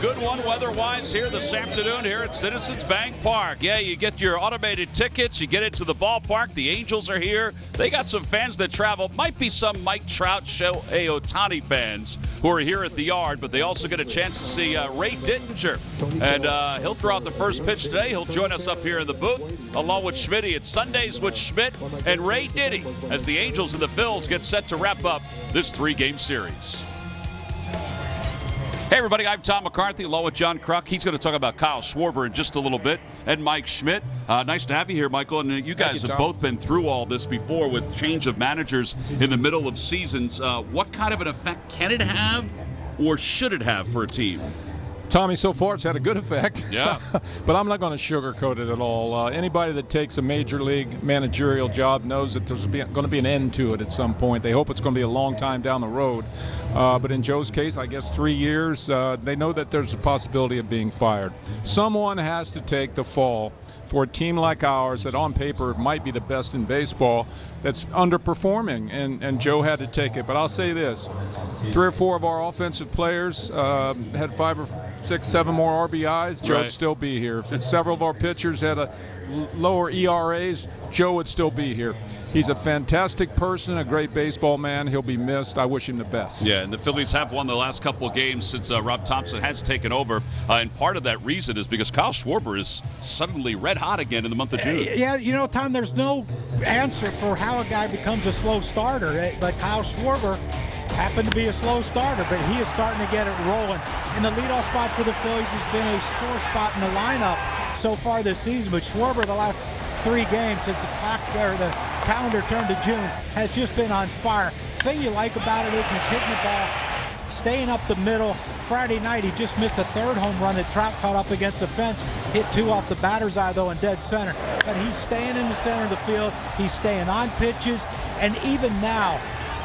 good one weather-wise here this afternoon here at Citizens Bank Park. Yeah, you get your automated tickets, you get into the ballpark. The Angels are here. They got some fans that travel. Might be some Mike Trout, Shohei Ohtani fans who are here at the Yard, but they also get a chance to see Ray Dittinger. And he'll throw out the first pitch today. He'll join us up here in the booth along with Schmitty. It's Sundays with Schmidt and Ray Diddy as the Angels and the Phils get set to wrap up this 3-game series. Hey, everybody, I'm Tom McCarthy along with John Kruk. He's going to talk about Kyle Schwarber in just a little bit and Mike Schmidt. Nice to have you here, Michael. And you guys have both been through all this before with change of managers in the middle of seasons. What kind of an effect can it have or should it have for a team? Tommy, so far it's had a good effect. Yeah. But I'm not going to sugarcoat it at all. Anybody that takes a major league managerial job knows that there's going to be an end to it at some point. They hope it's going to be a long time down the road. But in Joe's case, I guess 3 years, they know that there's a possibility of being fired. Someone has to take the fall for a team like ours that on paper might be the best in baseball that's underperforming, and Joe had to take it. But I'll say this, 3 or 4 of our offensive players had 5 or 6, 7 more RBIs, Joe would still be here. If several of our pitchers had a lower ERAs, Joe would still be here. He's a fantastic person, a great baseball man. He'll be missed. I wish him the best. Yeah, and the Phillies have won the last couple of games since Rob Thompson has taken over. And part of that reason is because Kyle Schwarber is suddenly red hot again in the month of June. Yeah, you know, Tom, there's no answer for how a guy becomes a slow starter. But Kyle Schwarber happened to be a slow starter, but he is starting to get it rolling. And the leadoff spot for the Phillies has been a sore spot in the lineup so far this season. But Schwarber, the last 3 games since the calendar turned to June, has just been on fire. The thing you like about it is he's hitting the ball, staying up the middle. Friday night, he just missed a 3rd home run that Trout caught up against the fence. Hit 2 off the batter's eye, though, in dead center. But he's staying in the center of the field. He's staying on pitches. And even now,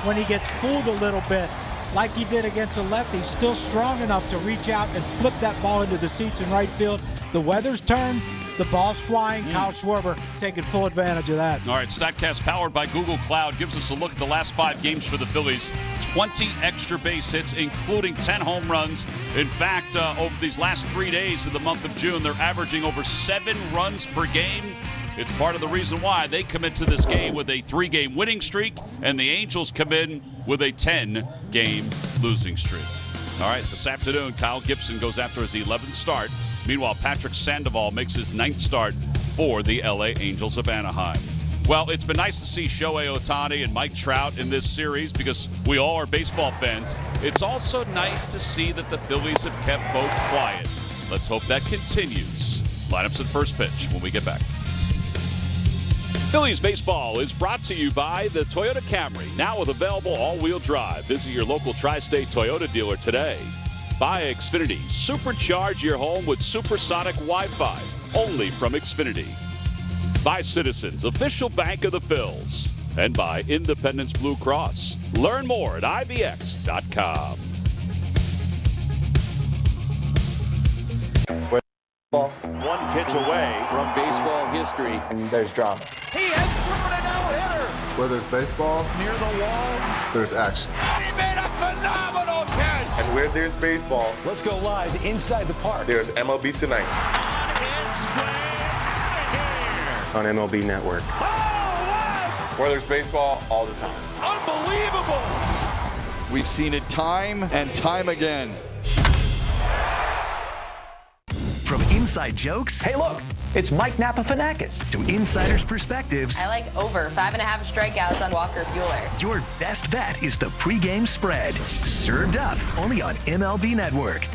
when he gets fooled a little bit, like he did against the lefty, he's still strong enough to reach out and flip that ball into the seats in right field. The weather's turned. The ball's flying. Kyle Schwarber taking full advantage of that. All right, StatCast powered by Google Cloud gives us a look at the last 5 games for the Phillies. 20 extra base hits, including 10 home runs. In fact, over these last 3 days of the month of June, they're averaging over 7 runs per game. It's part of the reason why they come into this game with a 3-game winning streak, and the Angels come in with a 10-game losing streak. All right, this afternoon, Kyle Gibson goes after his 11th start. Meanwhile, Patrick Sandoval makes his 9th start for the LA Angels of Anaheim. Well, it's been nice to see Shohei Ohtani and Mike Trout in this series because we all are baseball fans. It's also nice to see that the Phillies have kept both quiet. Let's hope that continues. Lineups at first pitch when we get back. Phillies baseball is brought to you by the Toyota Camry, now with available all-wheel drive. Visit your local Tri-State Toyota dealer today. By Xfinity, supercharge your home with supersonic Wi-Fi, only from Xfinity. By Citizens, official bank of the Phils. And by Independence Blue Cross. Learn more at IVX.com. One pitch away from baseball history. There's drama. He has thrown a no-hitter. Where there's baseball, Near the wall. there's action. He made a phenomenal catch. And where there's baseball, Let's go live inside the park. there's MLB Tonight on MLB Network. Oh, wow. Where there's baseball, all the time. Unbelievable. We've seen it time and time again. From inside jokes. Hey, look, it's Mike Napafanakis. To insiders' perspectives. I like over 5.5 strikeouts on Walker Buehler. Your best bet is the pregame spread. Served up only on MLB Network.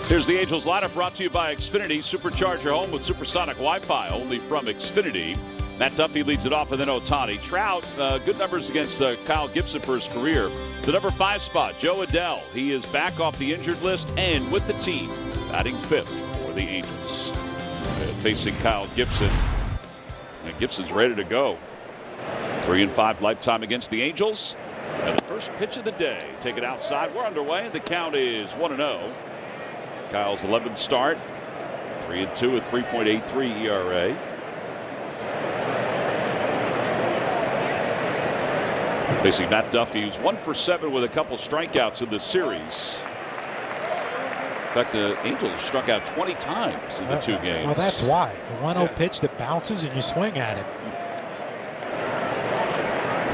Here's the Angels lineup brought to you by Xfinity. Supercharge your home with supersonic Wi-Fi only from Xfinity. Matt Duffy leads it off, and then Ohtani. Trout, good numbers against Kyle Gibson for his career. The number 5 spot, Joe Adell. He is back off the injured list and with the team, batting 5th for the Angels. Facing Kyle Gibson. And Gibson's ready to go. 3-5 lifetime against the Angels. And the first pitch of the day. Take it outside. We're underway. The count is 1-0. Kyle's 11th start. 3-2 with 3.83 ERA. Facing Matt Duffy, who's 1 for 7 with a couple strikeouts in this series. In fact, the Angels struck out 20 times in the 2 games. Well, that's why. A 1-0 pitch that bounces and you swing at it.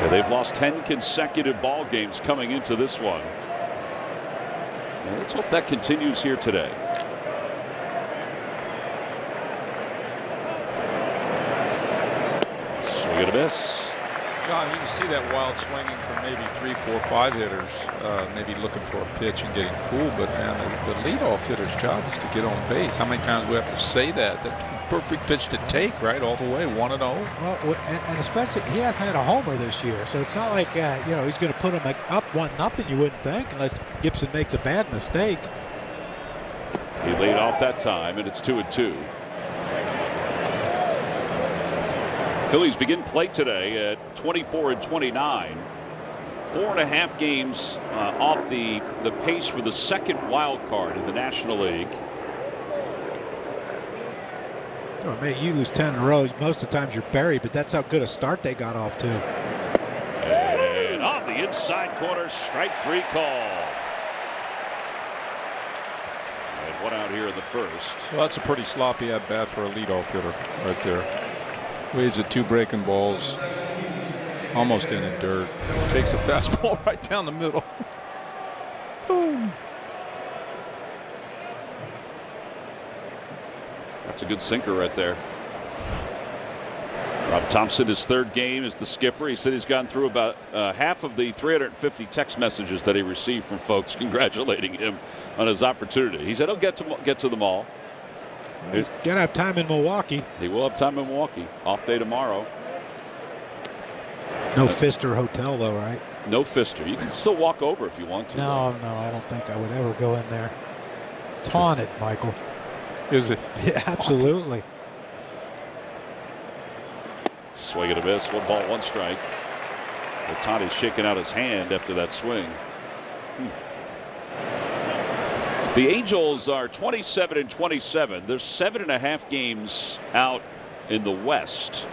Yeah, they've lost 10 consecutive ball games coming into this one. Well, let's hope that continues here today. Swing and a miss. John, you can see that wild swinging from maybe 3, 4, 5 hitters, maybe looking for a pitch and getting fooled. But man, the leadoff hitter's job is to get on base. How many times do we have to say that? The perfect pitch to take, right, all the way, 1-0. Well, and especially he hasn't had a homer this year, so it's not like he's going to put him up 1-0. You wouldn't think, unless Gibson makes a bad mistake. He laid off that time, and it's 2-2. Phillies begin play today at 24-29. 4.5 games off the pace for the second wild card in the National League. Oh, man, you lose 10 in a row. Most of the times you're buried, but that's how good a start they got off to. And on the inside corner, strike 3 call. And 1 out here in the first. Well, that's a pretty sloppy at bat for a leadoff hitter right there. Waves at 2 breaking balls, almost in the dirt. Takes a fastball right down the middle. Boom. That's a good sinker right there. Rob Thompson, his 3rd game as the skipper. He said he's gone through about half of the 350 text messages that he received from folks congratulating him on his opportunity. He said he'll get to them all. He's going to have time in Milwaukee. He will have time in Milwaukee. Off day tomorrow. No Pfister Hotel, though, right? No Pfister. You can still walk over if you want to. No, I don't think I would ever go in there. It's haunted, Michael. Is it? Yeah, absolutely. Swing and a miss. 1 ball, 1 strike. Ohtani's shaking out his hand after that swing. The Angels are 27-27. They're 7.5 games out in the West.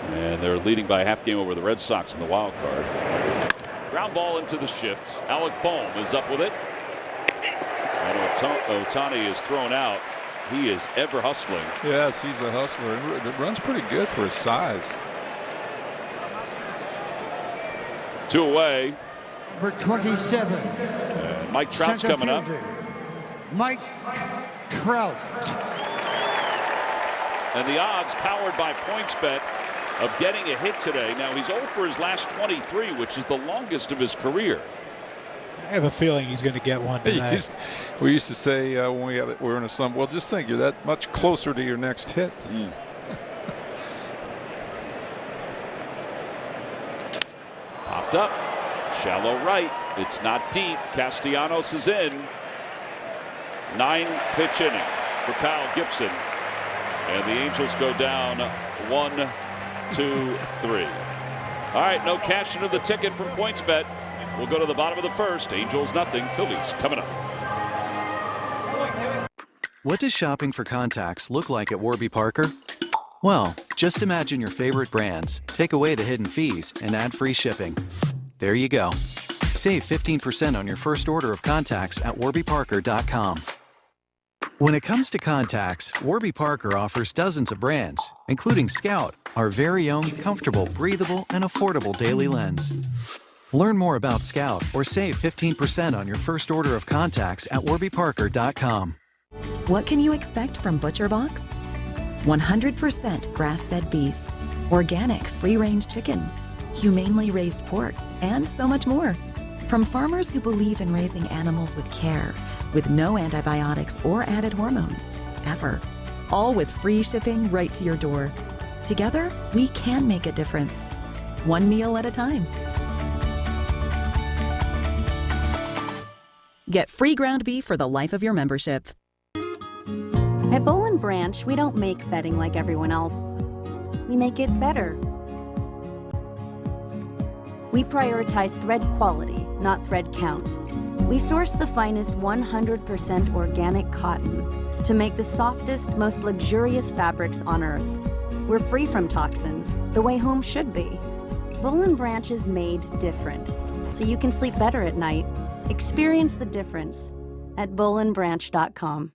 And they're leading by a half game over the Red Sox in the wild card. Ground ball into the shift. Alec Bohm is up with it. And Ohtani is thrown out. He is ever hustling. Yes, he's a hustler. It runs pretty good for his size. 2 away. Number 27. Mike Trout's coming up. Mike Trout. And the odds powered by PointsBet of getting a hit today. Now he's 0 for his last 23, which is the longest of his career. I have a feeling he's going to get one tonight. We used to say when we were in a slump, well, just think you're that much closer to your next hit. Popped up. Shallow right. It's not deep. Castellanos is in. 9-pitch inning for Kyle Gibson. And the Angels go down 1, 2, 3. All right, no cash into the ticket from PointsBet. We'll go to the bottom of the first. Angels nothing. Phillies coming up. What does shopping for contacts look like at Warby Parker? Well, just imagine your favorite brands, take away the hidden fees, and add free shipping. There you go. Save 15% on your first order of contacts at warbyparker.com. When it comes to contacts, Warby Parker offers dozens of brands, including Scout, our very own comfortable, breathable, and affordable daily lens. Learn more about Scout or save 15% on your first order of contacts at warbyparker.com. What can you expect from ButcherBox? 100% grass-fed beef, organic free-range chicken, humanely raised pork, and so much more. From farmers who believe in raising animals with care, with no antibiotics or added hormones, ever. All with free shipping right to your door. Together, we can make a difference. One meal at a time. Get free ground beef for the life of your membership. At Boll & Branch, we don't make bedding like everyone else. We make it better. We prioritize thread quality, not thread count. We source the finest 100% organic cotton to make the softest, most luxurious fabrics on earth. We're free from toxins, the way home should be. Boll & Branch is made different, so you can sleep better at night. Experience the difference at bollandbranch.com.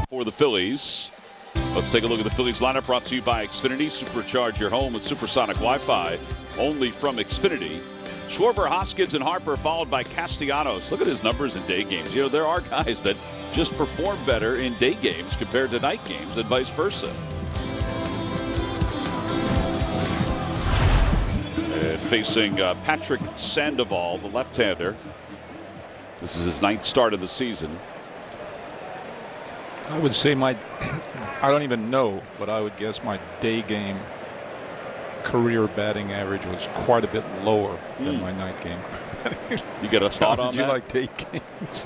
For the Phillies, let's take a look at the Phillies lineup, brought to you by Xfinity. Supercharge your home with supersonic Wi-Fi, only from Xfinity. Schwarber, Hoskins, and Harper, followed by Castellanos. Look at his numbers in day games. You know, there are guys that just perform better in day games compared to night games and vice versa. And facing Patrick Sandoval, the left-hander. This is his 9th start of the season. I would say I don't even know, but I would guess my day game career batting average was quite a bit lower than my night game. You got a thought on that? Did you like day games?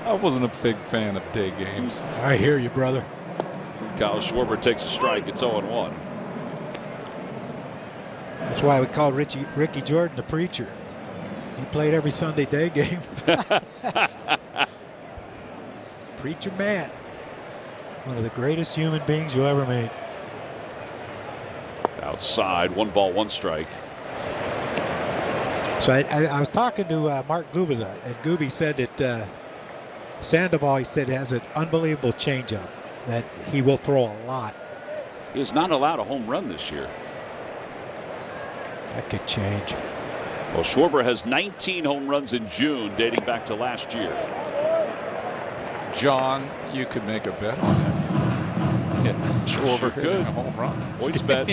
I wasn't a big fan of day games. I hear you, brother. Kyle Schwarber takes a strike. It's 0-1. That's why we call Ricky Jordan the preacher. He played every Sunday day game. Preacher man. One of the greatest human beings you ever made. Outside, 1 ball, 1 strike. So I was talking to Mark Guba, and Gooby said that Sandoval, he said, has an unbelievable changeup that he will throw a lot. He has not allowed a home run this year. That could change. Well, Schwarber has 19 home runs in June, dating back to last year. John, you could make a bet on that. Yeah, Schwarber could. hitting a home run. Points bet.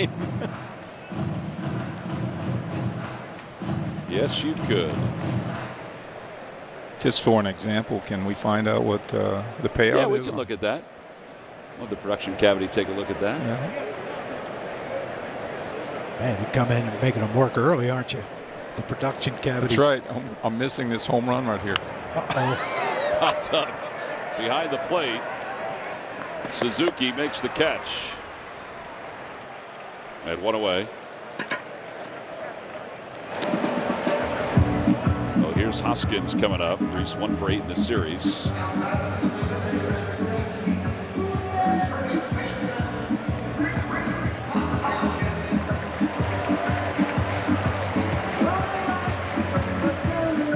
Yes, you could. Just for an example, can we find out what the payout is? Yeah, we can look at that. Well, the production cavity, take a look at that. Yeah. Man, you come in and making them work early, aren't you? The production cavity. That's right. I'm missing this home run right here. Uh-oh. Popped up behind the plate. Suzuki makes the catch. And 1 away. Well, here's Hoskins coming up. He's 1 for 8 in the series.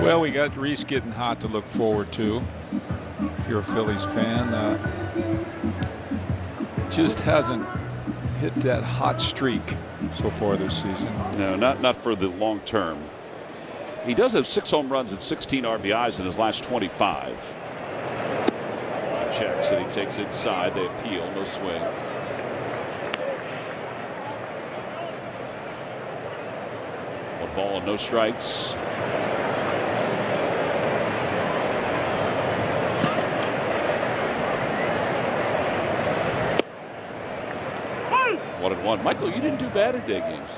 Well, we got Reese getting hot to look forward to. If you're a Phillies fan, just hasn't hit that hot streak so far this season. No, not for the long term. He does have 6 home runs and 16 RBIs in his last 25. He checks and he takes inside. They appeal. No swing. One ball and no strikes. One and one. Michael, you didn't do bad in day games.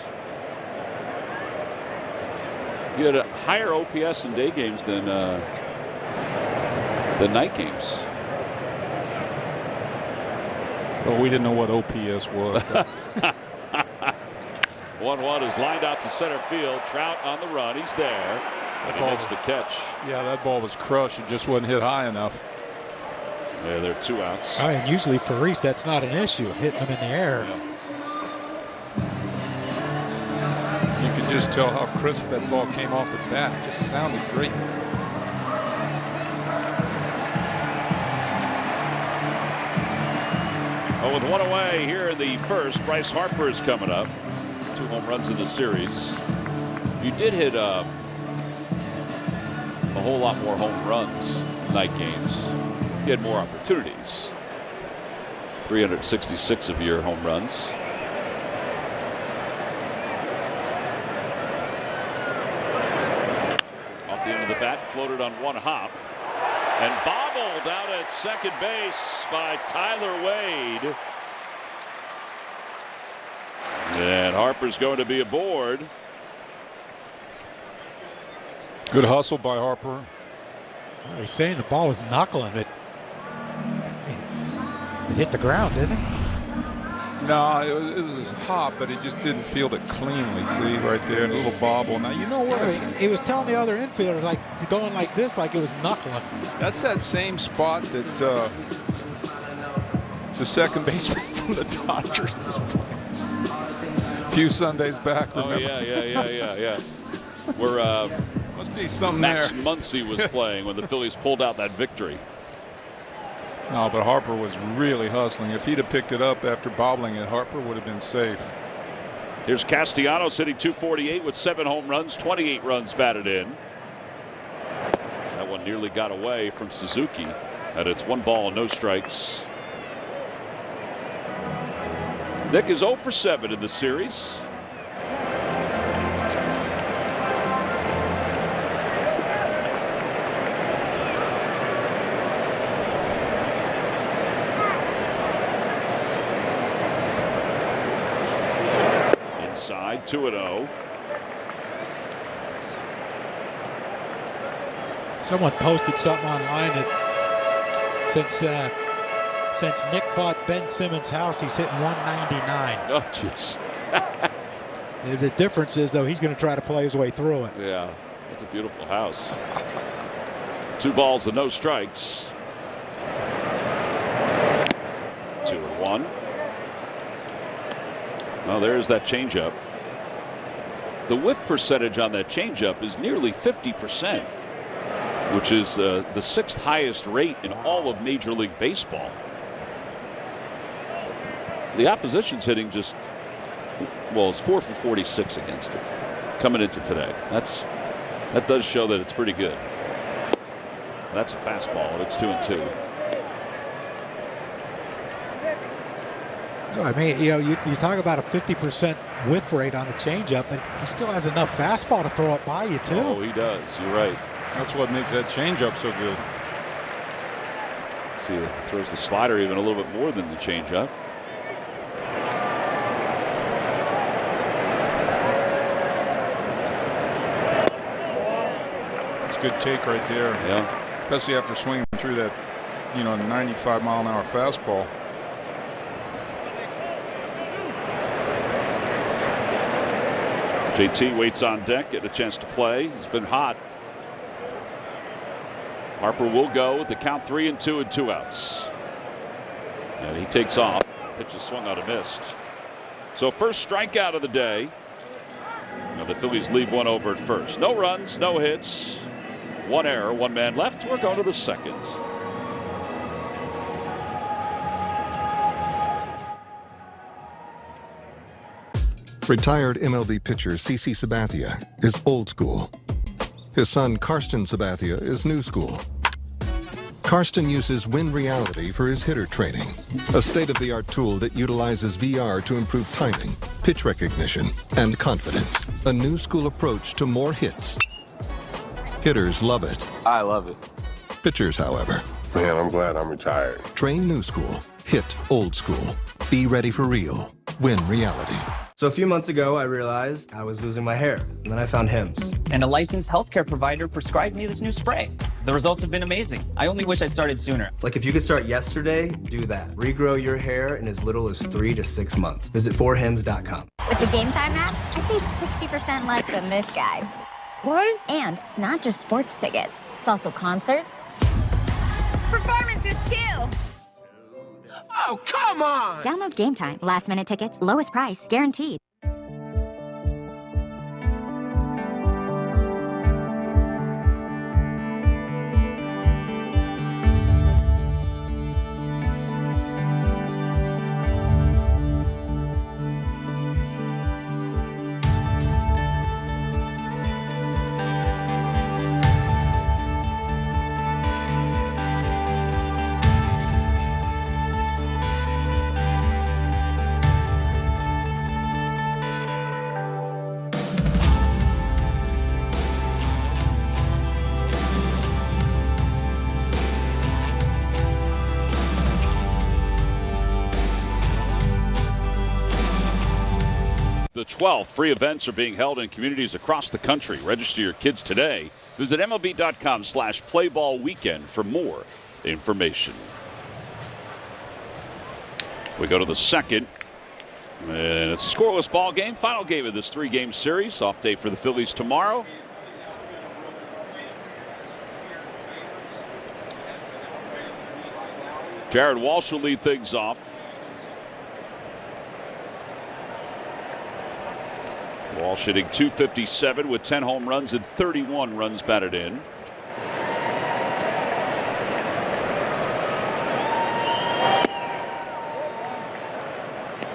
You had a higher OPS in day games than night games. Well, we didn't know what OPS was. 1-1 is lined out to center field. Trout on the run. He's there. And he makes the catch. Yeah, that ball was crushed. It just wasn't hit high enough. Yeah, there are 2 outs. And usually for Reese, that's not an issue, hitting them in the air. Yeah. You could just tell how crisp that ball came off the bat. It just sounded great. Well, with one away here in the first, Bryce Harper is coming up. 2 home runs in the series. You did hit a whole lot more home runs night games. You had more opportunities. 366 of your home runs. Off the end of the bat, floated on one hop. And bobbled out at second base by Tyler Wade. And Harper's going to be aboard. Good hustle by Harper. Well, he's saying the ball was knuckling it. It hit the ground, didn't it? No, it was a hop, but he just didn't field it cleanly. See, right there, a little bobble. Now, you know what? He was telling the other infielders, like, going like this, like it was knuckling. That's that same spot that the second baseman from the Dodgers was playing a few Sundays back. Remember? Oh, yeah. Where must be something Max there. Muncy was playing when the Phillies pulled out that victory. No, but Harper was really hustling. If he'd have picked it up after bobbling it, Harper would have been safe. Here's Castellanos hitting .248 with 7 home runs, 28 runs batted in. That one nearly got away from Suzuki. And it's 1 ball, no strikes. Nick is 0 for 7 in the series. Inside, 2-0. Someone posted something online that since Nick bought Ben Simmons' house, he's hitting 199. Oh, jeez. The difference is, though, he's going to try to play his way through it. Yeah, that's a beautiful house. 2 balls and no strikes. 2-1. Well, there's that changeup. The whiff percentage on that changeup is nearly 50%, which is the 6th highest rate in all of Major League Baseball. The opposition's hitting it's 4 for 46 against it coming into today. That does show that it's pretty good. That's a fastball, and it's 2-2. So, I mean, you talk about a 50% whiff rate on the changeup, but he still has enough fastball to throw it by you, too. Oh, he does. You're right. That's what makes that changeup so good. See, he throws the slider even a little bit more than the changeup. That's a good take right there. Yeah. Especially after swinging through that, 95-mile-an-hour fastball. JT waits on deck, getting a chance to play. He's been hot. Harper will go with the count 3-2 and 2 outs. And he takes off. Pitch is swung out and missed. So first strikeout of the day. Now the Phillies leave one over at first. No runs, no hits. 1 error, 1 man left. We're going to the second. Retired MLB pitcher CC Sabathia is old school. His son Karsten Sabathia is new school. Karsten uses Win Reality for his hitter training, a state-of-the-art tool that utilizes VR to improve timing, pitch recognition, and confidence. A new school approach to more hits. Hitters love it. I love it. Pitchers, however. Man, I'm glad I'm retired. Train new school. Hit old school. Be ready for real. Win Reality. So a few months ago, I realized I was losing my hair, and then I found Hims. And a licensed healthcare provider prescribed me this new spray. The results have been amazing. I only wish I'd started sooner. Like if you could start yesterday, do that. Regrow your hair in as little as 3 to 6 months. Visit 4hims.com. With the Game Time app, I paid 60% less than this guy. What? And it's not just sports tickets. It's also concerts. Performances, too. Oh, come on! Download Game Time. Last minute tickets, lowest price, guaranteed. 12th. Free events are being held in communities across the country. Register your kids today. Visit MLB.com/playballweekend for more information. We go to the second. And it's a scoreless ball game. Final game of this 3-game series. Off day for the Phillies tomorrow. Jared Walsh will lead things off. Walsh hitting .257 with 10 home runs and 31 runs batted in.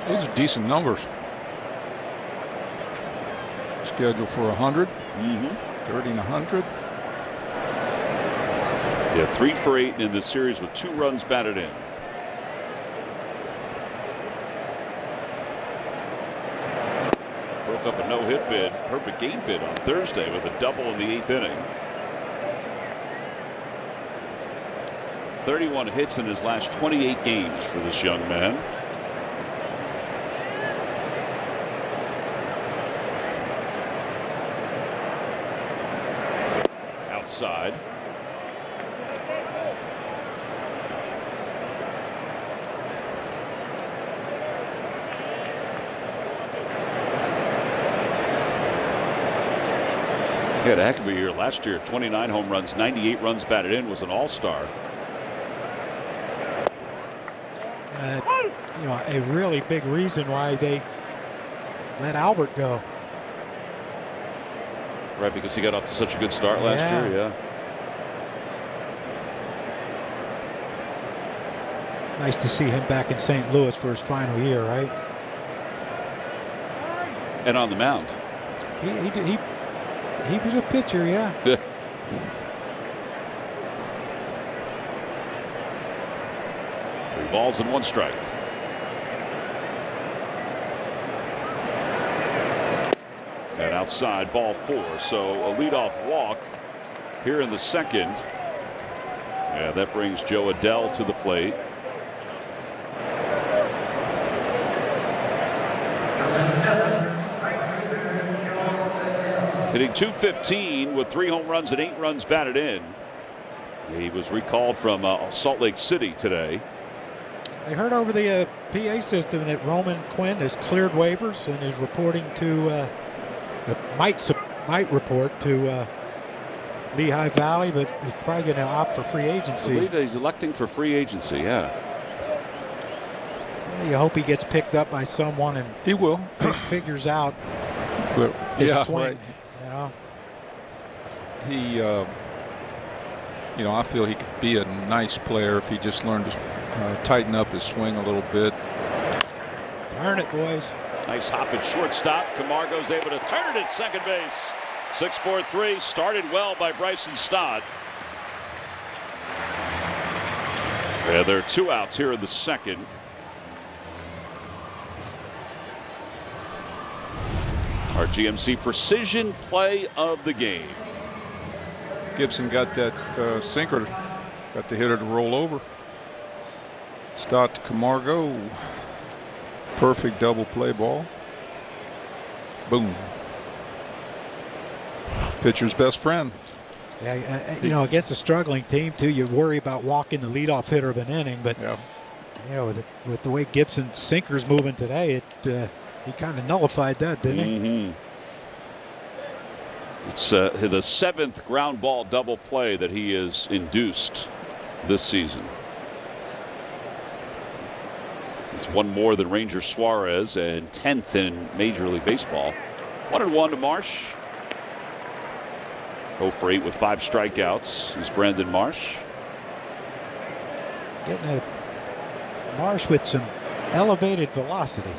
Those are decent numbers. Scheduled for 100. 30 and 100. Yeah, 3 for 8 in this series with 2 runs batted in. Broke up a no-hit bid, perfect game bid on Thursday with a double in the 8th inning. 31 hits in his last 28 games for this young man. Outside. He had a heck of a year last year. 29 home runs, 98 runs batted in, was an all-star. You know, a really big reason why they let Albert go. Right, because he got off to such a good start last year. Yeah. Nice to see him back in St. Louis for his final year, right? And on the mound. He was a pitcher, yeah. 3 balls and 1 strike. And outside, ball 4. So a leadoff walk here in the second. Yeah, that brings Joe Adell to the plate. Hitting .215 with 3 home runs and 8 runs batted in. He was recalled from Salt Lake City today. I heard over the PA system that Roman Quinn has cleared waivers and is reporting to might report to Lehigh Valley, but he's probably going to opt for free agency. I believe that he's electing for free agency. Yeah. Well, you hope he gets picked up by someone and he will figures out his swing. Right. You know? He, you know, I feel he could be a nice player if he just learned to tighten up his swing a little bit. Turn it, boys. Nice hop at shortstop. Camargo's able to turn it at second base. 6-4-3 started well by Bryson Stott. Yeah, there are 2 outs here in the second. Our GMC precision play of the game. Gibson got that sinker, got the hitter to roll over. Stott to Camargo. Perfect double play ball. Boom. Pitcher's best friend. Yeah, you know, against a struggling team too, you worry about walking the leadoff hitter of an inning, but you know, with the way Gibson's sinker's moving today, he kind of nullified that, didn't he? It's the 7th ground ball double play that he has induced this season. It's 1 more than Ranger Suarez and 10th in Major League Baseball. 1-1 to Marsh. 0 for 8 with 5 strikeouts is Brandon Marsh. Getting a Marsh with some elevated velocity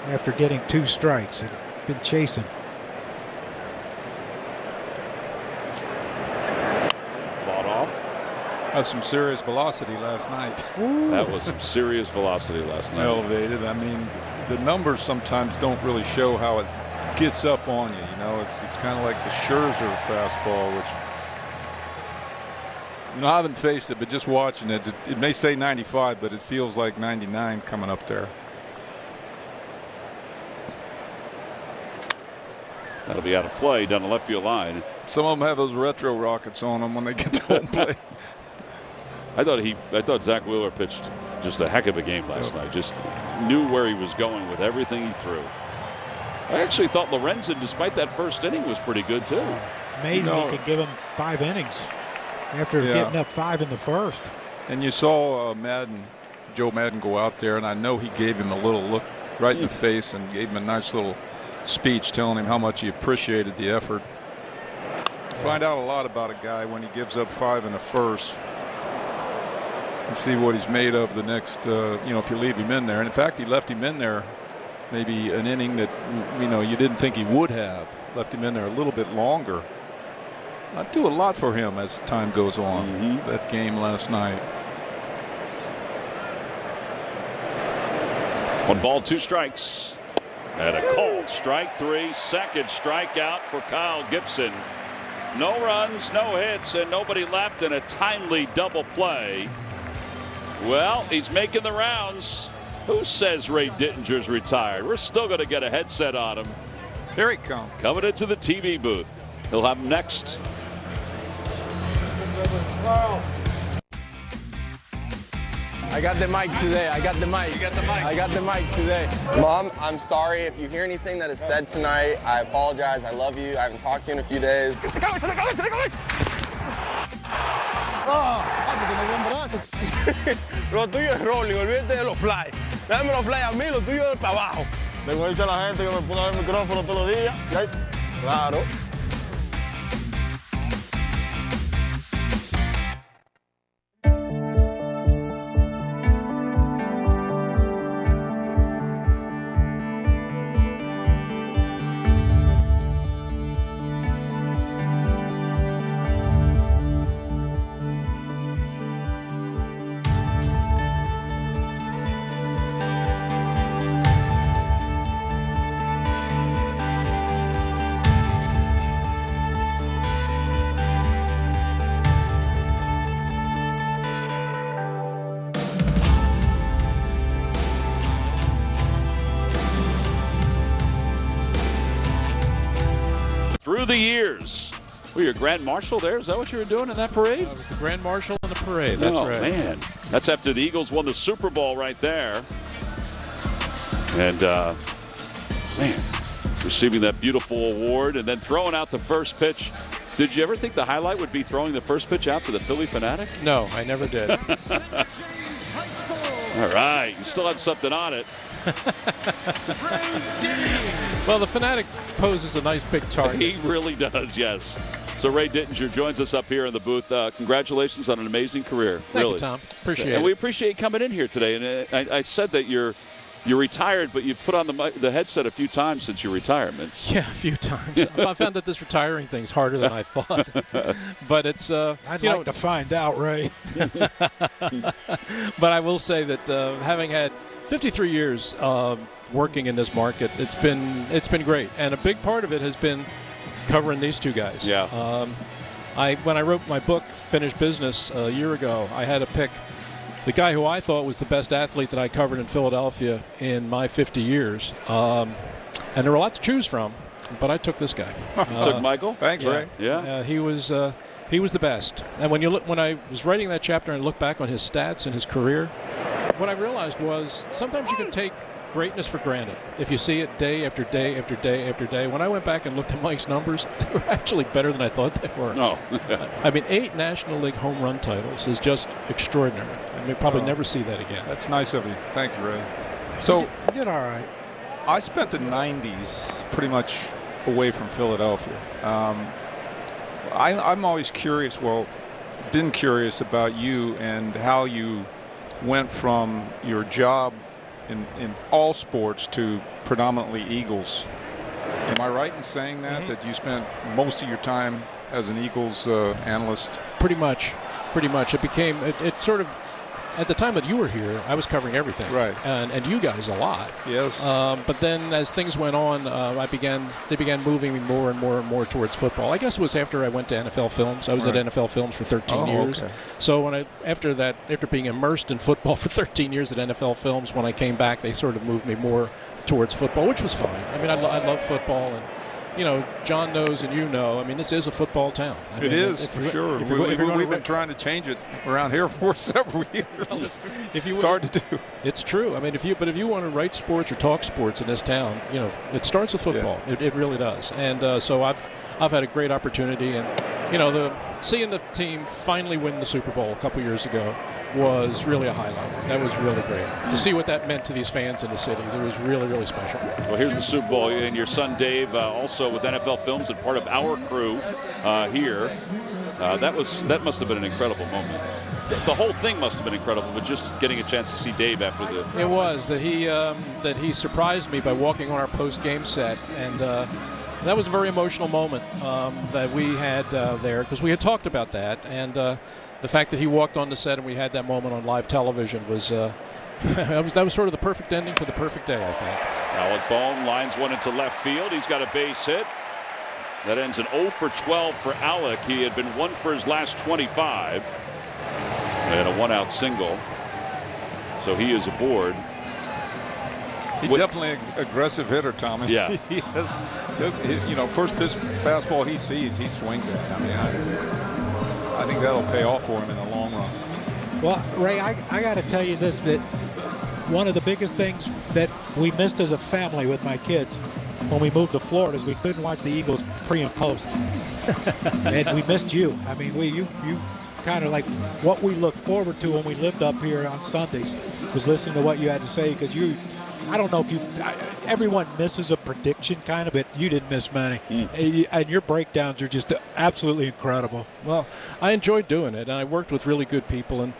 after getting 2 strikes and been chasing. Fought off. That's some serious velocity last night. Ooh. That was some serious velocity last night. Elevated. I mean, the numbers sometimes don't really show how it gets up on you. You know, it's kind of like the Scherzer fastball, which, you know, I haven't faced it, but just watching it, it may say 95, but it feels like 99 coming up there. That'll be out of play down the left field line. Some of them have those retro rockets on them when they get to home plate. I thought Zach Wheeler pitched just a heck of a game last night. Just knew where he was going with everything he threw. I actually thought Lorenzen, despite that first inning, was pretty good too. Amazing he could give him 5 innings after getting up 5 in the first. And you saw Joe Madden go out there, and I know he gave him a little look right in the face and gave him a nice little speech telling him how much he appreciated the effort. You find out a lot about a guy when he gives up 5 in the first and see what he's made of the next, if you leave him in there. And in fact, he left him in there maybe an inning that, you didn't think he would have. Left him in there a little bit longer. I'd do a lot for him as time goes on. That game last night. 1 ball, 2 strikes. And a cold strike 3. Second strikeout for Kyle Gibson. No runs, no hits, and nobody left, and a timely double play. Well, he's making the rounds. Who says Ray Dittinger's retired? We're still going to get a headset on him. Here he comes. Coming into the TV booth. He'll have him next. I got the mic today. I got the mic. You got the mic. I got the mic today. Mom, I'm sorry if you hear anything that is said tonight. I apologize. I love you. I haven't talked to you in a few days. Lo tuyo es rolling, olvídate de los fly. Dame los fly a mí, lo tuyo es para abajo. Tengo dicho a la gente que me pone el micrófono todos los días. Claro. Through the years. Were you a Grand Marshal there? Is that what you were doing in that parade? I was the Grand Marshal in the parade. That's right. Oh, man. That's after the Eagles won the Super Bowl right there. And, man, receiving that beautiful award and then throwing out the first pitch. Did you ever think the highlight would be throwing the first pitch out to the Philly Fanatic? No, I never did. All right. You still had something on it. Well, the Fanatic poses a nice big target. He really does, yes. So Ray Dittinger joins us up here in the booth. Congratulations on an amazing career. Thank really. you, Tom. Appreciate it. And we appreciate you coming in here today. And I said that you're retired, but you've put on the headset a few times since your retirement. Yeah, a few times. I found that this retiring thing's harder than I thought. But it's I'd like to find out, Ray. But I will say that having had 53 years working in this market, it's been great, and a big part of it has been covering these two guys. Yeah. When I wrote my book, Finished Business, a year ago, I had to pick the guy who I thought was the best athlete that I covered in Philadelphia in my 50 years, and there were lots to choose from, but I took this guy. Took Michael. Thanks, yeah. Ray. Yeah. He was the best. And when I was writing that chapter and looked back on his stats and his career, what I realized was sometimes you can take greatness for granted if you see it day after day after day after day. When I went back and looked at Mike's numbers, they were actually better than I thought they were. No. I mean, 8 National League home run titles is just extraordinary. I mean, probably never see that again. That's nice of you. Thank you, Ray. So You did all right. I spent the 90s pretty much away from Philadelphia. I'm always curious, been curious about you and how you went from your job in all sports to predominantly Eagles. Am I right in saying that, that you spent most of your time as an Eagles analyst? Pretty much. It became, it sort of, at the time that you were here, I was covering everything. Right. And you guys a lot. Yes. But then as things went on, they began moving me more and more and more towards football. I guess it was after I went to NFL Films. I was at NFL Films for 13 years. Okay. So after being immersed in football for 13 years at NFL Films, when I came back, they sort of moved me more towards football, which was fine. I mean, I love football, John knows and I mean, this is a football town. It is, for sure. We've been trying to change it around here for several years. It's hard to do. It's true. I mean, if you want to write sports or talk sports in this town, it starts with football. Yeah. It really does. And so I've had a great opportunity, and seeing the team finally win the Super Bowl a couple years ago was really a highlight. That was really great to see what that meant to these fans in the cities. It was really, really special. Well, here's the Super Bowl, and your son Dave, also with NFL Films and part of our crew here. That must have been an incredible moment. The whole thing must have been incredible, but just getting a chance to see Dave after the. It was that he surprised me by walking on our post-game set, and that was a very emotional moment that we had there, because we had talked about that, and the fact that he walked on the set and we had that moment on live television was that was sort of the perfect ending for the perfect day, I think. Alec Bohm lines one into left field. He's got a base hit. That ends an 0 for 12 for Alec. He had been 1 for his last 25. And a 1-out single. So he is aboard. He's definitely an aggressive hitter, Tommy. Yeah. He has, first this fastball he sees, he swings it. I mean, I think that'll pay off for him in the long run. Well, Ray, I got to tell you this, that one of the biggest things that we missed as a family with my kids when we moved to Florida is we couldn't watch the Eagles pre and post. And we missed you. I mean, you kind of like what we looked forward to when we lived up here on Sundays was listening to what you had to say, because I don't know if everyone misses a prediction kind of, but you didn't miss many. And your breakdowns are just absolutely incredible. Well, I enjoyed doing it, and I worked with really good people. And,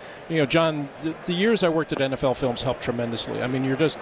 John, the years I worked at NFL Films helped tremendously. I mean, you're just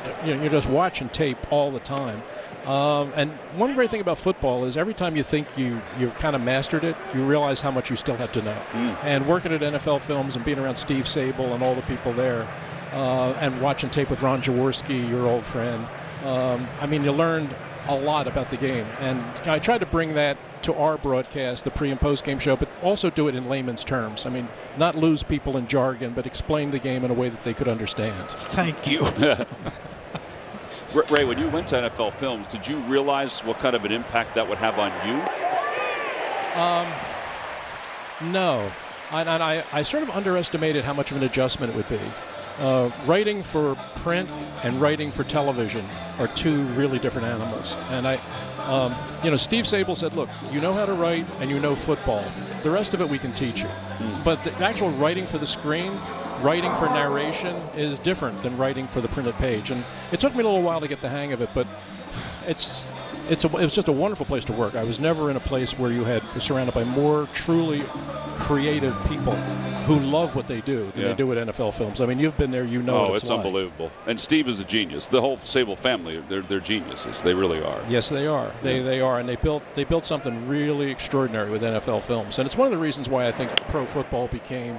watching tape all the time. And one great thing about football is every time you think you've kind of mastered it, you realize how much you still have to know. And working at NFL Films and being around Steve Sable and all the people there, and watching tape with Ron Jaworski, your old friend, I mean, you learned a lot about the game. And I tried to bring that to our broadcast, the pre- and post-game show, but also do it in layman's terms. I mean, not lose people in jargon, but explain the game in a way that they could understand. Thank you. Ray, when you went to NFL Films, did you realize what kind of an impact that would have on you? No. I sort of underestimated how much of an adjustment it would be. Writing for print and writing for television are two really different animals. And Steve Sable said, look, you know how to write and you know football. The rest of it we can teach you. But the actual writing for the screen, writing for narration is different than writing for the printed page. And it took me a little while to get the hang of it, but it was just a wonderful place to work. I was never in a place where you were surrounded by more truly creative people who love what they do than they do at NFL Films. I mean, you've been there, you know what it's like. Unbelievable. And Steve is a genius. The whole Sable family, they're geniuses. They really are. Yes, they are. They are, and they built something really extraordinary with NFL Films. And it's one of the reasons why I think pro football became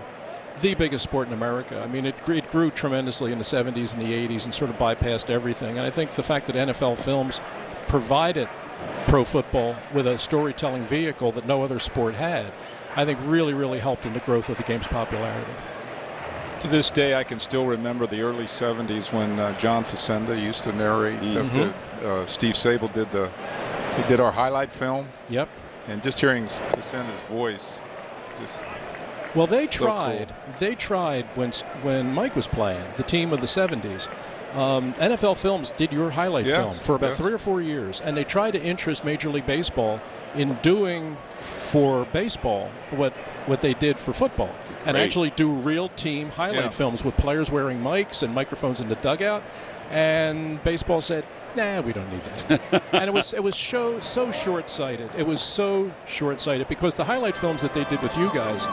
the biggest sport in America. I mean, it grew tremendously in the 70s and the 80s and sort of bypassed everything. And I think the fact that NFL Films provided pro football with a storytelling vehicle that no other sport had, I think really, really helped in the growth of the game's popularity. To this day, I can still remember the early 70s when John Facenda used to narrate. Steve Sable did our highlight film. Yep. And just hearing Facenda's voice, just. Well, they tried. Cool. They tried when Mike was playing the team of the 70s. NFL Films did your highlight film for about 3 or 4 years, and they tried to interest Major League Baseball in doing for baseball what they did for football, and actually do real team highlight films with players wearing mics and microphones in the dugout. And baseball said, nah, we don't need that. And it was so short-sighted. It was so short-sighted because the highlight films that they did with you guys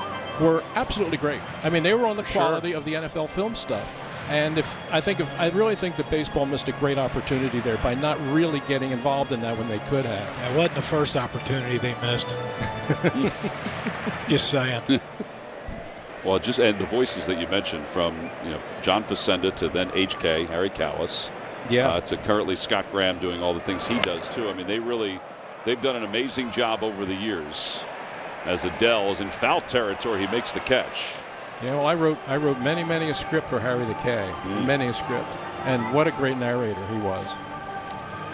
were absolutely great. I mean, they were on the quality of the NFL film stuff. And I really think that baseball missed a great opportunity there by not really getting involved in that when they could have. That wasn't the first opportunity they missed. Just saying. Well, and the voices that you mentioned, from John Facenda to then HK, Harry Callis, to currently Scott Graham doing all the things he does too. I mean, they've done an amazing job over the years. As Adele is in foul territory, he makes the catch. Yeah, well, I wrote many a script for Harry the K, many a script, and what a great narrator he was.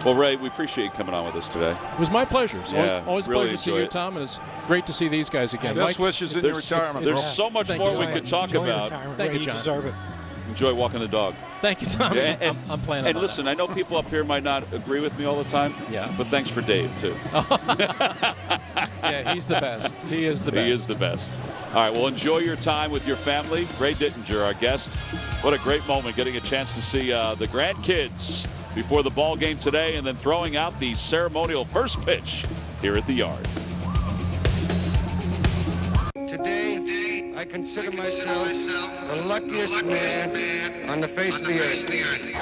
Well, Ray, we appreciate you coming on with us today. It was my pleasure. It's always a really pleasure to see you, Tom, and it's great to see these guys again. Best wishes in your retirement. There's so much more we could talk about. Thank you, You John. deserve it. Enjoy walking the dog. Thank you, Tom. Yeah, I'm planning on And listen, I know people up here might not agree with me all the time. Yeah. But thanks for Dave, too. Yeah, he's the best. He is the best. He is the best. All right, well, enjoy your time with your family. Ray Dittinger, our guest. What a great moment getting a chance to see the grandkids before the ball game today and then throwing out the ceremonial first pitch here at the Yard. Today, I consider myself the luckiest man on the face of the earth.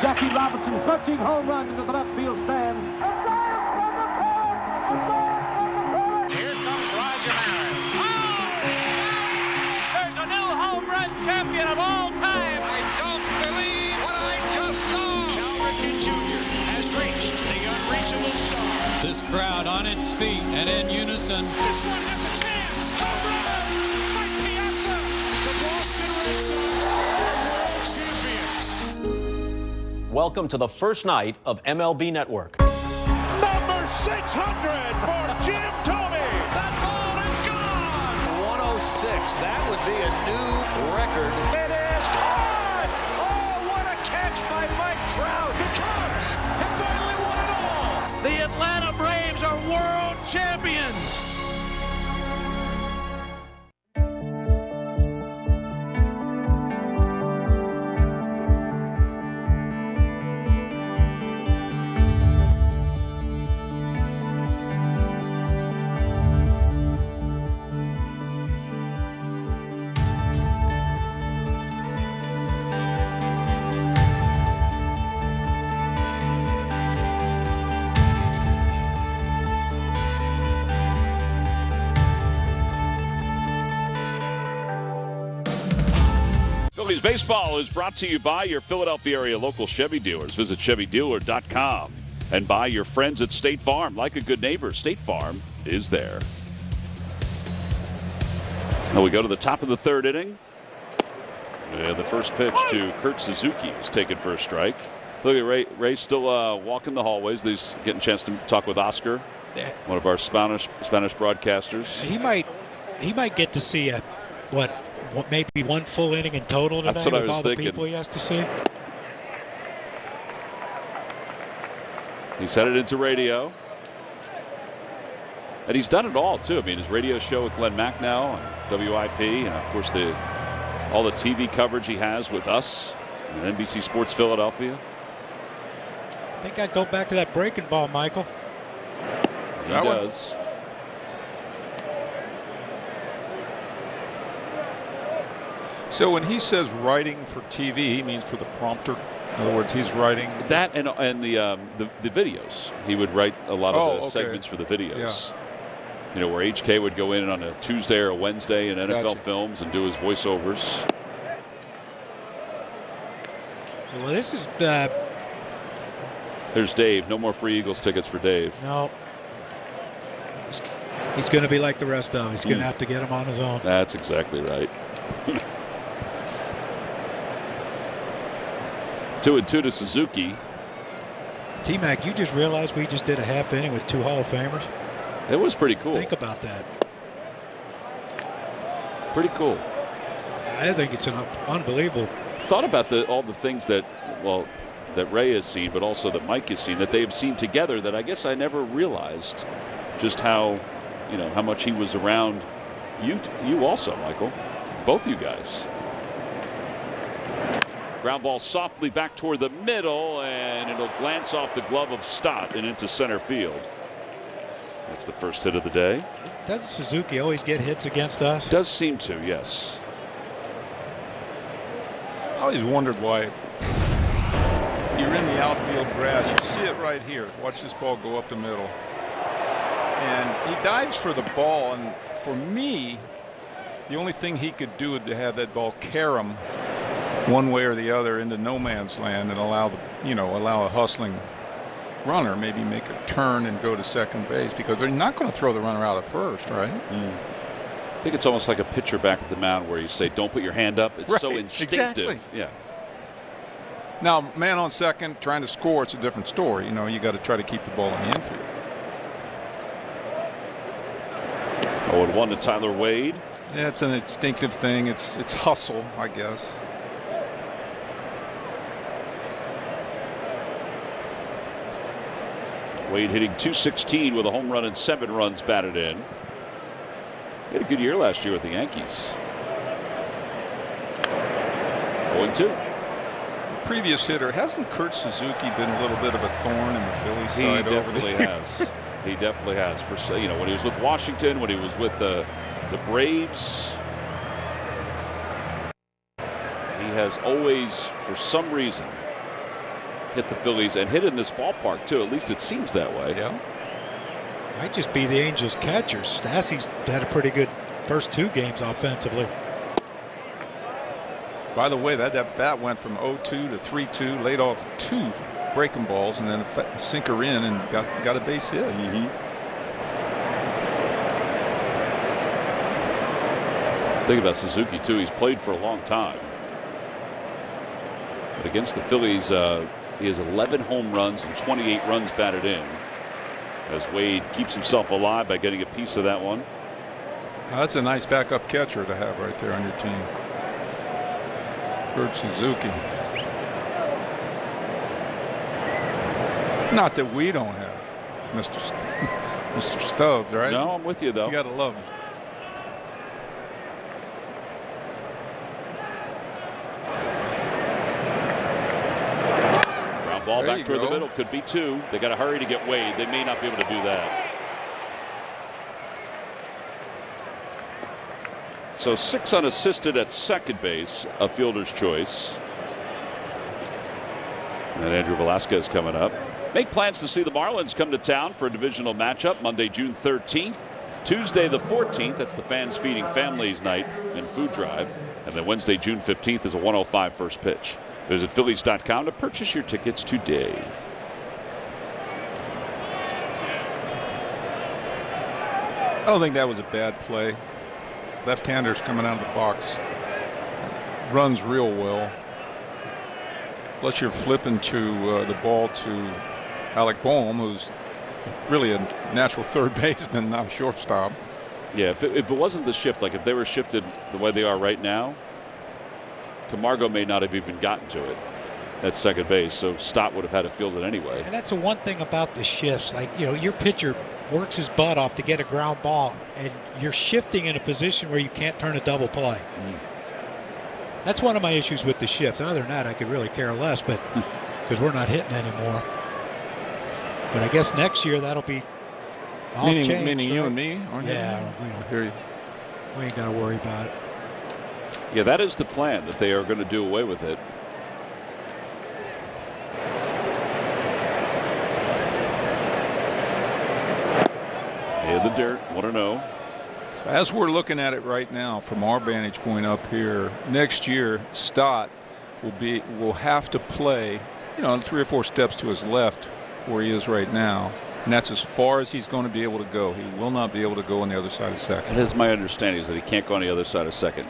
Jackie Robinson punching home run into the left field stand. Here comes Roger Maris. There's a new home run champion of all time. I don't believe what I just saw. Cal Ripken Jr. has reached the unreachable star. This crowd on its feet and in unison. This one has a chance. Home run. Mike Piazza. The Boston Red Sox are world champions. Welcome to the first night of MLB Network. Number 600 for Jim Thome. That ball is gone. 106. That would be a new record. It is caught. Oh, what a catch by Mike Trout. The Cubs have finally won it all. The Atlanta Braves are world champions. Phillies baseball is brought to you by your Philadelphia area local Chevy dealers. Visit ChevyDealer.com and by your friends at State Farm. Like a good neighbor, State Farm is there. Now we go to the top of the third inning. And the first pitch to Kurt Suzuki is taken for a strike. Look at Ray. Ray's still walking the hallways. He's getting a chance to talk with Oscar, one of our Spanish broadcasters. He might get to see maybe one full inning in total tonight. That's what I was all thinking. The people he has to see. He's headed into radio. And he's done it all, too. I mean, his radio show with Glenn Mack now on WIP, and, of course, all the TV coverage he has with us and NBC Sports Philadelphia. I think I'd go back to that breaking ball, Michael. He does. So when he says writing for TV, he means for the prompter. In other words, he's writing that and the videos. He would write a lot of the segments for the videos. Yeah. You know, where HK would go in on a Tuesday or a Wednesday in NFL films and do his voiceovers. Well, this is There's Dave. No more free Eagles tickets for Dave. No. He's going to be like the rest of them. He's going to have to get him on his own. That's exactly right. 2-2 to Suzuki. T-Mac, you just realized we just did a half inning with 2 Hall of Famers? It was pretty cool. Think about that. Pretty cool. I think it's unbelievable. Thought about all the things that Ray has seen, but also that Mike has seen, that they have seen together, that I guess I never realized just how much he was around you also, Michael. Both you guys. Ground ball softly back toward the middle, and it'll glance off the glove of Stott and into center field. That's the first hit of the day. Doesn't Suzuki always get hits against us? Does seem to, yes. I always wondered why you're in the outfield grass. You see it right here. Watch this ball go up the middle. And he dives for the ball, and for me, the only thing he could do would to have that ball carry him one way or the other into no man's land and allow a hustling runner maybe make a turn and go to second base, because they're not going to throw the runner out at first, right? I think it's almost like a pitcher back at the mound where you say, don't put your hand up. It's so instinctive. Exactly. Yeah. Now, man on second, trying to score, it's a different story. You know, you got to try to keep the ball in the infield. 0-1 to Tyler Wade. Yeah, it's an instinctive thing. It's hustle, I guess. Wade hitting .216 with a home run and 7 runs batted in. He had a good year last year with the Yankees. 0-2. Previous hitter, hasn't Kurt Suzuki been a little bit of a thorn in the Phillies side over the years? He definitely has. He definitely has. For, you know, when he was with Washington, when he was with the Braves, he has always, for some reason, hit the Phillies and hit in this ballpark too. At least it seems that way. Yeah. Might just be the Angels catcher. Stassi's had a pretty good first 2 games offensively. By the way, that went from 0-2 to 3-2, laid off 2 breaking balls, and then a sinker in and got a base hit. Think about Suzuki too. He's played for a long time, but against the Phillies, he has 11 home runs and 28 runs batted in. As Wade keeps himself alive by getting a piece of that one. Now, that's a nice backup catcher to have right there on your team. Kurt Suzuki. Not that we don't have Mr. Stubbs, right? No, I'm with you though. You got to love him. Ground ball back toward the middle. Could be 2. They got to hurry to get Wade. They may not be able to do that. So 6 unassisted at second base, a fielder's choice. And Andrew Velasquez coming up. Make plans to see the Marlins come to town for a divisional matchup Monday, June 13th. Tuesday, the 14th, that's the Fans Feeding Families Night and Food Drive. And then Wednesday, June 15th is a 1:05 first pitch. Visit Phillies.com to purchase your tickets today. I don't think that was a bad play. Left-handers coming out of the box. Runs real well. Plus you're flipping to the ball to Alec Boehm, who's really a natural third baseman, not a shortstop. Yeah, if it wasn't the shift, like if they were shifted the way they are right now, Camargo may not have even gotten to it at second base, so Stott would have had to field it anyway. And that's the one thing about the shifts. Like, you know, your pitcher works his butt off to get a ground ball, and you're shifting in a position where you can't turn a double play. That's one of my issues with the shifts. Other than that, I could really care less, but because we're not hitting anymore. But I guess next year that'll be all changed. Meaning you and me? Yeah, I hear you. We ain't got to worry about it. Yeah, that is the plan, that they are going to do away with it. In the dirt, 1-0. So as we're looking at it right now, from our vantage point up here, next year Stott will have to play, you know, 3 or 4 steps to his left where he is right now, and that's as far as he's going to be able to go. He will not be able to go on the other side of second. That is my understanding, is that he can't go on the other side of second.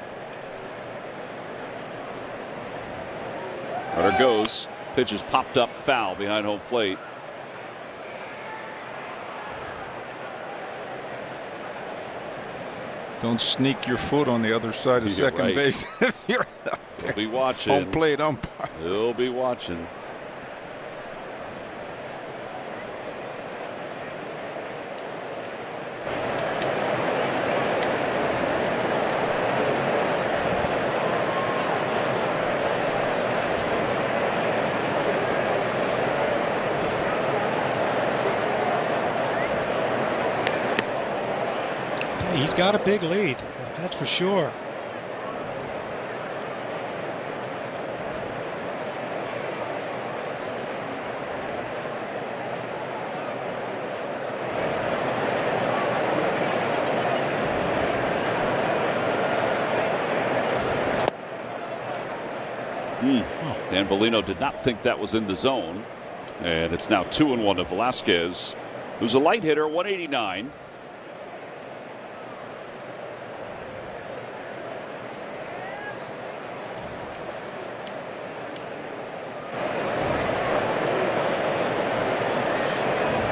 Runner goes. Pitch is popped up foul behind home plate. Don't sneak your foot on the other side of second base. You're out there. He'll be watching. Home plate umpire. He'll be watching. He's got a big lead, that's for sure. Dan Bellino did not think that was in the zone, and it's now 2-1 to Velasquez, who's a light hitter, 189.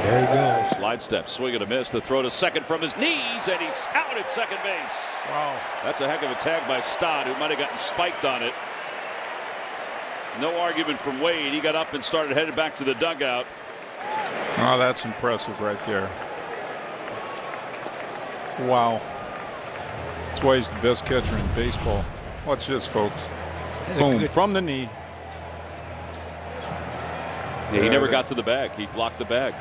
There he goes. Slide step, swing and a miss. The throw to second from his knees, and he's out at second base. Wow. That's a heck of a tag by Stott, who might have gotten spiked on it. No argument from Wade. He got up and started headed back to the dugout. Oh, that's impressive right there. Wow. That's why he's the best catcher in baseball. Watch this, folks. Boom, from the knee. Yeah, he never got to the bag. He blocked the bag.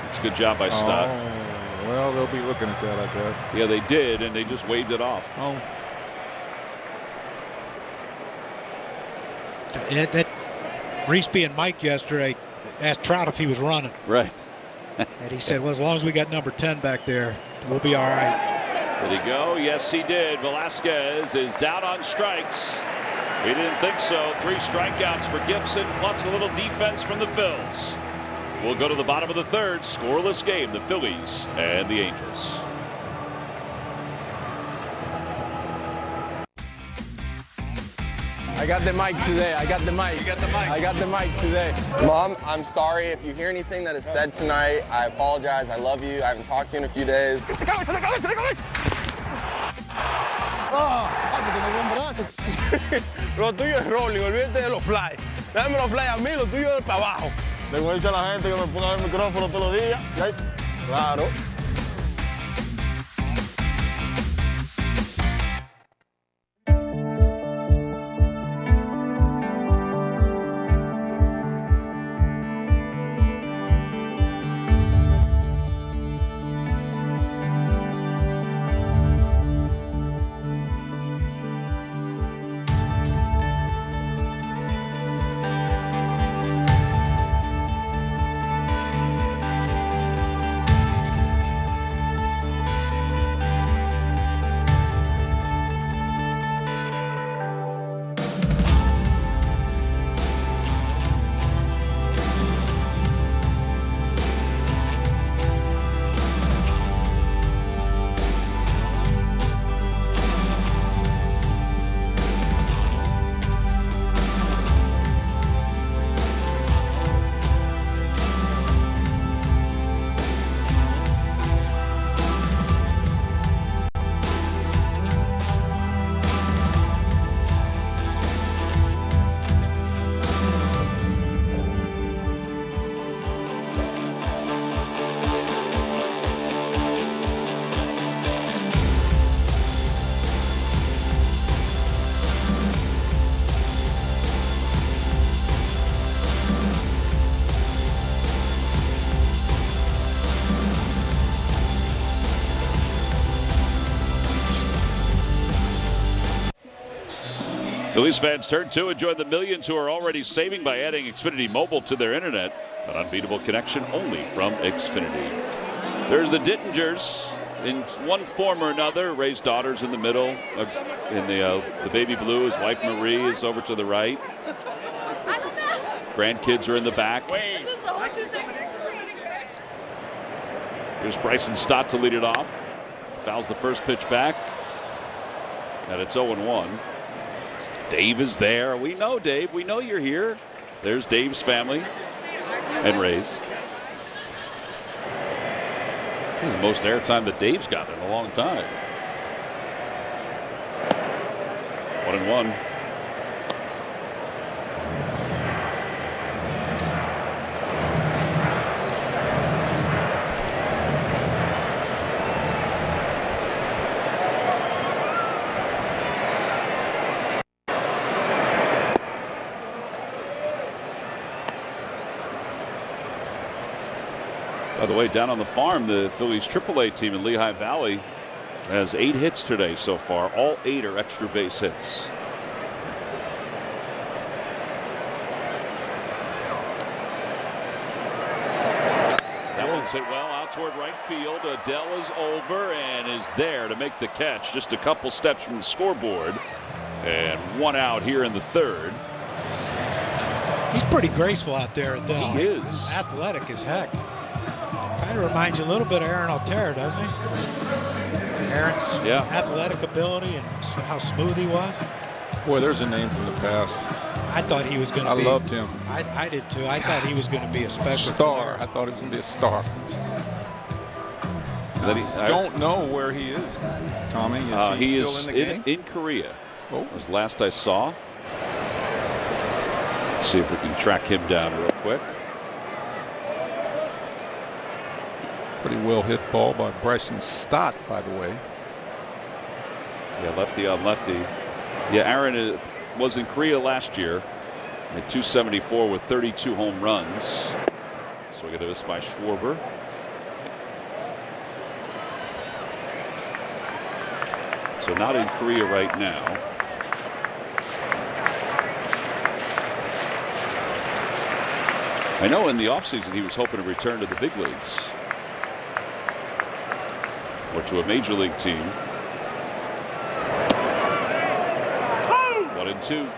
It's a good job by Stott. Oh, well, they'll be looking at that, I bet. Yeah, they did, and they just waved it off. Oh. Reesby and Mike yesterday asked Trout if he was running. Right. And he said, well, as long as we got number 10 back there, we'll be all right. Did he go? Yes, he did. Velasquez is down on strikes. We didn't think so. 3 strikeouts for Gibson, plus a little defense from the Phils. We'll go to the bottom of the third. Scoreless game, the Phillies and the Angels. I got the mic today. I got the mic. You got the mic. I got the mic today. Mom, I'm sorry if you hear anything that is said tonight. I apologize. I love you. I haven't talked to you in a few days. Lo tuyo es rolling, olvídate de los fly. Dame los fly a mí, lo tuyo es para abajo. Le voy a decir a la gente que me ponga el micrófono todos los días. Claro. Phillies fans turn to and join the millions who are already saving by adding Xfinity Mobile to their internet. An unbeatable connection only from Xfinity. There's the Dittingers in one form or another. Ray's daughter's in the middle. In the baby blue, his wife Marie is over to the right. Grandkids are in the back. Here's Bryson Stott to lead it off. Fouls the first pitch back. And it's 0-1. Dave is there. We know Dave. We know you're here. There's Dave's family and Ray's. This is the most airtime that Dave's got in a long time. 1-1. By the way, down on the farm, the Phillies AAA team in Lehigh Valley has 8 hits today so far. All 8 are extra base hits. That one's hit well out toward right field. Adele is over and is there to make the catch. Just a couple steps from the scoreboard. And 1 out here in the third. He's pretty graceful out there, Adele. He is. He's athletic as heck. Kind of reminds you a little bit of Aaron Altera, doesn't he? Aaron's athletic ability and how smooth he was. Boy, there's a name from the past. I thought he was going to be. I loved him. I did too. I thought he was going to be a special star. player. I thought he was going to be a star. I don't know where he is, Tommy. Is he still in the game? In Korea. That was last I saw. Let's see if we can track him down real quick. Pretty well hit ball by Bryson Stott, by the way. Yeah, lefty on lefty. Yeah, Aaron was in Korea last year at 274 with 32 home runs. So we get this by Schwarber. So not in Korea right now. I know in the offseason he was hoping to return to the big leagues or to a major league team. 1-2.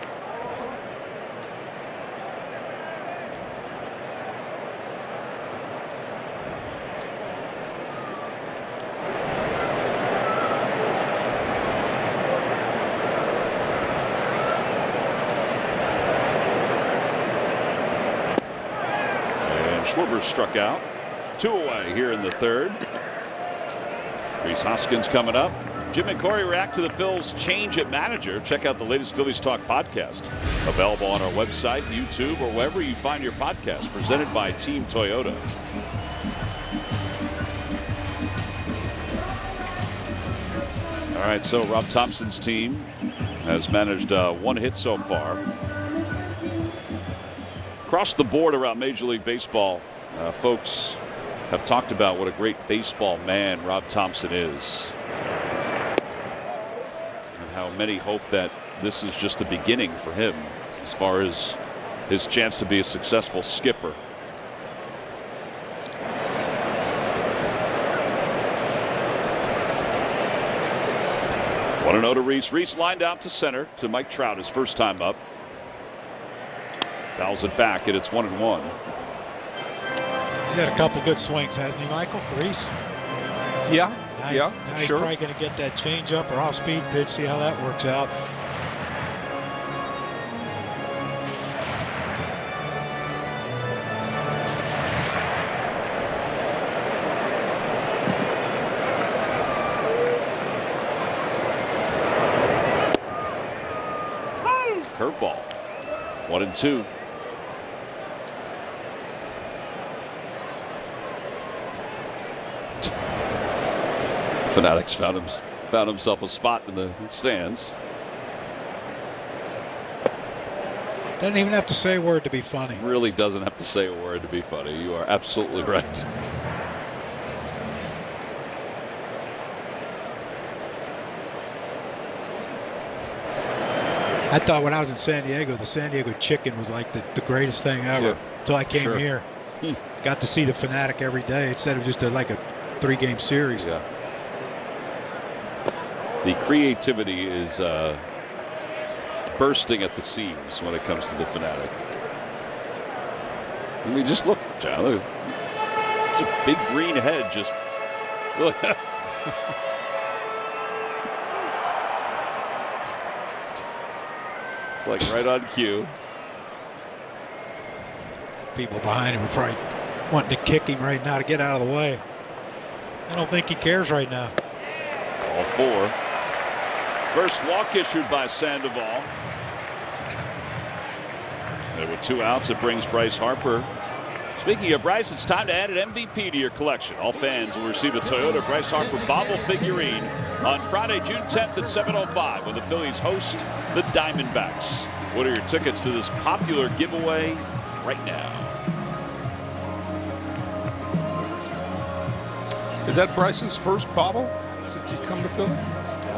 Schwarber struck out. 2 away here in the third. Rhys Hoskins coming up. Jim and Corey react to the Phils change at manager. Check out the latest Phillies Talk podcast. Available on our website, YouTube, or wherever you find your podcast. Presented by Team Toyota. All right, so Rob Thompson's team has managed 1 hit so far. Across the board around Major League Baseball, folks have talked about what a great baseball man Rob Thompson is. And how many hope that this is just the beginning for him as far as his chance to be a successful skipper. One and 0 to Rhys. Rhys lined out to center to Mike Trout his first time up. Fouls it back, and it's 1-1. He's had a couple good swings, hasn't he, Michael? Rhys? Yeah, now he's probably going to get that change-up or off-speed pitch, see how that works out. Curveball. 1-2. Fanatics found himself a spot in the stands. Doesn't even have to say a word to be funny. Really doesn't have to say a word to be funny. You are absolutely right. I thought when I was in San Diego, the San Diego chicken was like the greatest thing ever until I came here. Got to see the Fanatic every day instead of just like a 3-game series. Yeah. The creativity is bursting at the seams when it comes to the Fanatic. I mean, just look, John. Look. It's a big green head. Just look. It's like right on cue. People behind him are probably wanting to kick him right now to get out of the way. I don't think he cares right now. All 4. First walk issued by Sandoval. And with 2 outs, it brings Bryce Harper. Speaking of Bryce, it's time to add an MVP to your collection. All fans will receive a Toyota Bryce Harper bobble figurine on Friday, June 10th at 7:05 when the Phillies host the Diamondbacks. What are your tickets to this popular giveaway right now? Is that Bryce's first bobble since he's come to Philly?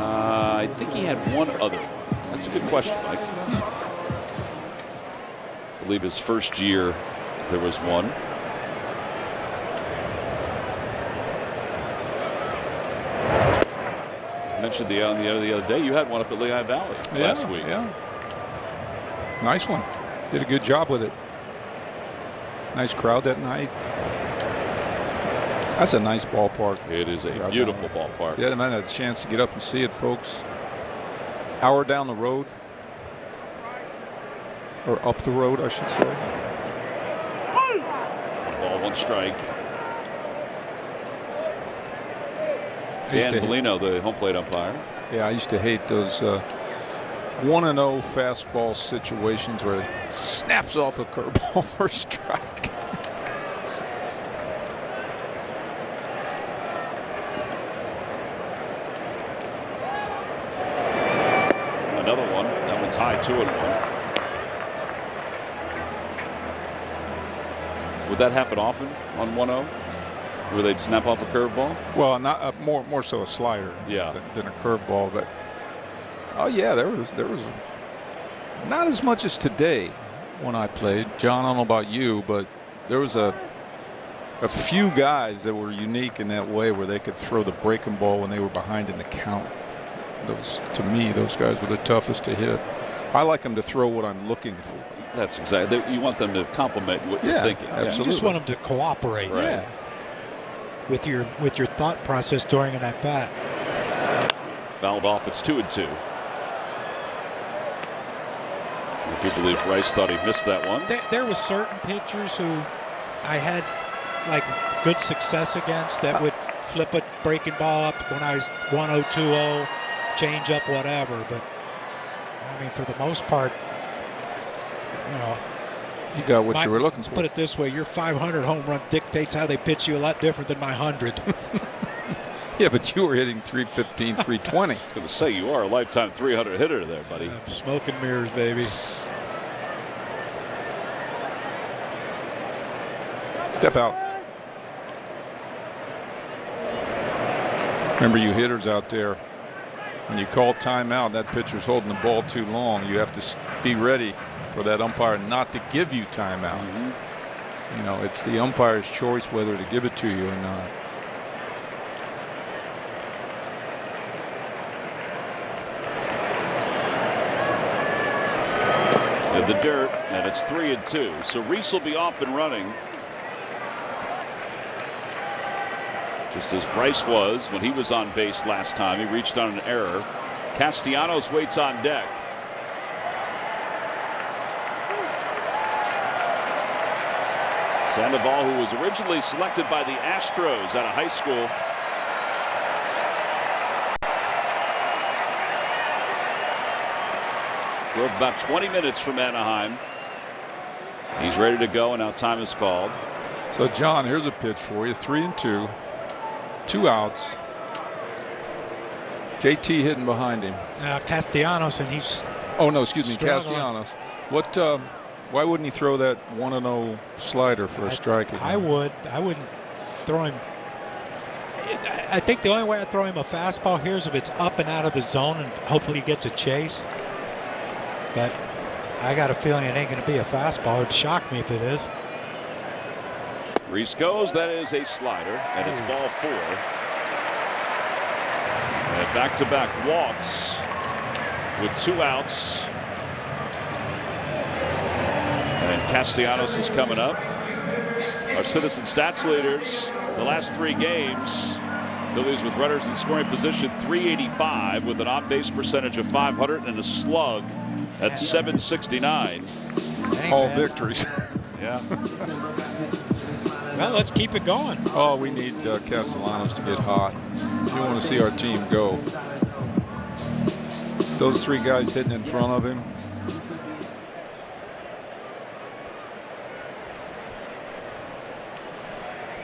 I think he had one other. That's a good question, Mike. I believe his first year there was one. I mentioned the other day you had one up at Lehigh Valley last week. Yeah. Nice one. Did a good job with it. Nice crowd that night. That's a nice ballpark. It is a beautiful ballpark. Yeah, man, had a chance to get up and see it, folks. Hour down the road. Or up the road, I should say. 1 ball, 1 strike. Dan Bellino, the home plate umpire. Yeah, I used to hate those 1-0 fastball situations where it snaps off a curveball for a strike. Another one. That one's high, 2-1. Would that happen often on 1-0? Where they'd snap off a curveball? Well, not more so a slider, than a curveball. But oh yeah, there was not as much as today when I played. John, I don't know about you, but there was a few guys that were unique in that way where they could throw the breaking ball when they were behind in the count. To me, those guys were the toughest to hit. I like them to throw what I'm looking for. That's exactly. You want them to complement what you're thinking. Absolutely. You just want them to cooperate. Right. Yeah. With your thought process during an at bat. Fouled off. It's 2-2. People believe Bryce thought he missed that one. There was certain pitchers who I had like good success against that would flip a breaking ball up when I was 1-0, 2-0, change up, whatever. But I mean, for the most part, you know, you got what you were looking for. Put it this way, your 500 home run dictates how they pitch you a lot different than my 100. Yeah, but you were hitting 315, 320. I was going to say, you are a lifetime 300 hitter there, buddy. Smoke and mirrors, baby. Step out. Remember, you hitters out there, when you call timeout, that pitcher's holding the ball too long. You have to be ready for that umpire not to give you timeout. Mm-hmm. You know, it's the umpire's choice whether to give it to you or not. In the dirt, and it's 3-2. So Reese will be off and running. Just as Bryce was when he was on base last time. He reached on an error. Castellanos waits on deck. Sandoval, who was originally selected by the Astros out of high school. We're about 20 minutes from Anaheim. He's ready to go, and now time is called. So, John, here's a pitch for you. 3-2. 2 outs. JT hitting behind him. Castellanos, and he's. Oh, no, excuse me, Castellanos. What? Why wouldn't he throw that 1-0 slider for a strike? I wouldn't throw him. I think the only way I'd throw him a fastball here is if it's up and out of the zone and hopefully he gets a chase. But I got a feeling it ain't going to be a fastball. It'd shock me if it is. Reese goes. That is a slider, and it's ball 4. And back-to-back walks with 2 outs. And Castellanos is coming up. Our Citizen Stats leaders, the last 3 games, Phillies with runners in scoring position, .385 with an on-base percentage of .500 and a slug at .769. All victories. Yeah. Well, let's keep it going. Oh, we need Castellanos to get hot. We want to see our team go. Those 3 guys hitting in front of him.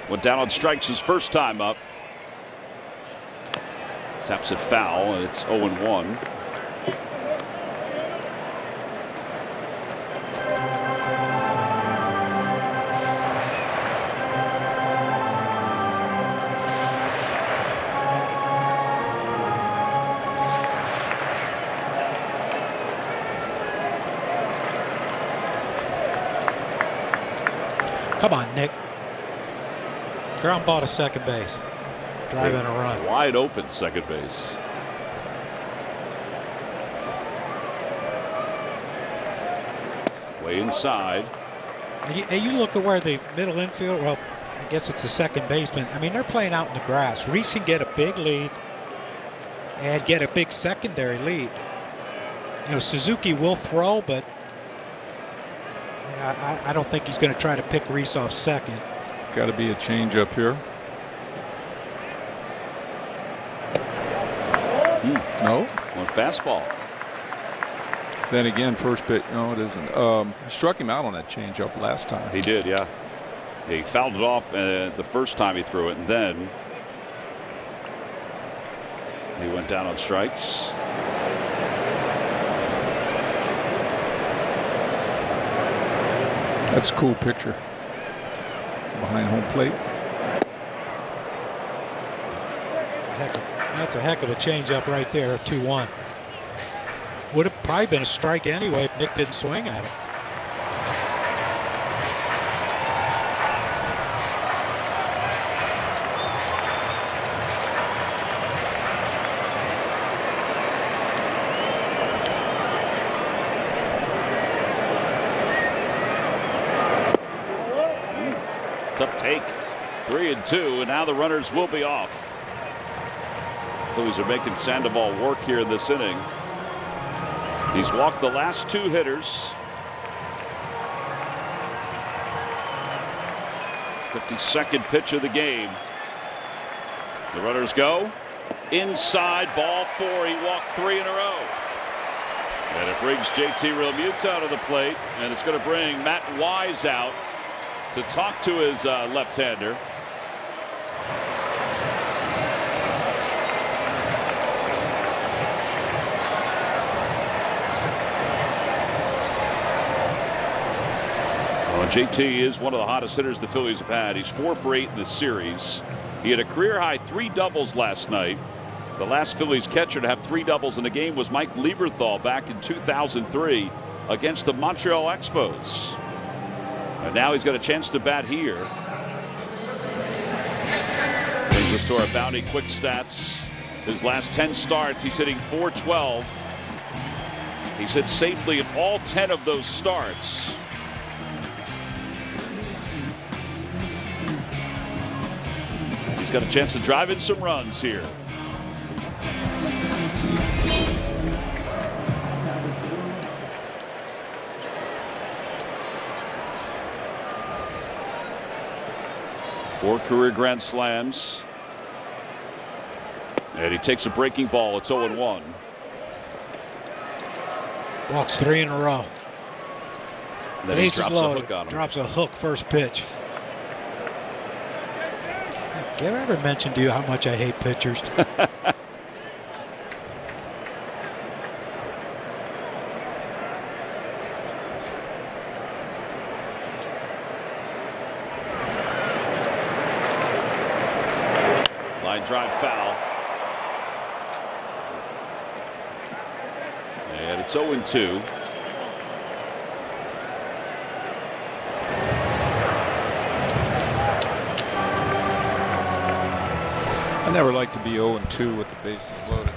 Went down on strikes his first time up. Taps it foul, and it's 0-1. Come on, Nick. Ground ball to second base. Driving a run. Wide open second base. Way inside. And you look at where the middle infield, well, I guess it's the second baseman. I mean, they're playing out in the grass. Reese can get a big lead and get a big secondary lead. You know, Suzuki will throw, but I don't think he's going to try to pick Reese off second. Got to be a change up here. No. One fastball. Then again, first pitch. No, it isn't. He struck him out on that changeup last time. He did, yeah. He fouled it off the first time he threw it, and then he went down on strikes. That's a cool picture. Behind home plate. That's a heck of a changeup right there, 2-1. Would have probably been a strike anyway if Nick didn't swing at it. Tough take. 3-2, and now the runners will be off. Phillies are making Sandoval work here in this inning. He's walked the last 2 hitters. 52nd pitch of the game. The runners go inside, ball 4. He walked 3 in a row. And it brings JT Realmuto to the plate, and it's going to bring Matt Wise out to talk to his left-hander. Well, JT is one of the hottest hitters the Phillies have had. He's 4 for 8 in this series. He had a career-high 3 doubles last night. The last Phillies catcher to have 3 doubles in a game was Mike Lieberthal back in 2003 against the Montreal Expos. And now he's got a chance to bat here. Brings us to our Bounty quick stats. His last 10 starts, he's hitting .412. He's hit safely in all 10 of those starts. He's got a chance to drive in some runs here. Four career grand slams. And he takes a breaking ball. It's 0-1. Walks 3 in a row. And then he drops a hook on him. Drops a hook first pitch. Have I ever mentioned to you how much I hate pitchers? Line drive foul. And it's 0-2. I never like to be 0-2 with the bases loaded.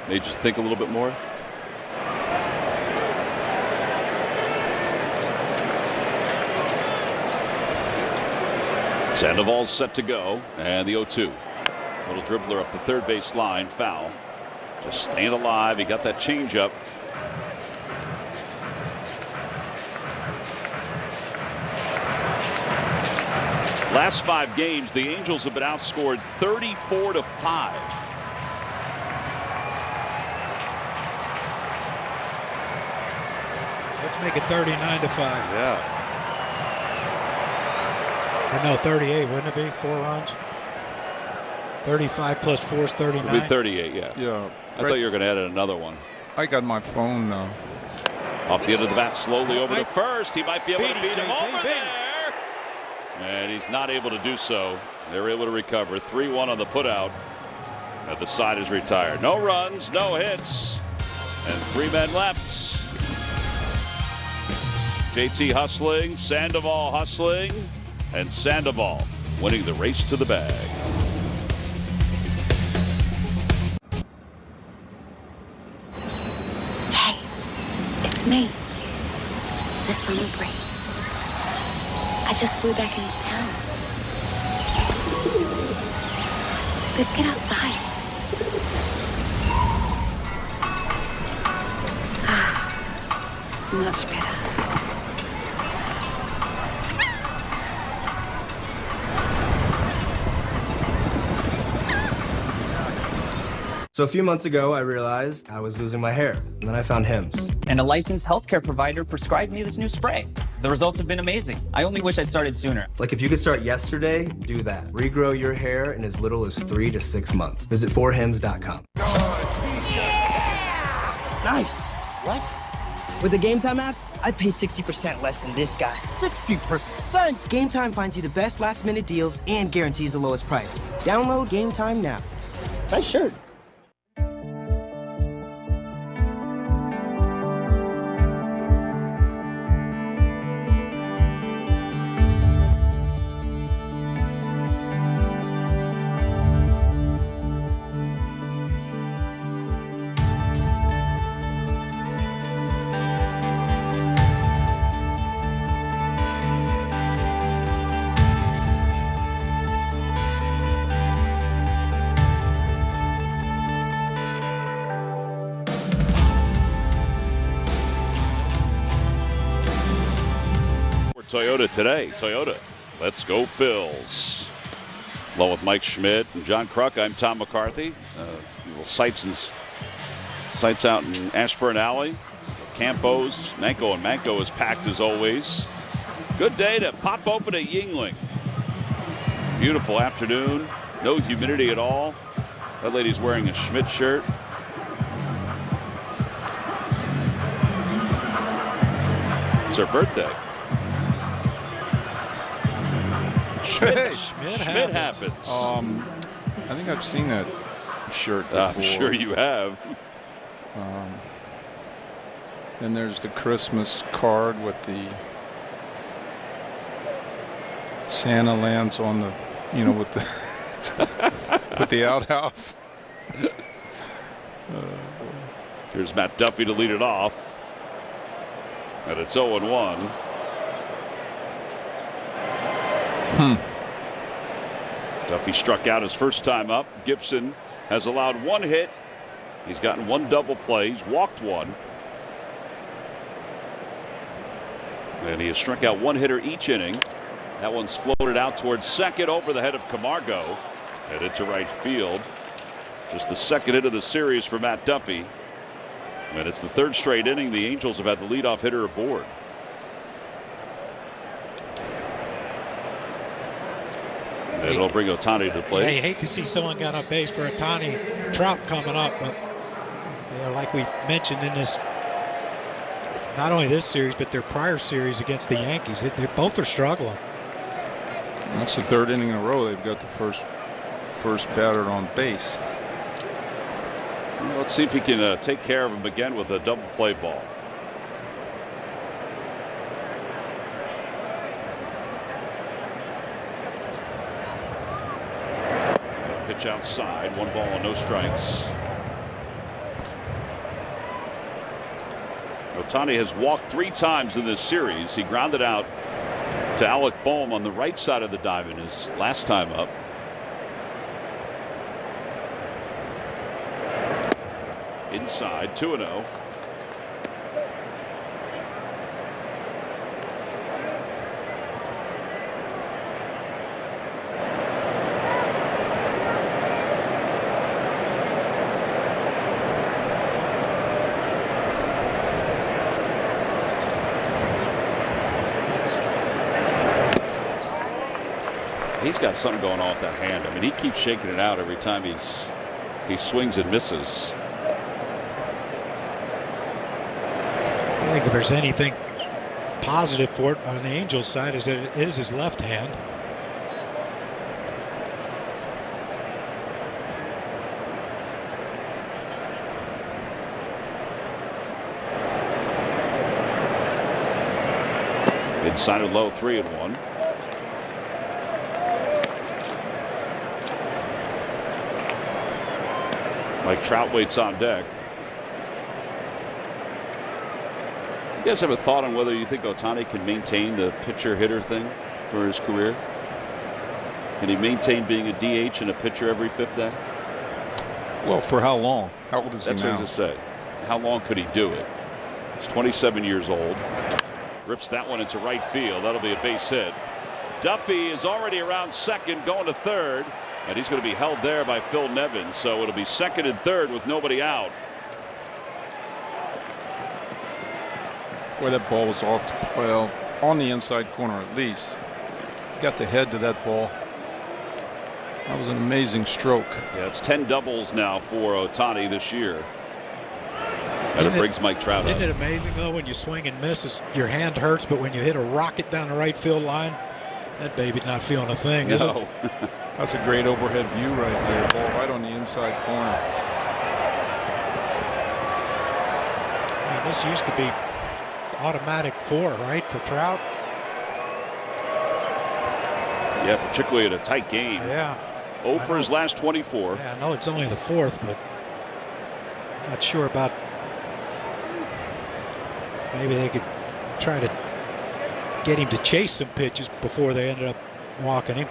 Maybe just think a little bit more. Sandoval's set to go, and the 0-2. Little dribbler up the third base line, foul. Just staying alive. He got that changeup. Last 5 games, the Angels have been outscored 34-5. Let's make it 39-5. Yeah. Or no, 38, wouldn't it be? 4 runs? 35 plus 4 is 39. It'll be 38, yeah. Yeah. I thought you were going to add another one. I got my phone off the end of the bat, slowly over to first. He might be able to beat him over there. And he's not able to do so. They're able to recover. 3-1 on the putout. And the side is retired. No runs, no hits, and 3 men left. JT hustling, Sandoval hustling, and Sandoval winning the race to the bag. Hey, it's me, the summer breeze. I just flew back into town. Let's get outside. Much better. So a few months ago, I realized I was losing my hair, and then I found Hims. And a licensed healthcare provider prescribed me this new spray. The results have been amazing. I only wish I'd started sooner. Like if you could start yesterday, do that. Regrow your hair in as little as 3 to 6 months. Visit 4hims.com. Nice. What? With the Game Time app, I'd pay 60% less than this guy. 60%? Game Time finds you the best last-minute deals and guarantees the lowest price. Download Game Time now. Nice shirt. Toyota today. Toyota, let's go Phils. Along with Mike Schmidt and John Kruk, I'm Tom McCarthy. Little sights out in Ashburn Alley. Campos, Manco and Manco is packed as always. Good day to pop open at Yingling. Beautiful afternoon. No humidity at all. That lady's wearing a Schmidt shirt. It's her birthday. Schmidt happens. I think I've seen that shirt before. I'm sure you have. Then there's the Christmas card with the Santa lands on the, with the with the outhouse. Here's Matt Duffy to lead it off. And it's 0-1. Duffy struck out his first time up. Gibson has allowed one hit. He's gotten one double play. He's walked one. And he has struck out one hitter each inning. That one's floated out towards second over the head of Camargo. Headed to right field. Just the second hit of the series for Matt Duffy. And it's the third straight inning the Angels have had the leadoff hitter aboard. And it'll bring Ohtani to the plate. I hate to see someone got on base for Ohtani. Trout coming up, but like we mentioned in this, not only this series, but their prior series against the Yankees, they both are struggling. That's the third inning in a row they've got the first batter on base. Well, let's see if he can take care of him again with a double play ball. Pitch outside, 1 ball and no strikes. Ohtani has walked 3 times in this series. He grounded out to Alec Boehm on the right side of the diamond his last time up. Inside, 2-0. He's got something going on with that hand. I mean, he keeps shaking it out every time he swings and misses. I think if there's anything positive for it on the Angels side is that it is his left hand. Inside and low, 3-1. Mike Trout waits on deck. You guys have a thought on whether you think Ohtani can maintain the pitcher-hitter thing for his career? Can he maintain being a DH and a pitcher every 5th day? Well, for how long? How old is he now? That's what I was going to say. How long could he do it? He's 27 years old. Rips that one into right field. That'll be a base hit. Duffy is already around second, going to third, and he's going to be held there by Phil Nevin. So it'll be second and third with nobody out. Boy, that ball was off, well, on the inside corner at least. Got the head to that ball. That was an amazing stroke. Yeah, it's 10 doubles now for Ohtani this year. And it brings Mike Trout up. Isn't it amazing, though, when you swing and miss, your hand hurts, but when you hit a rocket down the right field line, that baby's not feeling a thing, is it? That's a great overhead view right there. Ball right on the inside corner. I mean, this used to be automatic 4, right, for Trout? Yeah, particularly in a tight game. Yeah. 0 for his last 24. Yeah, I know it's only the 4th, but not sure about. Maybe they could try to get him to chase some pitches before they ended up walking him.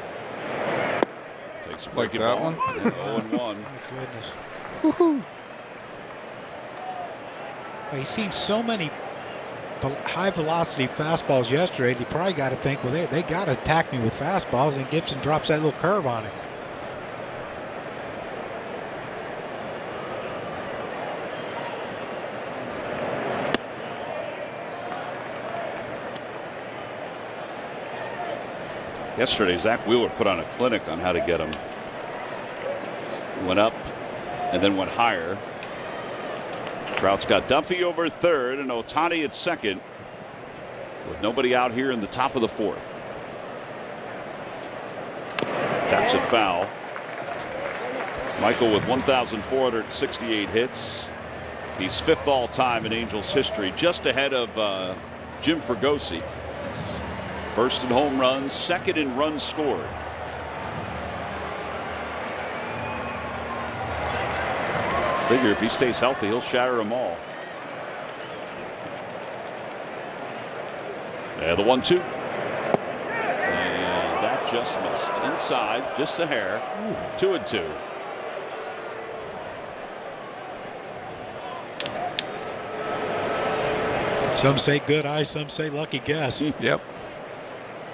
Takes a like that one. 0-1. Oh, goodness. Woohoo. Well, he's seen so many high velocity fastballs yesterday. He probably got to think, well, they got to attack me with fastballs, and Gibson drops that little curve on him. Yesterday, Zach Wheeler put on a clinic on how to get him. Went up and then went higher. Trout's got Duffy over third and Ohtani at second, with nobody out here in the top of the 4th. Taps it foul. Michael with 1,468 hits. He's 5th all time in Angels history, just ahead of Jim Fregosi. 1st in home runs, 2nd in runs scored. Figure if he stays healthy, he'll shatter them all. Yeah, the 1-2. And that just missed. Inside, just a hair. 2-2. Some say good eye, some say lucky guess. Yep.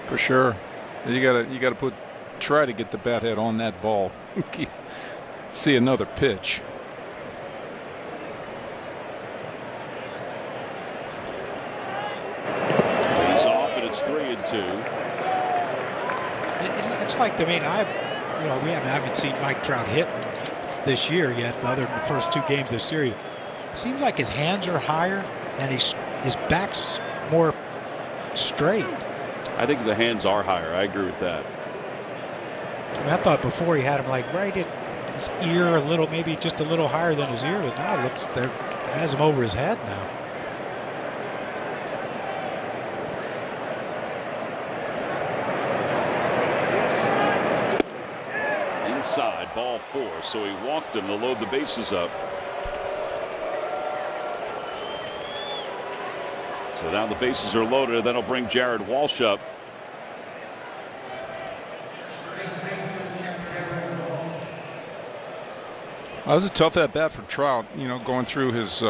For sure. You gotta try to get the bat head on that ball. See another pitch. He's off and it's 3-2. It's like, I mean, we haven't seen Mike Trout hit this year yet, other than the first 2 games of the series. Seems like his hands are higher and his back's more straight. I think the hands are higher. I agree with that. I mean, I thought before he had him like right at his ear a little, maybe just a little higher than his ear, but now it looks there has him over his head now. Inside, ball 4, so he walked him to load the bases up. So now the bases are loaded. That'll bring Jared Walsh up. That was a tough at bat for Trout, going through his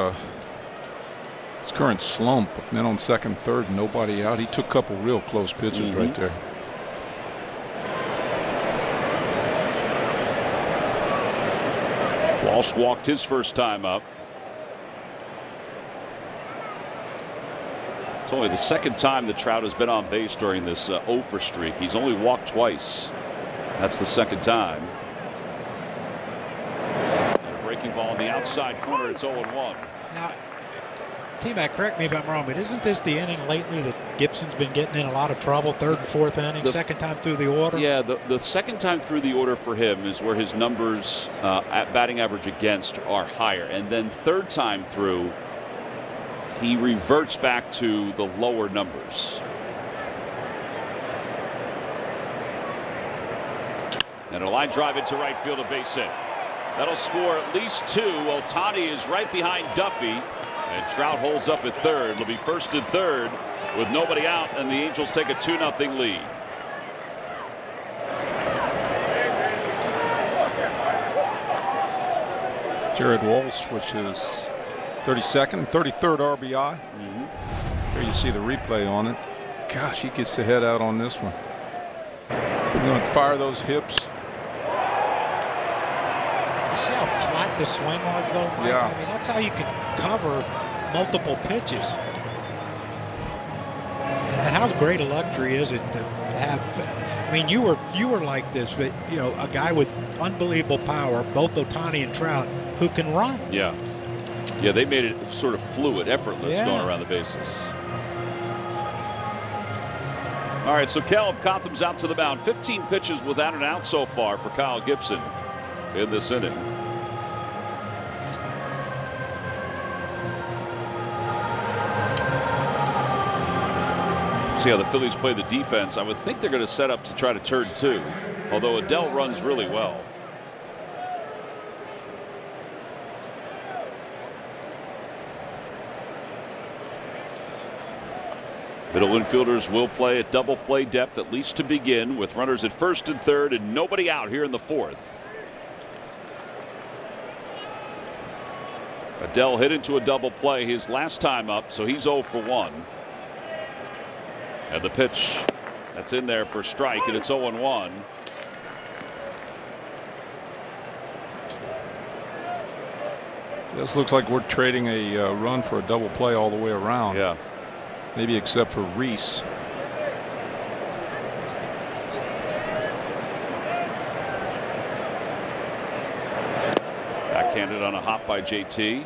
current slump. And then on second, third, nobody out. He took a couple real close pitches right there. Walsh walked his first time up. It's only the second time that Trout has been on base during this 0 for streak. He's only walked twice. That's the second time. And a breaking ball in the outside corner. It's 0-1. Now, T-Mac, correct me if I'm wrong, but isn't this the inning lately that Gibson's been getting in a lot of trouble? 3rd and 4th inning, second time through the order? Yeah, the second time through the order for him is where his numbers at batting average against are higher. And then 3rd time through, he reverts back to the lower numbers. And a line drive into right field, a base hit. That'll score at least 2. Ohtani is right behind Duffy, and Trout holds up at 3rd. It'll be 1st and 3rd with nobody out, and the Angels take a 2-0 lead. Jared Walsh, which is 32nd, 33rd RBI. Here you see the replay on it. Gosh, he gets the head out on this one. He's going to fire those hips. You see how flat the swing was, though, Mike? Yeah. I mean, that's how you can cover multiple pitches. And how great a luxury is it to have? I mean, you were like this, but you know, a guy with unbelievable power, both Ohtani and Trout, who can run. Yeah. Yeah, they made it sort of fluid, effortless going around the bases. All right, so Caleb Cotham's out to the mound. 15 pitches without an out so far for Kyle Gibson in this inning. See how the Phillies play the defense. I would think they're going to set up to try to turn 2, although Adell runs really well. Middle infielders will play at double play depth, at least to begin, with runners at first and third and nobody out here in the 4th. Adell hit into a double play his last time up, so he's 0 for 1. And the pitch that's in there for strike, and it's 0-1. This looks like we're trading a run for a double play all the way around. Yeah. Maybe except for Reese. Backhanded on a hop by JT.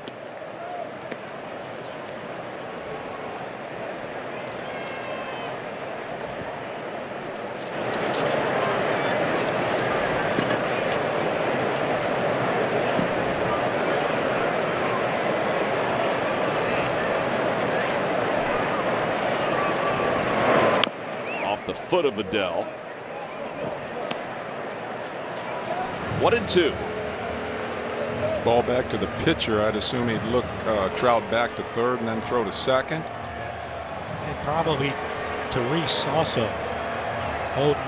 The foot of Adell. 1-2. Ball back to the pitcher. I'd assume he'd look Trout back to third and then throw to second. And probably to Reese also. Holding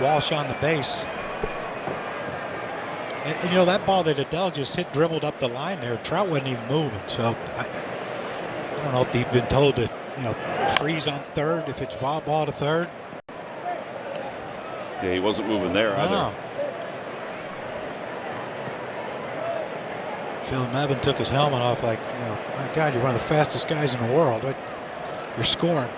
Walsh on the base. And you know, that ball that Adell just hit dribbled up the line there. Trout wasn't even moving. So I don't know if he'd been told to, you know, freeze on third if it's ball to third. Yeah, he wasn't moving there either. Phil Nevin took his helmet off like, you know, my God, you're one of the fastest guys in the world. You're scoring.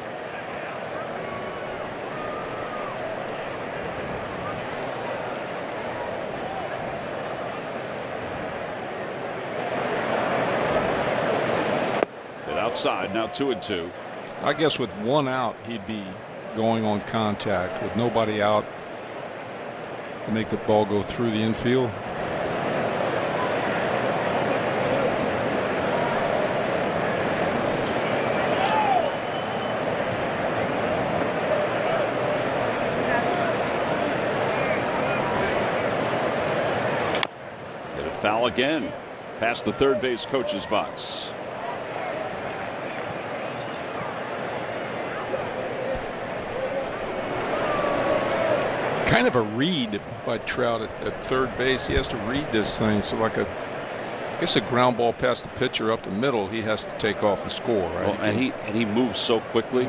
Outside now, 2-2. I guess with one out he'd be going on contact with nobody out to make the ball go through the infield. Hit a foul again past the third base coach's box. Kind of a read by Trout at third base. He has to read this thing. So like I guess a ground ball past the pitcher up the middle, he has to take off and score, right? Well, and he moves so quickly.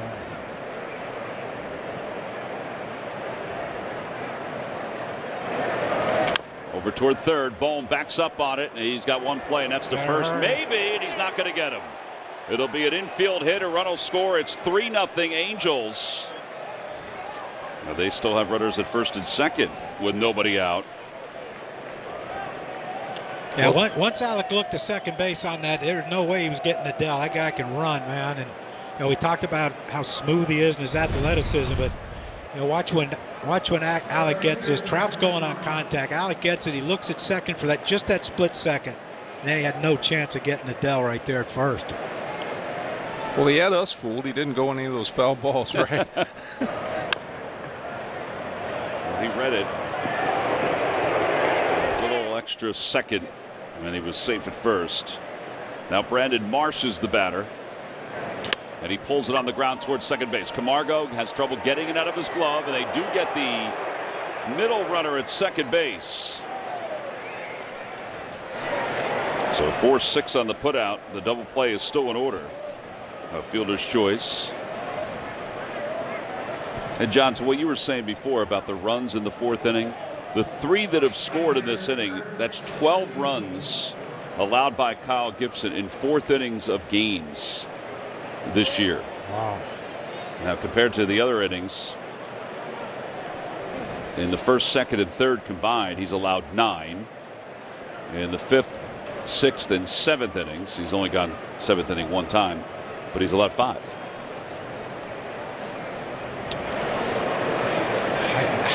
Over toward third. Bohm backs up on it, and he's got one play, and that's to first. Maybe, and he's not going to get him. It'll be an infield hit. A run will score. It's 3-0 Angels. Now they still have runners at first and second with nobody out. Yeah, once Alec looked to second base on that, there's no way he was getting Adell. That guy can run, man. And you know, we talked about how smooth he is and his athleticism, but you know, watch when Alec gets this. Trout's going on contact. Alec gets it. He looks at second for just that split second, and then he had no chance of getting Adell right there at first. Well, he had us fooled. He didn't go any of those foul balls, right? He read it. A little extra second, and he was safe at first. Now Brandon Marsh is the batter, and he pulls it on the ground towards second base. Camargo has trouble getting it out of his glove, and they do get the middle runner at second base. So 4-6 on the putout. The double play is still in order. A fielder's choice. And John, to what you were saying before about the runs in the fourth inning, the 3 that have scored in this inning, that's 12 runs allowed by Kyle Gibson in fourth innings of games this year. Wow. Now compared to the other innings, in the first, second, and third combined, he's allowed 9. In the fifth, sixth, and seventh innings, he's only gone seventh inning one time, but he's allowed 5.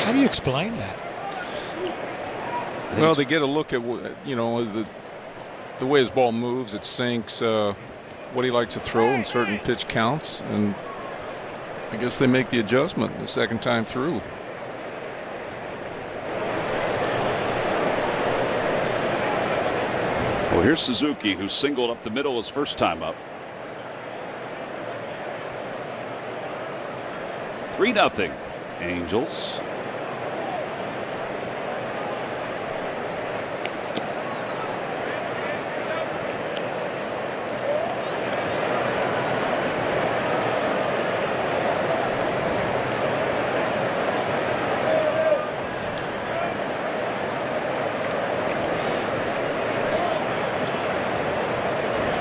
How do you explain that? Well, they get a look at the way his ball moves, it sinks, what he likes to throw in certain pitch counts, and I guess they make the adjustment the second time through. Well, here's Suzuki, who singled up the middle his first time up. 3-0 Angels.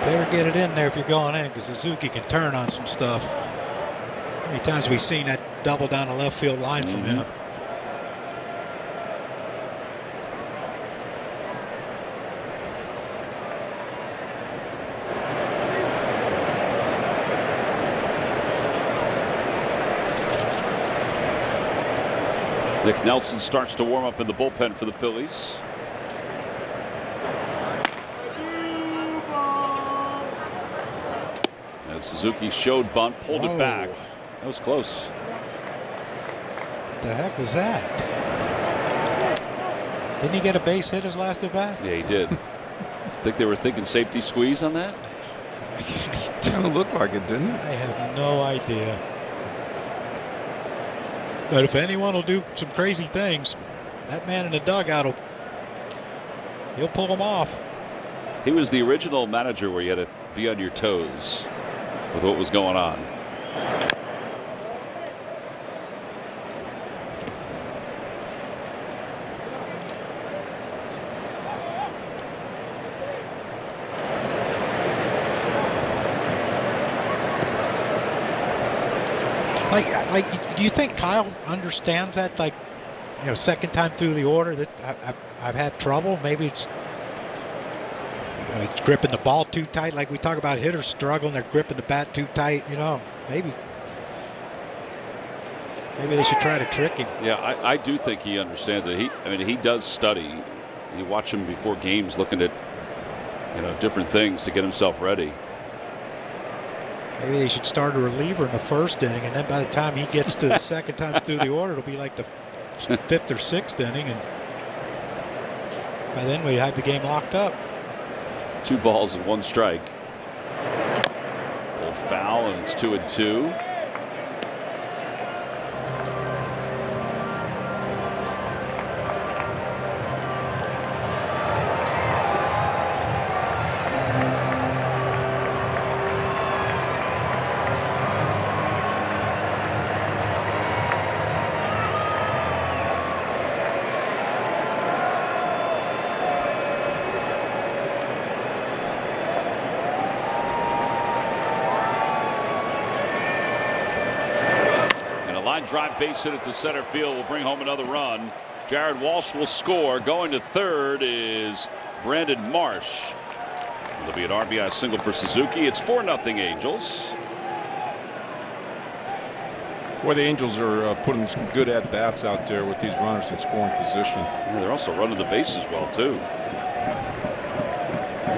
Better get it in there if you're going in, because Suzuki can turn on some stuff. How many times have we seen that double down the left field line from him? Nick Nelson starts to warm up in the bullpen for the Phillies. And Suzuki showed bunt, pulled it back. That was close. What the heck was that? Didn't he get a base hit his last at bat? Yeah, he did. Think they were thinking safety squeeze on that? Kind of looked like it, didn't it? I have no idea. But if anyone will do some crazy things, that man in the dugout he'll pull them off. He was the original manager where you had to be on your toes with what was going on. Like, do you think Kyle understands that? Like, second time through the order that I've had trouble. Maybe it's gripping the ball too tight. Like we talk about hitters struggling, they're gripping the bat too tight. Maybe they should try to trick him. Yeah, I do think he understands it. He does study. You watch him before games, looking at different things to get himself ready. Maybe they should start a reliever in the first inning, and then by the time he gets to the second time through the order, it'll be like the fifth or sixth inning, and by then we have the game locked up. 2 balls and 1 strike. Pulled foul, and it's 2-2. Drive base hit it to center field will bring home another run. Jared Walsh will score. Going to third is Brandon Marsh. It'll be an RBI single for Suzuki. It's 4-0 Angels. Boy, the Angels are putting some good at-bats out there with these runners in scoring position. Yeah, they're also running the bases well, too.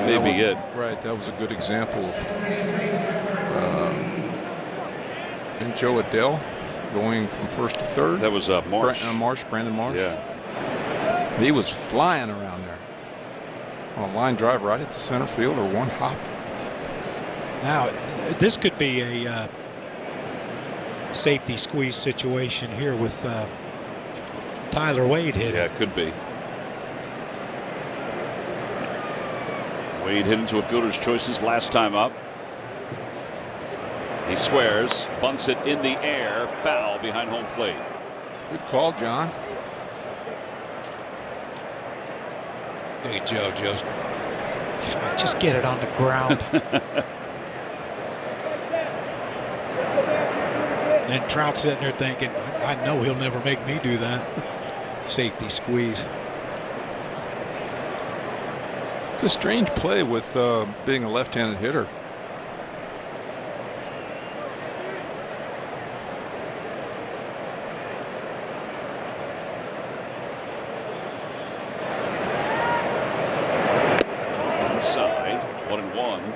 Maybe it. Right, that was a good example of and Joe Adele going from first to third. That was Marsh. Brandon Marsh. Yeah. He was flying around there on a line drive right at the center field, or one hop. Now, this could be a safety squeeze situation here with Tyler Wade hitting. Yeah, it could be. Wade hit into a fielder's choices last time up. He squares, bunts it in the air, foul behind home plate. Good call, John. Hey, Joe, just get it on the ground. Then Trout sitting there thinking, I know he'll never make me do that. Safety squeeze. It's a strange play with being a left-handed hitter. Inside, 1-1.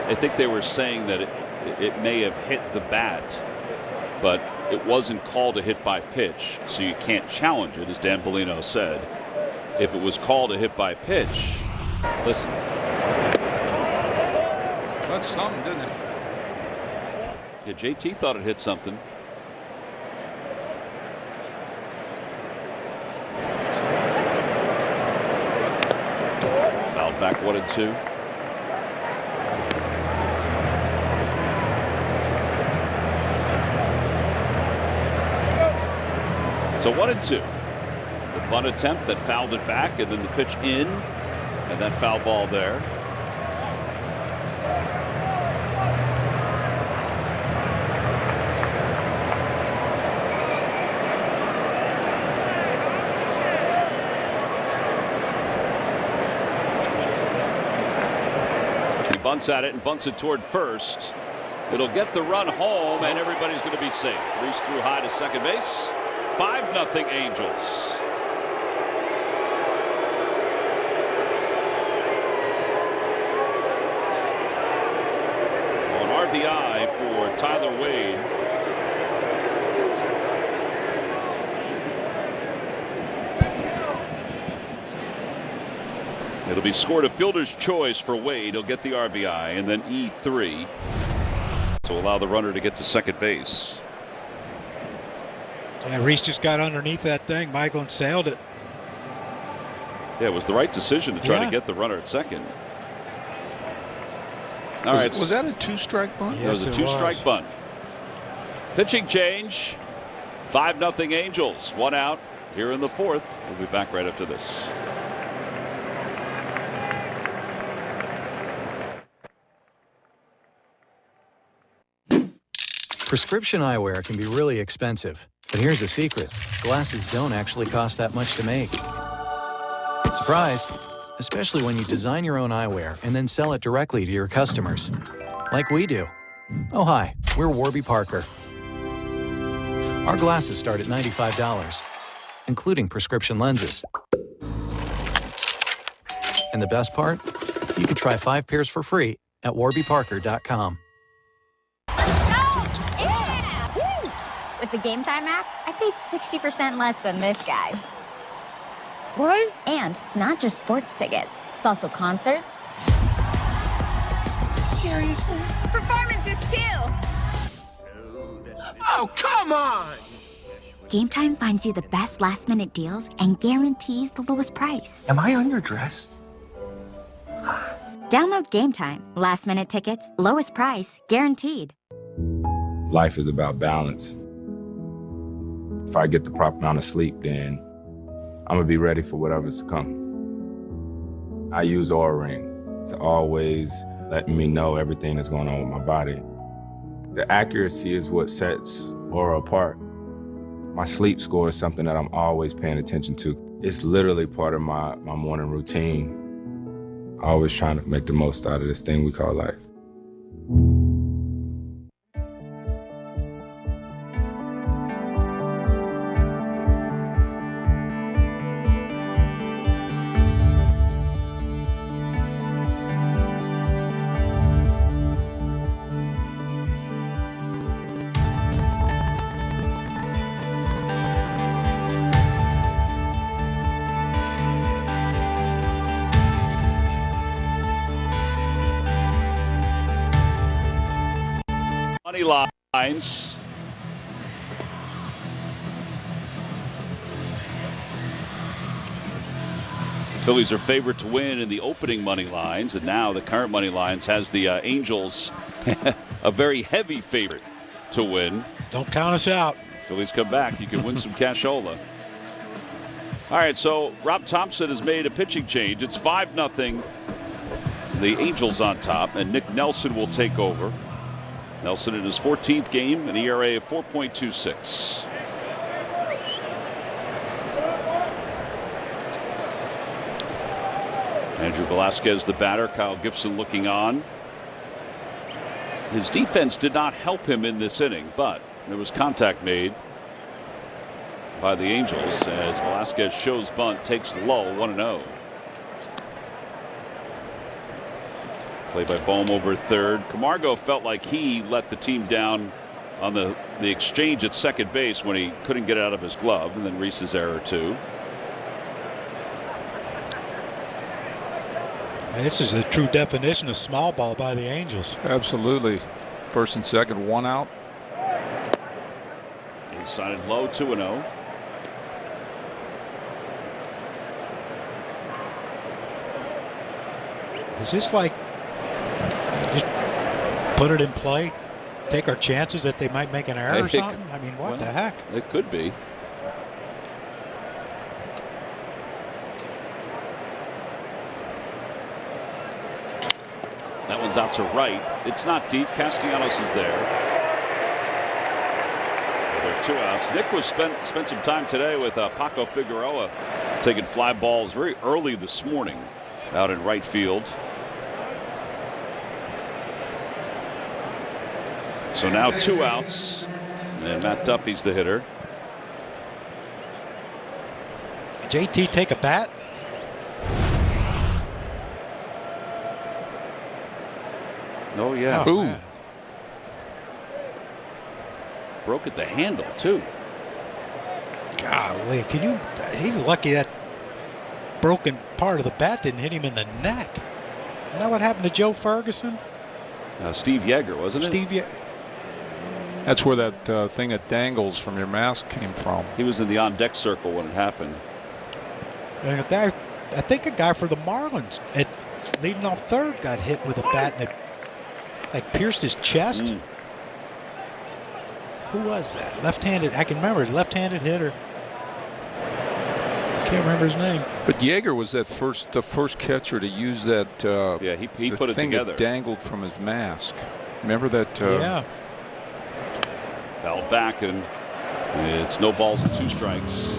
I think they were saying that it may have hit the bat, but it wasn't called a hit by pitch, so you can't challenge it, as Dan Bellino said. If it was called a hit by pitch, listen. Touched something, didn't it? Yeah, JT thought it hit something. Fouled back 1-2. So 1-2. The bunt attempt that fouled it back, and then the pitch in, and that foul ball there. He bunts at it and bunts it toward first. It'll get the run home, and everybody's going to be safe. Reese threw high to second base. 5-0 Angels. An RBI for Tyler Wade. It'll be scored a fielder's choice for Wade. He'll get the RBI, and then E3 to allow the runner to get to second base. Yeah, Reese just got underneath that thing, Michael, and sailed it. Yeah, it was the right decision to try to get the runner at second. All right. Was that a two-strike bunt? Yes, it was a two-strike bunt. Pitching change. 5-0 Angels. 1 out here in the fourth. We'll be back right after this. Prescription eyewear can be really expensive. But here's a secret. Glasses don't actually cost that much to make. Surprise! Especially when you design your own eyewear and then sell it directly to your customers. Like we do. Oh, hi. We're Warby Parker. Our glasses start at $95, including prescription lenses. And the best part? You can try 5 pairs for free at warbyparker.com. With the Game Time app, I paid 60% less than this guy. What? And it's not just sports tickets. It's also concerts. Seriously? Performances, too. Oh, come on! Game Time finds you the best last-minute deals and guarantees the lowest price. Am I underdressed? Download Game Time. Last-minute tickets, lowest price, guaranteed. Life is about balance. If I get the proper amount of sleep, then I'm gonna be ready for whatever's to come. I use Oura Ring to always let me know everything that's going on with my body. The accuracy is what sets Oura apart. My sleep score is something that I'm always paying attention to. It's literally part of my morning routine. Always trying to make the most out of this thing we call life. Money lines. Phillies are favored to win in the opening money lines, and now the current money lines has the Angels a very heavy favorite to win. Don't count us out. Phillies come back. You can win some cashola. All right, so Rob Thompson has made a pitching change. It's 5-0. The Angels on top, and Nick Nelson will take over. Nelson in his 14th game, an ERA of 4.26. Andrew Velasquez, the batter. Kyle Gibson looking on. His defense did not help him in this inning, but there was contact made by the Angels as Velasquez shows bunt, takes low, 1-0. Play by Bohm over third. Camargo felt like he let the team down on the exchange at second base when he couldn't get it out of his glove, and then Reese's error too. And this is the true definition of small ball by the Angels. Absolutely. First and second, 1 out. Inside and low, 2-0. Is this like just put it in play, take our chances that they might make an error or something? I mean, what the heck? It could be. That one's out to right. It's not deep. Castellanos is there. There are 2 outs. Nick was spent some time today with Paco Figueroa taking fly balls very early this morning out in right field. So now 2 outs, and Matt Duffy's the hitter. JT take a bat. Oh yeah. Ooh. Man. Broke at the handle too. Golly, can you? He's lucky that broken part of the bat didn't hit him in the neck. Isn't that what happened to Joe Ferguson? Steve Yeager, wasn't it? Steve Yeager. That's where that thing that dangles from your mask came from. He was in the on-deck circle when it happened. I think a guy for the Marlins at leading off third got hit with a bat and it like pierced his chest. Who was that? Left-handed. I can remember. Left-handed hitter. Can't remember his name. But Yeager was the first catcher to use that. Yeah, he put it thing together. That dangled from his mask. Remember that? Yeah. Fouled back, and it's no balls and 2 strikes.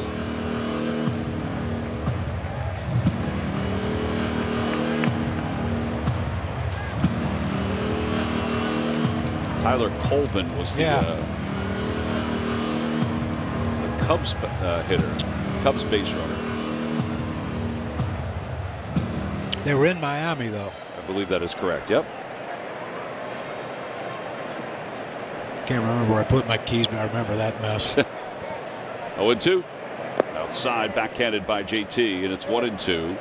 Tyler Colvin was the Cubs hitter, Cubs base runner. They were in Miami, though. I believe that is correct. Yep. Can't remember where I put my keys, but I remember that mess. 0-2. Outside, backhanded by JT, and it's 1-2.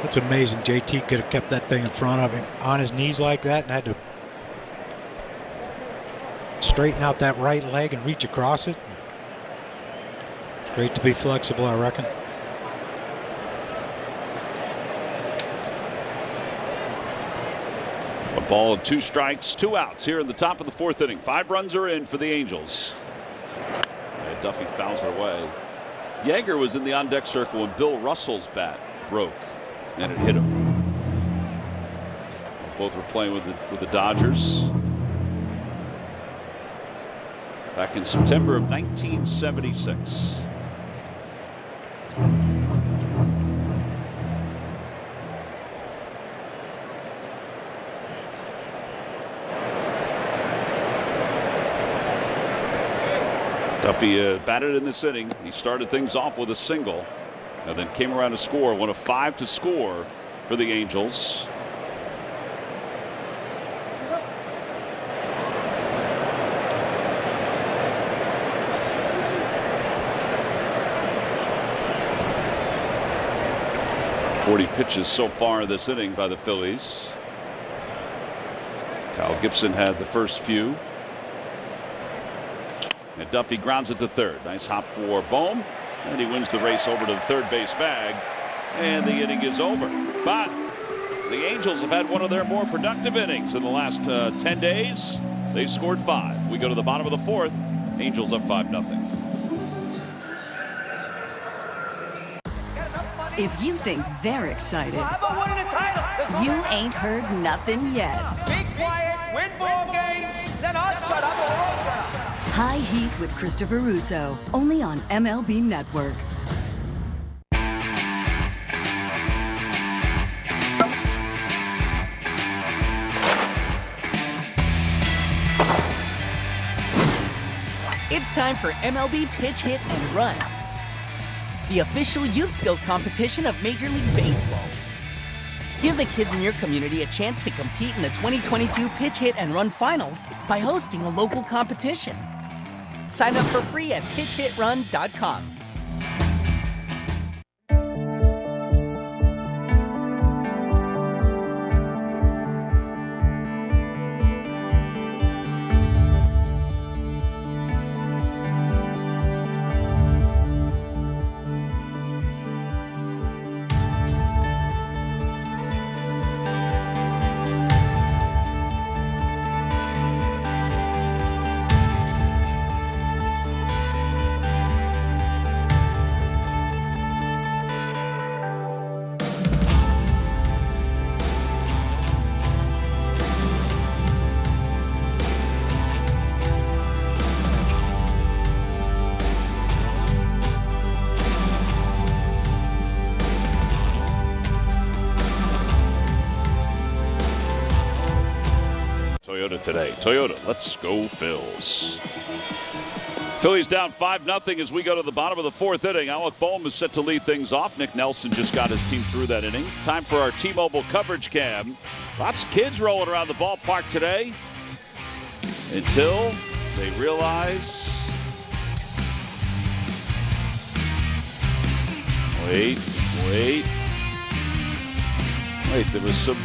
It's amazing. JT could have kept that thing in front of him on his knees like that and had to straighten out that right leg and reach across it. Great to be flexible, I reckon. A ball and 2 strikes, 2 outs here in the top of the 4th inning. 5 runs are in for the Angels. And Duffy fouls it away. Yeager was in the on-deck circle when Bill Russell's bat broke, and it hit him. Both were playing with the Dodgers back in September of 1976. Duffy batted in this inning. He started things off with a single and then came around to score. 1 of 5 to score for the Angels. .40 pitches so far this inning by the Phillies. Kyle Gibson had the first few. And Duffy grounds it to third. Nice hop for Bohm. And he wins the race over to the third base bag. And the inning is over. But the Angels have had one of their more productive innings in the last 10 days. They've scored 5. We go to the bottom of the 4th. Angels up 5-0. If you think they're excited, you ain't heard nothing yet. Be quiet, win ball games, then I'll shut up. High Heat with Christopher Russo, only on MLB Network. It's time for MLB Pitch Hit and Run, the official youth skills competition of Major League Baseball. Give the kids in your community a chance to compete in the 2022 Pitch Hit and Run Finals by hosting a local competition. Sign up for free at pitchhitrun.com. Today. Toyota, let's go Phils. Phillies down 5-0 as we go to the bottom of the 4th inning. Alec Bohm is set to lead things off. Nick Nelson just got his team through that inning. Time for our T-Mobile coverage cam. Lots of kids rolling around the ballpark today until they realize. Wait, there was some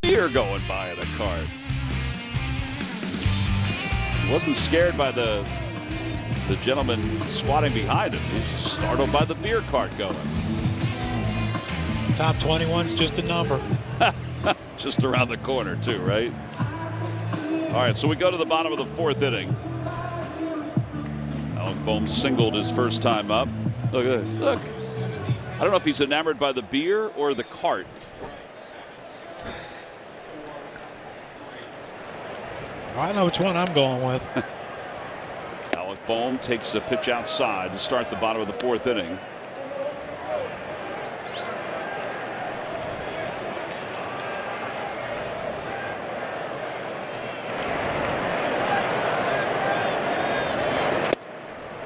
beer going by in a cart. Wasn't scared by the gentleman squatting behind him. He's startled by the beer cart going. Top 21's just a number. Just around the corner too, right? All right, so we go to the bottom of the 4th inning. Alec Bohm singled his first time up. Look at this. Look. I don't know if he's enamored by the beer or the cart. I know which one I'm going with. Alec Bohm takes a pitch outside to start the bottom of the 4th inning.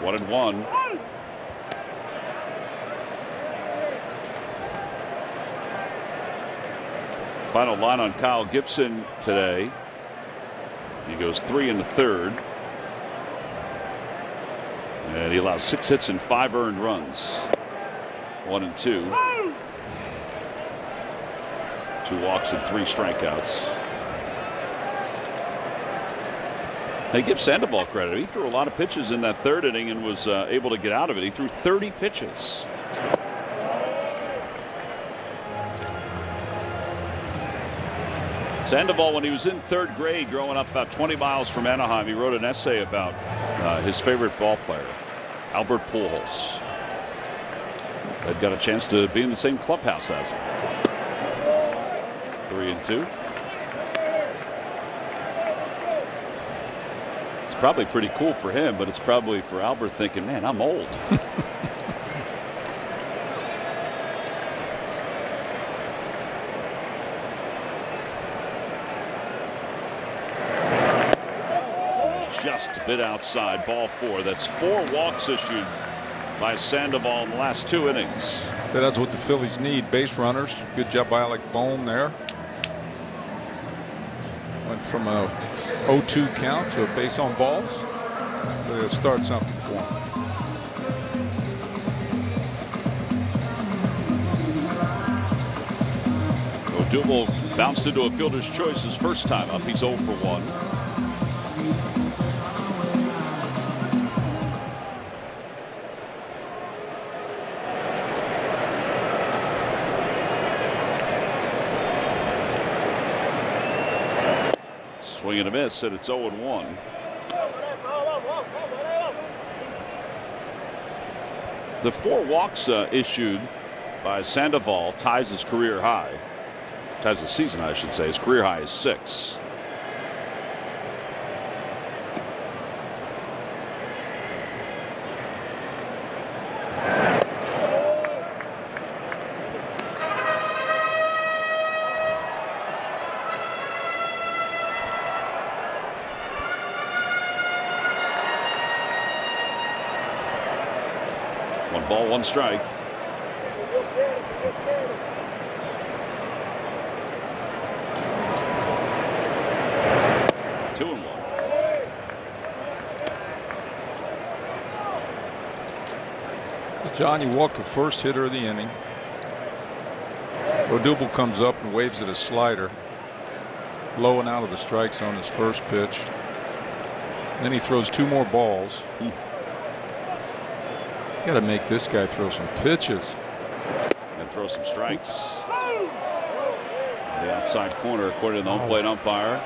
One and one. Final line on Kyle Gibson today. He goes 3 in the 3rd. And he allows 6 hits and 5 earned runs. 1 and 2. 2 walks and 3 strikeouts. They give Sandoval credit. He threw a lot of pitches in that 3rd inning and was able to get out of it. He threw 30 pitches. Sandoval, when he was in 3rd grade growing up about 20 miles from Anaheim, he wrote an essay about his favorite ball player, Albert Pujols. They'd got a chance to be in the same clubhouse as him. 3 and 2. It's probably pretty cool for him, but it's probably for Albert thinking, man, I'm old. Just a bit outside, ball 4. That's 4 walks issued by Sandoval in the last 2 innings. Yeah, that's what the Phillies need, base runners. Good job by Alec Bohm there. Went from a 0-2 count to a base on balls. They'll start something for him. Odubel bounced into a fielder's choice his first time up. He's 0 for 1. Swing and a miss, and it's 0-1. The 4 walks issued by Sandoval ties his career high. Ties the season, I should say. His career high is 6. One ball, one strike. John, you walked the first hitter of the inning. Odubel comes up and waves at a slider. Low and out of the strike zone his first pitch. Then he throws 2 more balls. Got to make this guy throw some pitches. And throw some strikes. The outside corner, according to the home plate umpire.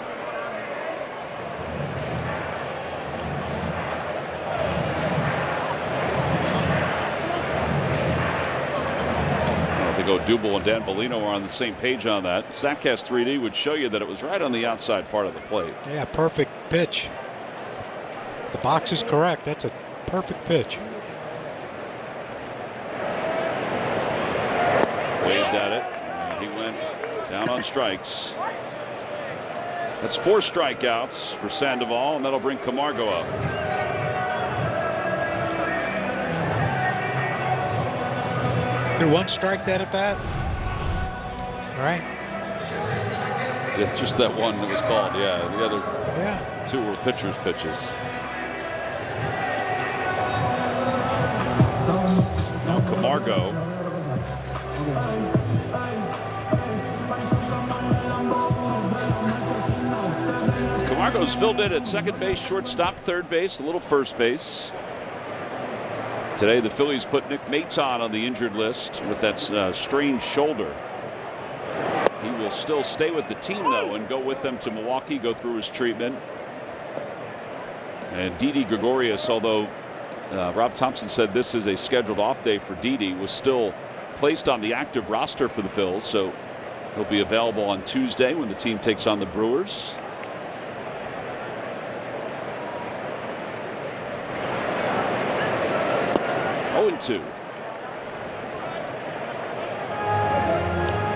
Odubel and Dan Bellino are on the same page on that. Statcast 3D would show you that it was right on the outside part of the plate. Yeah, perfect pitch. The box is correct. That's a perfect pitch. Waved at it. And he went down on strikes. That's 4 strikeouts for Sandoval, and that'll bring Camargo up. Threw 1 strike that at bat. Right. Yeah, just that one that was called. Yeah, the other 2 were pitcher's pitches. Now Camargo. Camargo's filled in at second base, shortstop, third base, a little first base. Today, the Phillies put Nick Maton on the injured list with that strained shoulder. He will still stay with the team, though, and go with them to Milwaukee, go through his treatment. And Didi Gregorius, although Rob Thompson said this is a scheduled off day for Didi, was still placed on the active roster for the Phils, so he'll be available on Tuesday when the team takes on the Brewers. Two.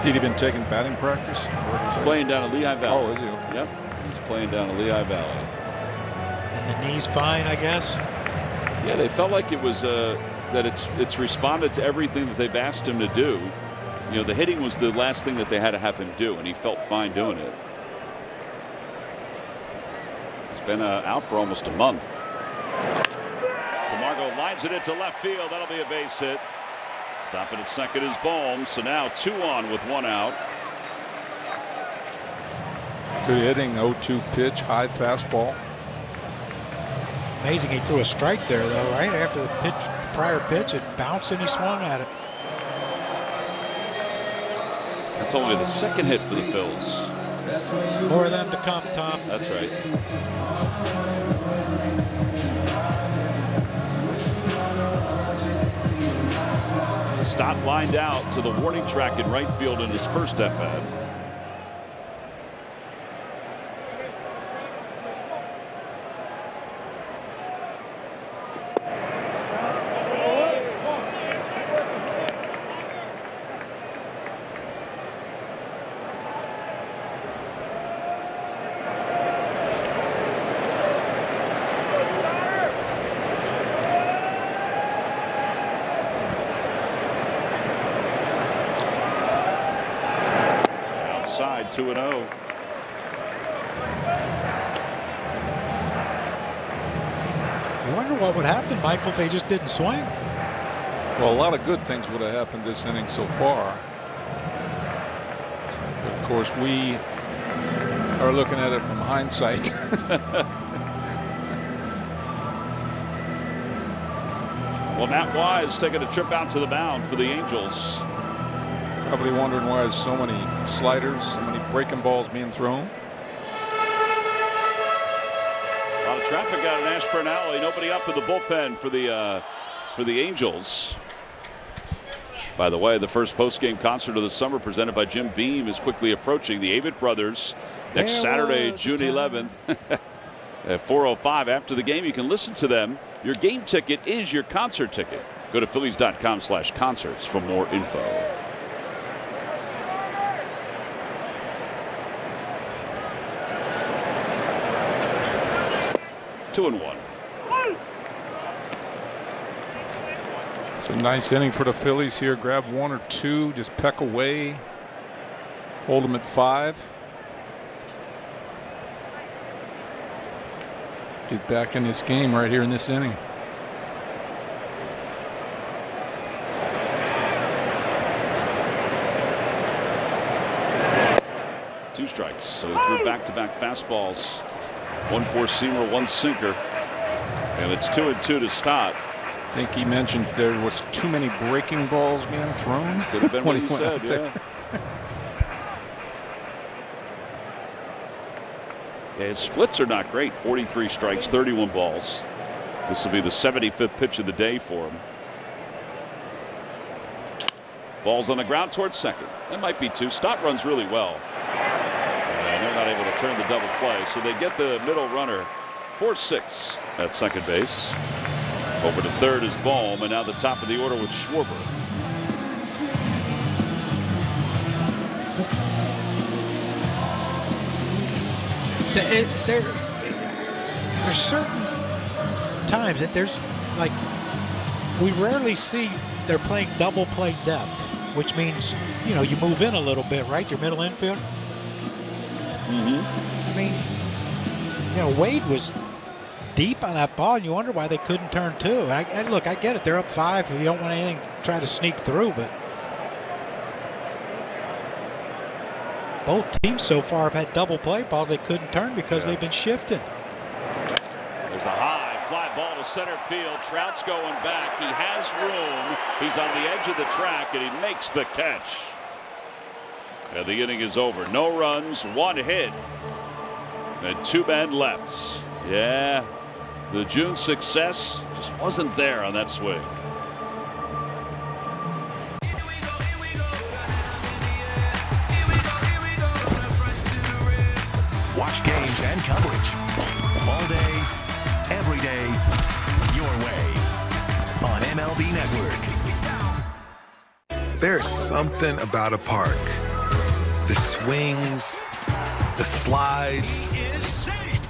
Did he been taking batting practice? He's playing down at Lehigh Valley. Oh, is he? Okay. Yep. He's playing down at Lehigh Valley. And the knee's fine, I guess. Yeah, they felt like it was that it's responded to everything that they've asked him to do. You know, the hitting was the last thing that they had to have him do, and he felt fine doing it. He's been out for almost a month. Camargo lines it into left field. That'll be a base hit. Stopping at second is Bohm. So now 2 on with 1 out. Good hitting, 0-2 pitch, high fastball. Amazing he threw a strike there, though, right? After the prior pitch, it bounced and he swung at it. That's only the second hit for the Phils. More of them to come, Tom. That's right. Stott lined out to the warning track in right field in his first at-bat. Outside, 2-0. I wonder what would happen, Michael, if they just didn't swing. Well, a lot of good things would have happened this inning so far. But course, we are looking at it from hindsight. Well, Matt Wise taking a trip out to the mound for the Angels. Probably wondering why there's so many sliders, so many breaking balls being thrown. A lot of traffic out in Ashburn Alley. Nobody up in the bullpen for the Angels. By the way, the first post-game concert of the summer presented by Jim Beam is quickly approaching. The Avett Brothers next Saturday, June 11th at 4:05. After the game, you can listen to them. Your game ticket is your concert ticket. Go to Phillies.com/concerts for more info. Two and one. It's a nice inning for the Phillies here. Grab one or two, just peck away, hold them at 5. Get back in this game right here in this inning. Two strikes. So he threw back-to-back fastballs. One four-seamer, one sinker. And it's 2-2 to Stott. I think he mentioned there was too many breaking balls being thrown. Could have been what he said, yeah. Yeah, his splits are not great. 43 strikes, 31 balls. This will be the 75th pitch of the day for him. Ball's on the ground towards second. That might be 2. Stott runs really well. And they're not able to turn the double play, so they get the middle runner 4-6 at second base. Over to third is Bohm, and now the top of the order with Schwarber. There's certain times that there's like we rarely see they're playing double play depth, which means you move in a little bit, right? Your middle infield. I mean, Wade was deep on that ball, and you wonder why they couldn't turn 2. Look, I get it. They're up 5. You don't want anything to try to sneak through, but both teams so far have had double play balls they couldn't turn because they've been shifting. There's a high fly ball to center field. Trout's going back. He has room. He's on the edge of the track, and he makes the catch. And the inning is over. No runs, 1 hit, and 2 men left. Yeah, the June success just wasn't there on that swing. Watch games and coverage all day, every day, your way on MLB Network. There's something about a park. The swings, the slides,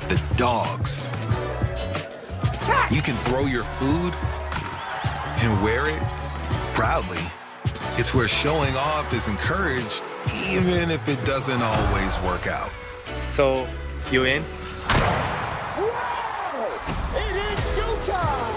the dogs. You can throw your food and wear it proudly. It's where showing off is encouraged, even if it doesn't always work out. So, you in? It is showtime!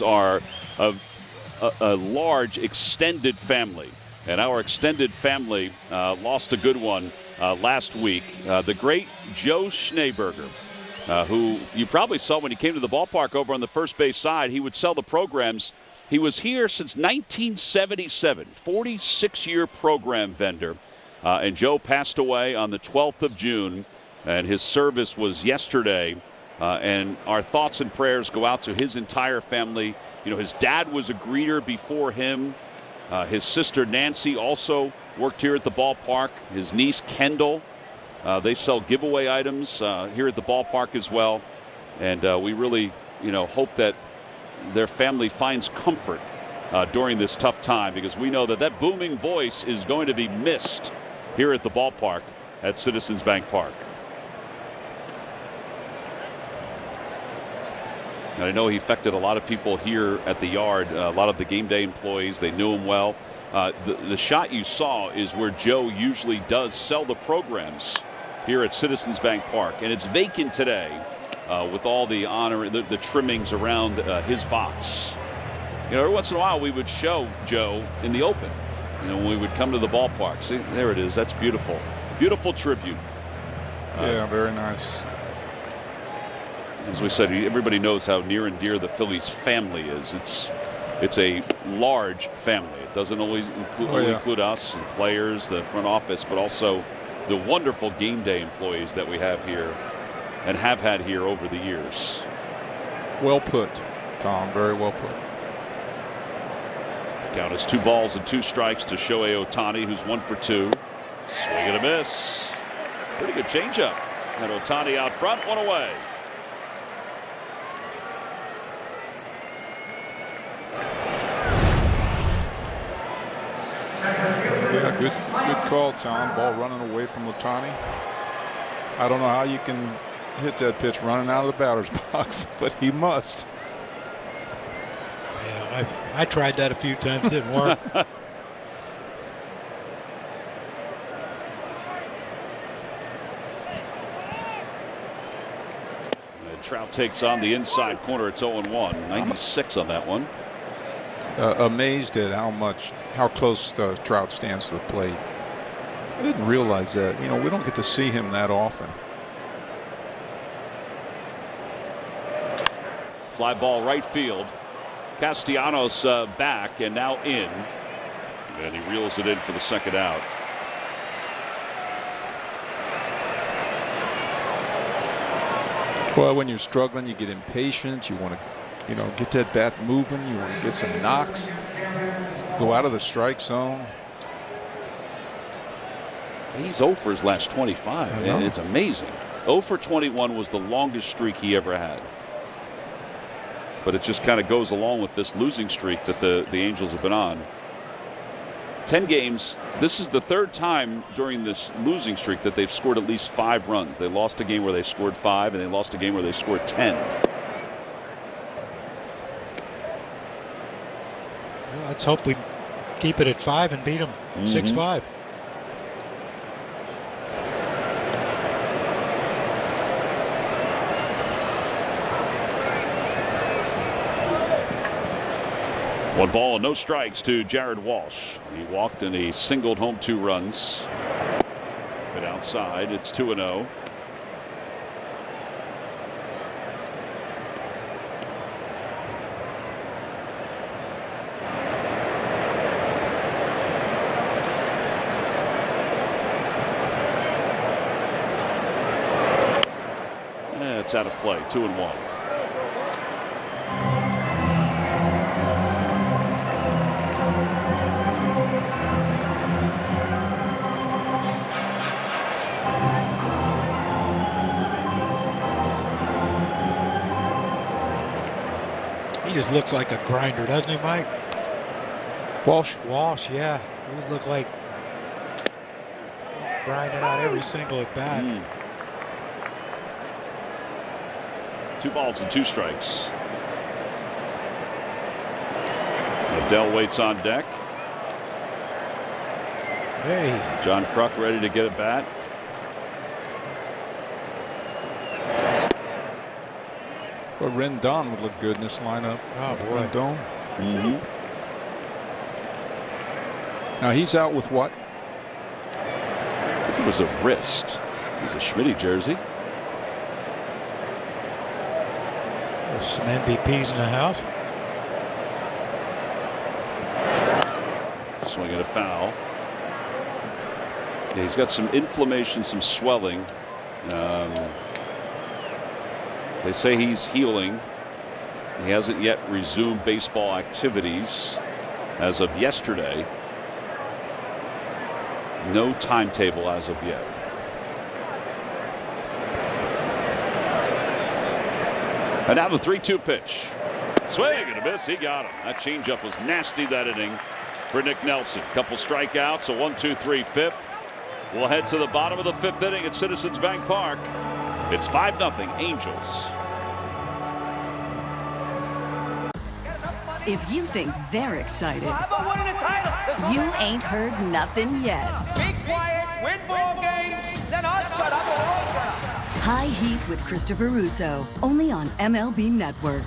Are a large extended family, and our extended family lost a good one last week. The great Joe Schneeberger, who you probably saw when he came to the ballpark over on the first base side. He would sell the programs. He was here since 1977, 46-year program vendor. And Joe passed away on the 12th of June, and his service was yesterday. And our thoughts and prayers go out to his entire family. You know, his dad was a greeter before him. His sister Nancy also worked here at the ballpark. His niece Kendall, they sell giveaway items here at the ballpark as well. And we really, hope that their family finds comfort during this tough time, because we know that booming voice is going to be missed here at the ballpark at Citizens Bank Park. And I know he affected a lot of people here at the yard, a lot of the game day employees. They knew him well. The shot you saw is where Joe usually does sell the programs here at Citizens Bank Park. And it's vacant today with all the honor, the trimmings around his box. Every once in a while we would show Joe in the open, when we would come to the ballpark. See, there it is. That's beautiful. Beautiful tribute. Yeah, very nice. As we said, everybody knows how near and dear the Phillies family is. It's a large family. It doesn't always include us and players, the front office, but also the wonderful game day employees that we have here and have had here over the years. Well put, Tom. Very well put. Count is 2 balls and 2 strikes to Shohei Ohtani, who's 1 for 2. Swing and a miss. Pretty good changeup. And Ohtani out front, 1 away. Yeah, good call, Tom. Ball running away from Ohtani. I don't know how you can hit that pitch running out of the batter's box, but he must. Yeah, I tried that a few times. Didn't work. Trout takes on the inside corner. It's 0-1. 96 on that one. Amazed at how close Trout stands to the plate. I didn't realize that. We don't get to see him that often. Fly ball right field. Castellanos back and now in. And he reels it in for the second out. Well, when you're struggling, you get impatient. You want to, get that bat moving. You want to get some knocks. Go out of the strike zone. He's 0 for his last 25. And it's amazing. 0 for 21 was the longest streak he ever had. But it just kind of goes along with this losing streak that the Angels have been on. 10 games. This is the 3rd time during this losing streak that they've scored at least 5 runs. They lost a game where they scored 5, and they lost a game where they scored 10. Well, let's hope we keep it at 5 and beat them 6-5. One ball and no strikes to Jared Walsh. He walked and he singled home 2 runs. But outside, it's 2-0. It's out of play. 2-1. He just looks like a grinder, doesn't he, Mike? Walsh, yeah. He just look like grinding out every single at bat. 2 balls and 2 strikes. Adele waits on deck. Hey. John Kruk ready to get a bat. Well, Rendon would look good in this lineup. Oh, boy. Rendon. Now he's out with what? I think It was a wrist. It was a Schmitty jersey. There's some MVPs in the house. Swing at a foul. Yeah, he's got some inflammation, some swelling. They say he's healing. He hasn't yet resumed baseball activities as of yesterday. No timetable as of yet. And now the 3-2 pitch. Swing and a miss. He got him. That changeup was nasty that inning for Nick Nelson. Couple strikeouts, a 1-2-3 fifth. We'll head to the bottom of the fifth inning at Citizens Bank Park. It's 5-0 Angels. If you think they're excited, you ain't heard nothing yet. Be quiet, win ball games, then I'll shut up. High Heat with Christopher Russo, only on MLB Network.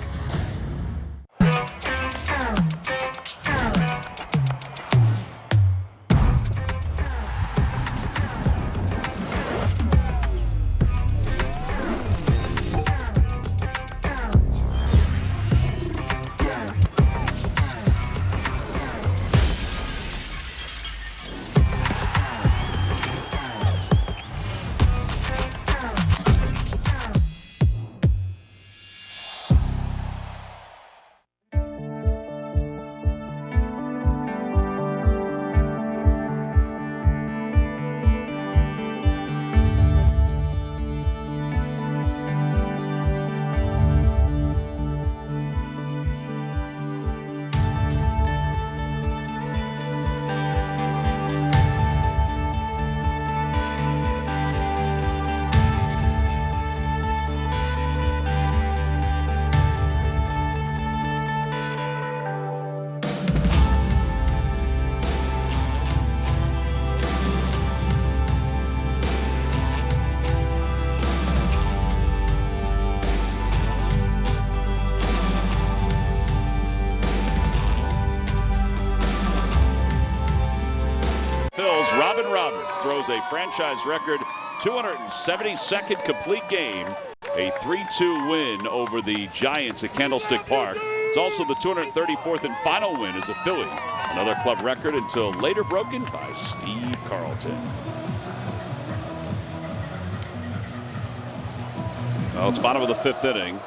Throws a franchise record 272nd complete game, a 3-2 win over the Giants at Candlestick Park. It's also the 234th and final win as a Philly, another club record until later broken by Steve Carlton. Well, it's bottom of the fifth inning.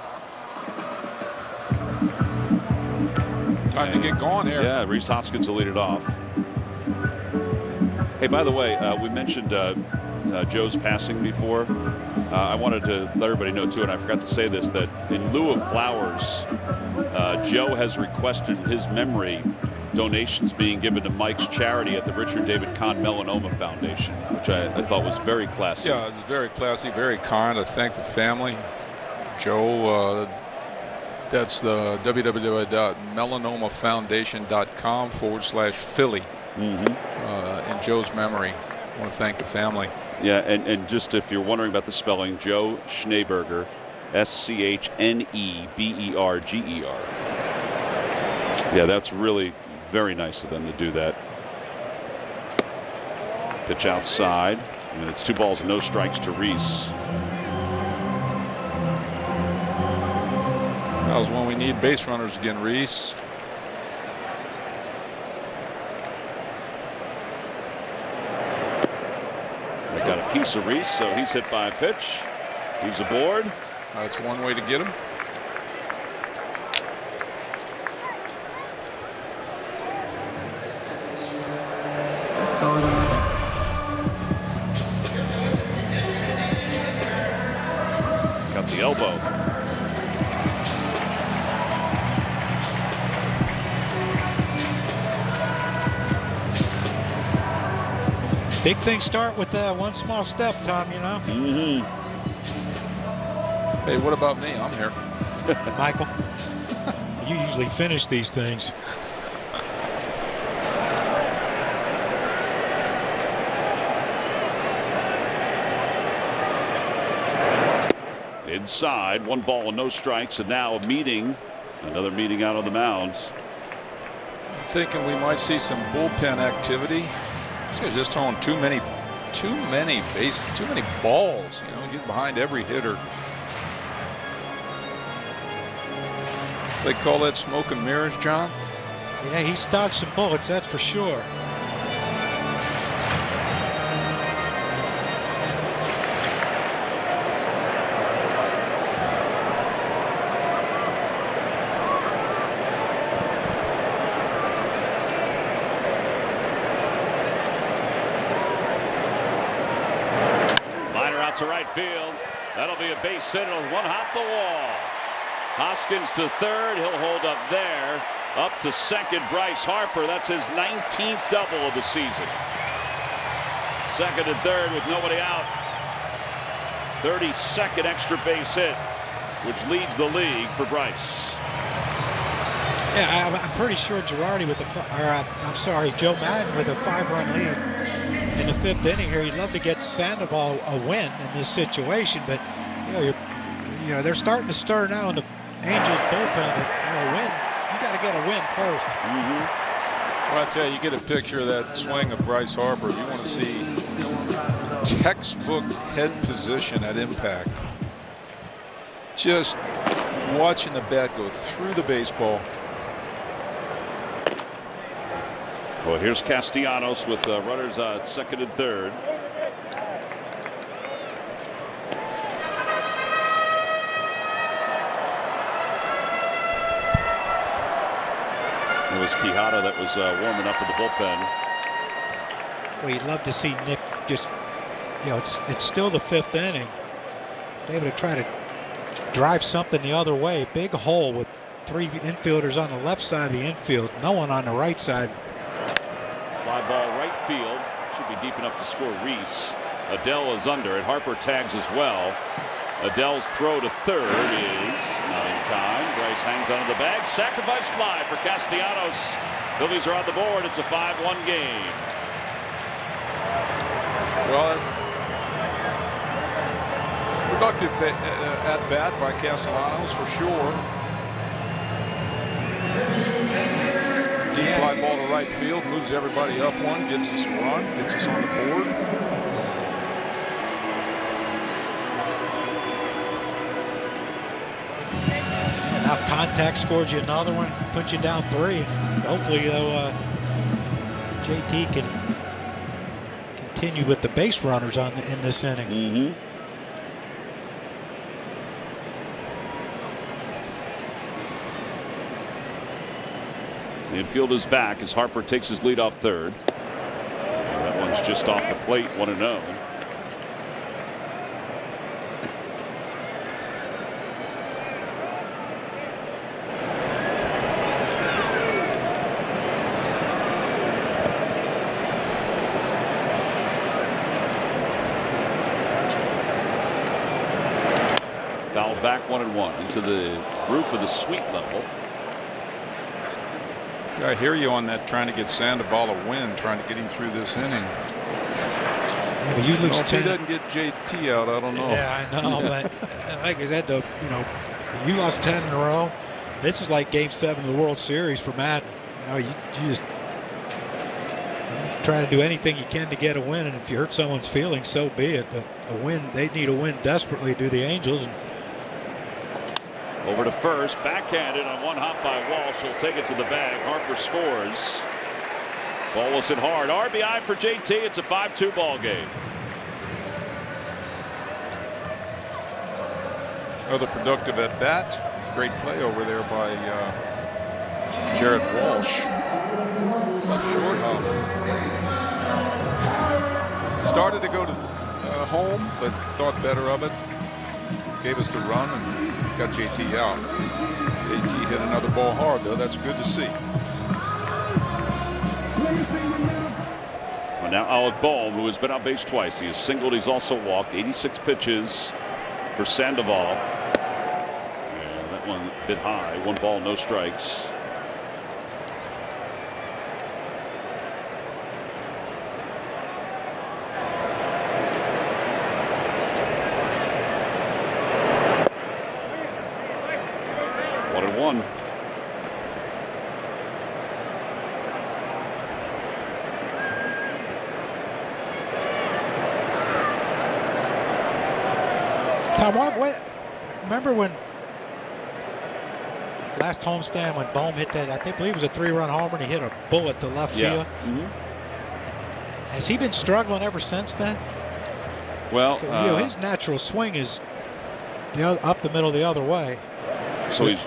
Time to get going here. Yeah, Rhys Hoskins will lead it off. Hey, by the way, we mentioned Joe's passing before. I wanted to let everybody know, too, and I forgot to say this, that in lieu of flowers, Joe has requested his memory donations being given to Mike's charity at the Richard David Kahn Melanoma Foundation, which I thought was very classy. Yeah, it's very classy, very kind. I thank the family. Joe, that's the www.melanomafoundation.com/Philly. In Joe's memory. I want to thank the family. Yeah, and just if you're wondering about the spelling, Joe Schneeberger, SCHNEBERGER. Yeah, that's really very nice of them to do that. Pitch outside, and it's 2 balls and no strikes to Rhys. That was when we need base runners again, Rhys. Got a piece of Rhys, so he's hit by a pitch. He's aboard. That's one way to get him. Got the elbow. Big things start with one small step, Tom, you know. Hey, what about me? I'm here. Michael, you usually finish these things. Inside, 1 ball and no strikes, and now a meeting. Another meeting out on the mounds. I'm thinking we might see some bullpen activity. He's just throwing too many too many balls. You know, get behind every hitter. They call that smoke and mirrors, John? Yeah, he's dodged some bullets, that's for sure. Liner out to right field. That'll be a base hit. It'll one hop the wall. Hoskins to third. He'll hold up there. Up to second, Bryce Harper. That's his 19th double of the season. Second and third with nobody out. 32nd extra base hit, which leads the league for Bryce. Yeah, I'm pretty sure Girardi with Joe Madden with a 5-run lead in the 5th inning here. He'd love to get Sandoval a win in this situation, but you know they're starting to stir now in the Angels bullpen. A win, you got to get a win first. Well, I tell you, you get a picture of that swing of Bryce Harper. If you want to see textbook head position at impact, just watching the bat go through the baseball. Well, here's Castellanos with runners at second and third. It was Quijada that was warming up in the bullpen. Well, you'd love to see Nick just, you know, it's still the 5th inning. Able to try to drive something the other way. Big hole with 3 infielders on the left side of the infield. No one on the right side. Fly ball right field. Should be deep enough to score Reese. Adele is under it. Harper tags as well. Adele's throw to third is not in time. Bryce hangs onto the bag. Sacrifice fly for Castellanos. Phillies are on the board. It's a 5-1 game. Well, that's productive at bat by Castellanos for sure. Deep fly ball to right field, moves everybody up one, gets us a run, gets us on the board. And now contact scores you another one, puts you down 3. Hopefully, though, JT can continue with the base runners in this inning. The infield is back as Harper takes his lead off third. That one's just off the plate, 1-0. Foul back 1-1 into the roof of the suite level. I hear you on that, trying to get Sandoval a win, trying to get him through this inning. Yeah, but you lose 10. If he doesn't get JT out, I don't know. Yeah, I know, but like I said, you know, you lost 10 in a row. This is like Game 7 of the World Series for Matt. You know, you just try to do anything you can to get a win, and if you hurt someone's feelings, so be it. But a win, they need a win desperately, do the Angels. Over to first, backhanded on one hop by Walsh. He'll take it to the bag. Harper scores. Ball was hit hard. RBI for JT. It's a 5-2 ball game. Another productive at bat. Great play over there by Jared Walsh. Left short hop. Started to go to home, but thought better of it. Gave us the run and got JT out. JT hit another ball hard, though. That's good to see. Well, now Alec Bohm, who has been on base twice. He has singled. He's also walked. 86 pitches for Sandoval. And that one a bit high. 1 ball, no strikes. One. Tom, remember when last homestand when Bohm hit that, I believe it was a 3-run homer, and he hit a bullet to left field? Has he been struggling ever since then? Well, his natural swing is up the middle the other way. So his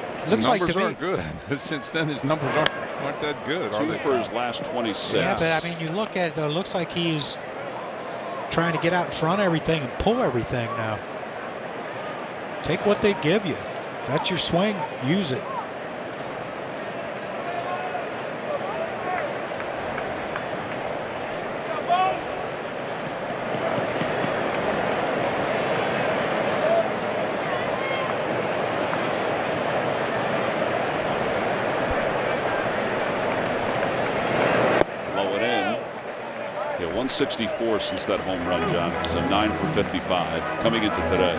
numbers aren't good. Since then, his numbers aren't that good. 2 for his last 26. Yeah, but I mean, you look at it, though, it looks like he's trying to get out in front of everything and pull everything now. Take what they give you. If that's your swing, use it. Blow it in. 164 since that home run, John. So 9 for 55 coming into today.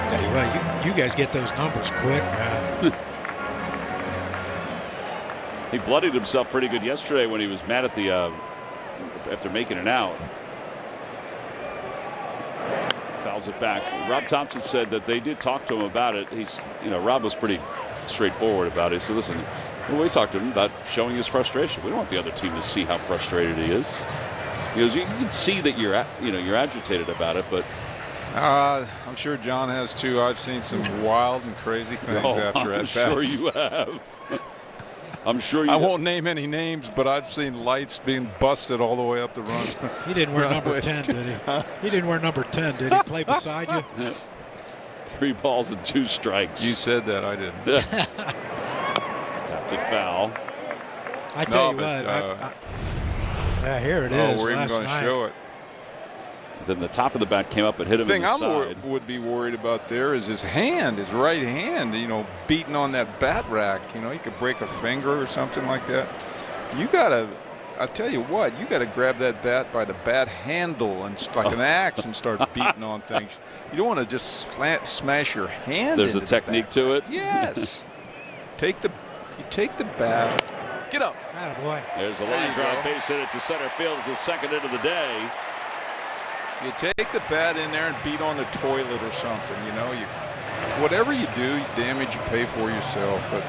Tell you what, you guys get those numbers quick, man. He bloodied himself pretty good yesterday when he was mad at the after making it out. Fouls it back. Rob Thompson said that they did talk to him about it. Rob was pretty straightforward about it. So listen, we talked to him about showing his frustration. We don't want the other team to see how frustrated he is. Because you can see that you're agitated about it, but I'm sure John has too. I've seen some wild and crazy things after at bats. I'm sure you have. I'm sure you I won't name any names, but I've seen lights being busted all the way up the run. He didn't wear number 10, did he? He didn't wear number 10, did he? Play beside you? 3 balls and 2 strikes. You said that, I didn't. Tapped it foul. I tell you what. Here it is. Oh, we're even going to show it. Then the top of the bat came up and hit him in the side. I would be worried about there is his hand, his right hand, beating on that bat rack. He could break a finger or something like that. You got to, I tell you what, you got to grab that bat by the bat handle and like an axe and start beating on things. You don't want to just smash your hand. There's a technique to it. Yes. You take the bat. Get up. Attaboy. There's a line drive base hit to center field. It's the second hit of the day. You take the bat in there and beat on the toilet or something. Whatever you do, damage you pay for yourself. But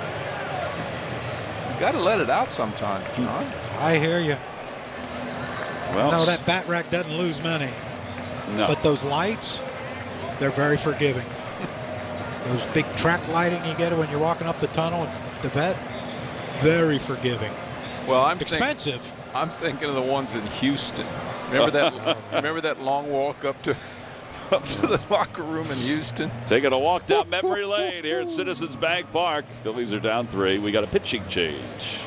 you got to let it out sometimes, John. I hear you. Well, no, that bat rack doesn't lose many. No. But those lights, they're very forgiving. Those big track lighting you get when you're walking up the tunnel at the vet, very forgiving. Well, expensive. I'm thinking of the ones in Houston. Remember that long walk up to the locker room in Houston? Taking a walk down memory lane here at Citizens Bank Park. Phillies are down 3. We got a pitching change.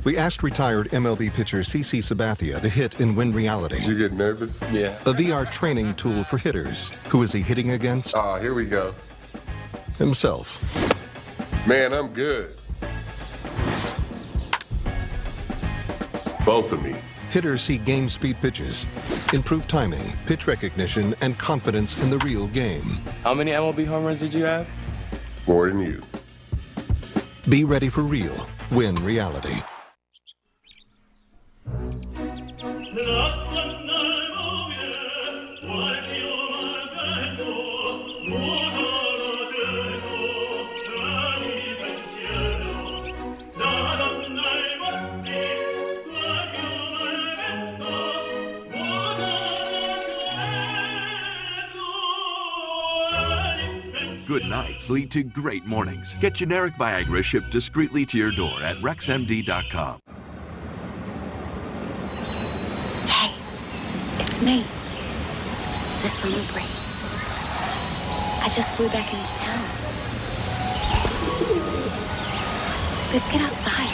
We asked retired MLB pitcher CC Sabathia to hit and win reality. You get nervous? Yeah. A VR training tool for hitters. Who is he hitting against? Oh, here we go. Himself. Man, I'm good. Both of me. Hitters see game speed pitches, improved timing, pitch recognition, and confidence in the real game. How many MLB home runs did you have? More than you. Be ready for real. Win reality. Good nights lead to great mornings. Get generic Viagra shipped discreetly to your door at RexMD.com. Hey, it's me, the summer breeze. I just flew back into town. Let's get outside.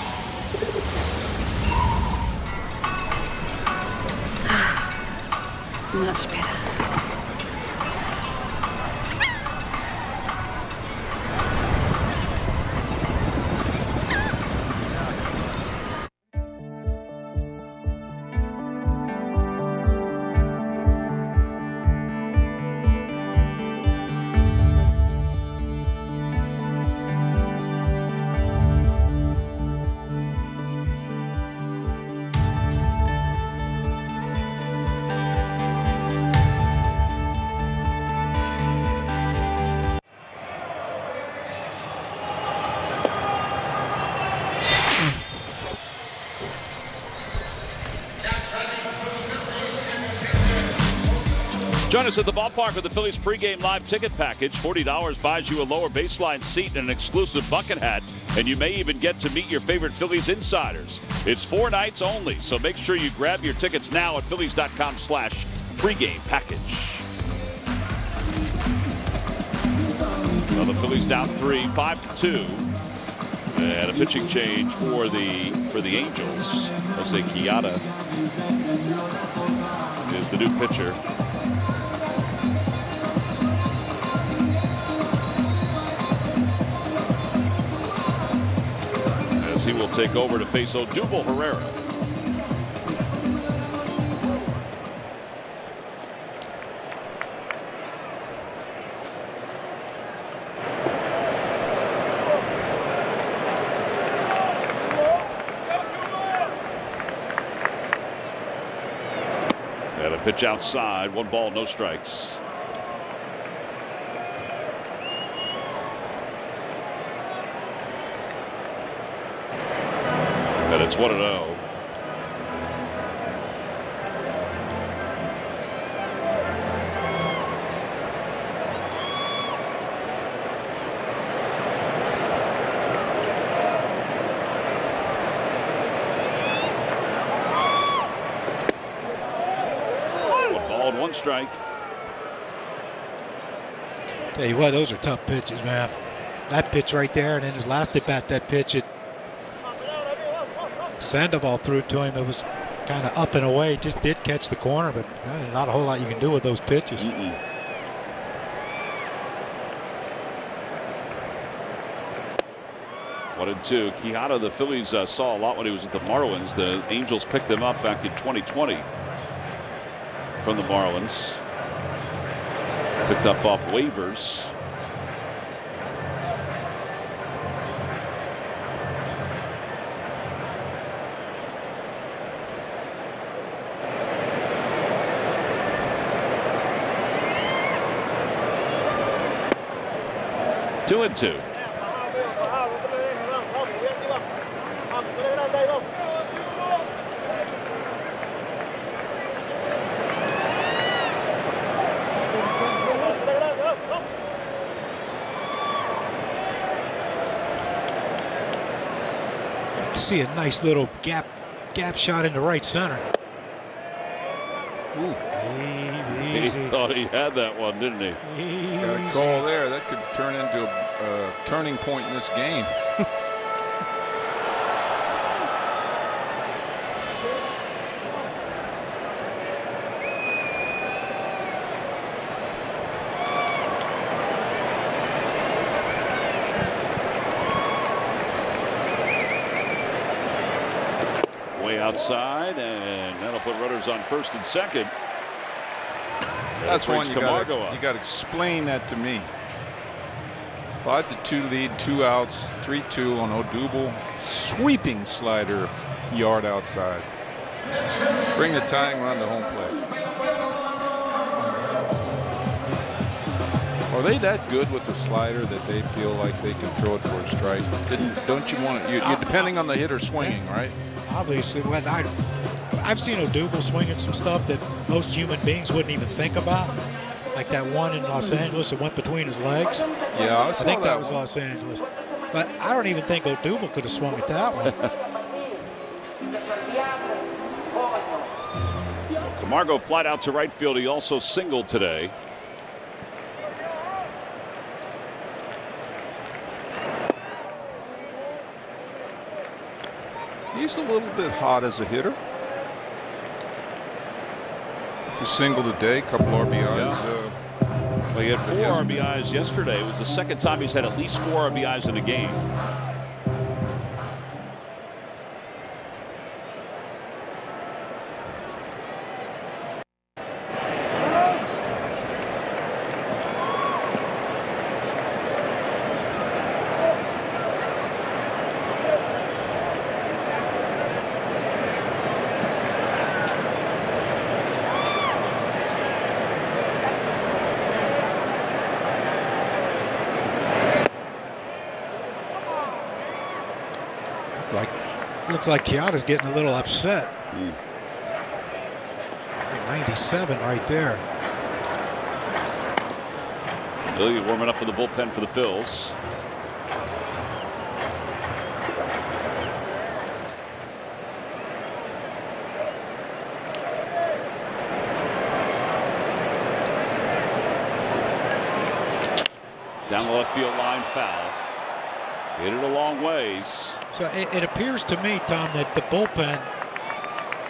Much better. Join us at the ballpark with the Phillies pregame live ticket package. $40 buys you a lower baseline seat and an exclusive bucket hat. And you may even get to meet your favorite Phillies insiders. It's 4 nights only, so make sure you grab your tickets now at Phillies.com/pregame package. Well, the Phillies down 3, 5-2. And a pitching change for the Angels. Jose Quijada is the new pitcher. As he will take over to face Odubel Herrera. And a pitch outside, 1 ball, no strikes. And it's 1-0. Strike. Tell you what, those are tough pitches, man. That pitch right there, and then his last at bat, that pitch, Sandoval threw to him. It was kind of up and away. Just did catch the corner, but not a whole lot you can do with those pitches. 1-2. Quijada, the Phillies saw a lot when he was with the Marlins. The Angels picked him up back in 2020 from the Marlins. Picked up off waivers. Two and two. See a nice little gap shot into right center. Ooh. Easy. He thought he had that one, didn't he? Got a call there. That could turn into a turning point in this game. Outside, and that'll put runners on first and second. That's one you got to explain that to me. 5-2 lead, 2 outs, 3-2 on Odubel. Sweeping slider, yard outside. Bring the tying run to home plate. Are they that good with the slider that they feel like they can throw it for a strike? Don't you want it? You're depending on the hitter swinging, right? Obviously, when I've seen Odubel swinging some stuff that most human beings wouldn't even think about, like that one in Los Angeles that went between his legs. Yeah, I think that was Los Angeles. But I don't even think Odubel could have swung at that one. Camargo flied out to right field. He also singled today. He's a little bit hot as a hitter. The single today, couple RBIs. Yeah. Well, he had 4 RBIs yesterday. It was the second time he's had at least 4 RBIs in a game. Looks like Quijada's getting a little upset. 97 right there. Billy warming up in the bullpen for the Phils. Down the left field line, foul. Hit it a long ways. So it appears to me, Tom, that the bullpen,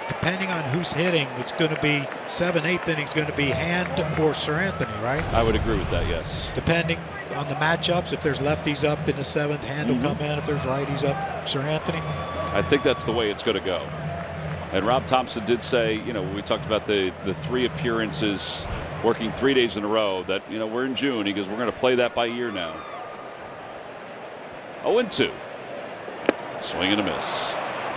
depending on who's hitting, it's going to be 7th, 8th innings going to be Hand or Sir Anthony, right? I would agree with that, yes. Depending on the matchups, if there's lefties up in the 7th, Hand will come in. If there's righties up, Sir Anthony. I think that's the way it's going to go. And Rob Thompson did say, when we talked about the 3 appearances, working 3 days in a row, that, we're in June. He goes, we're going to play that by ear now. 0-2. Swing and a miss.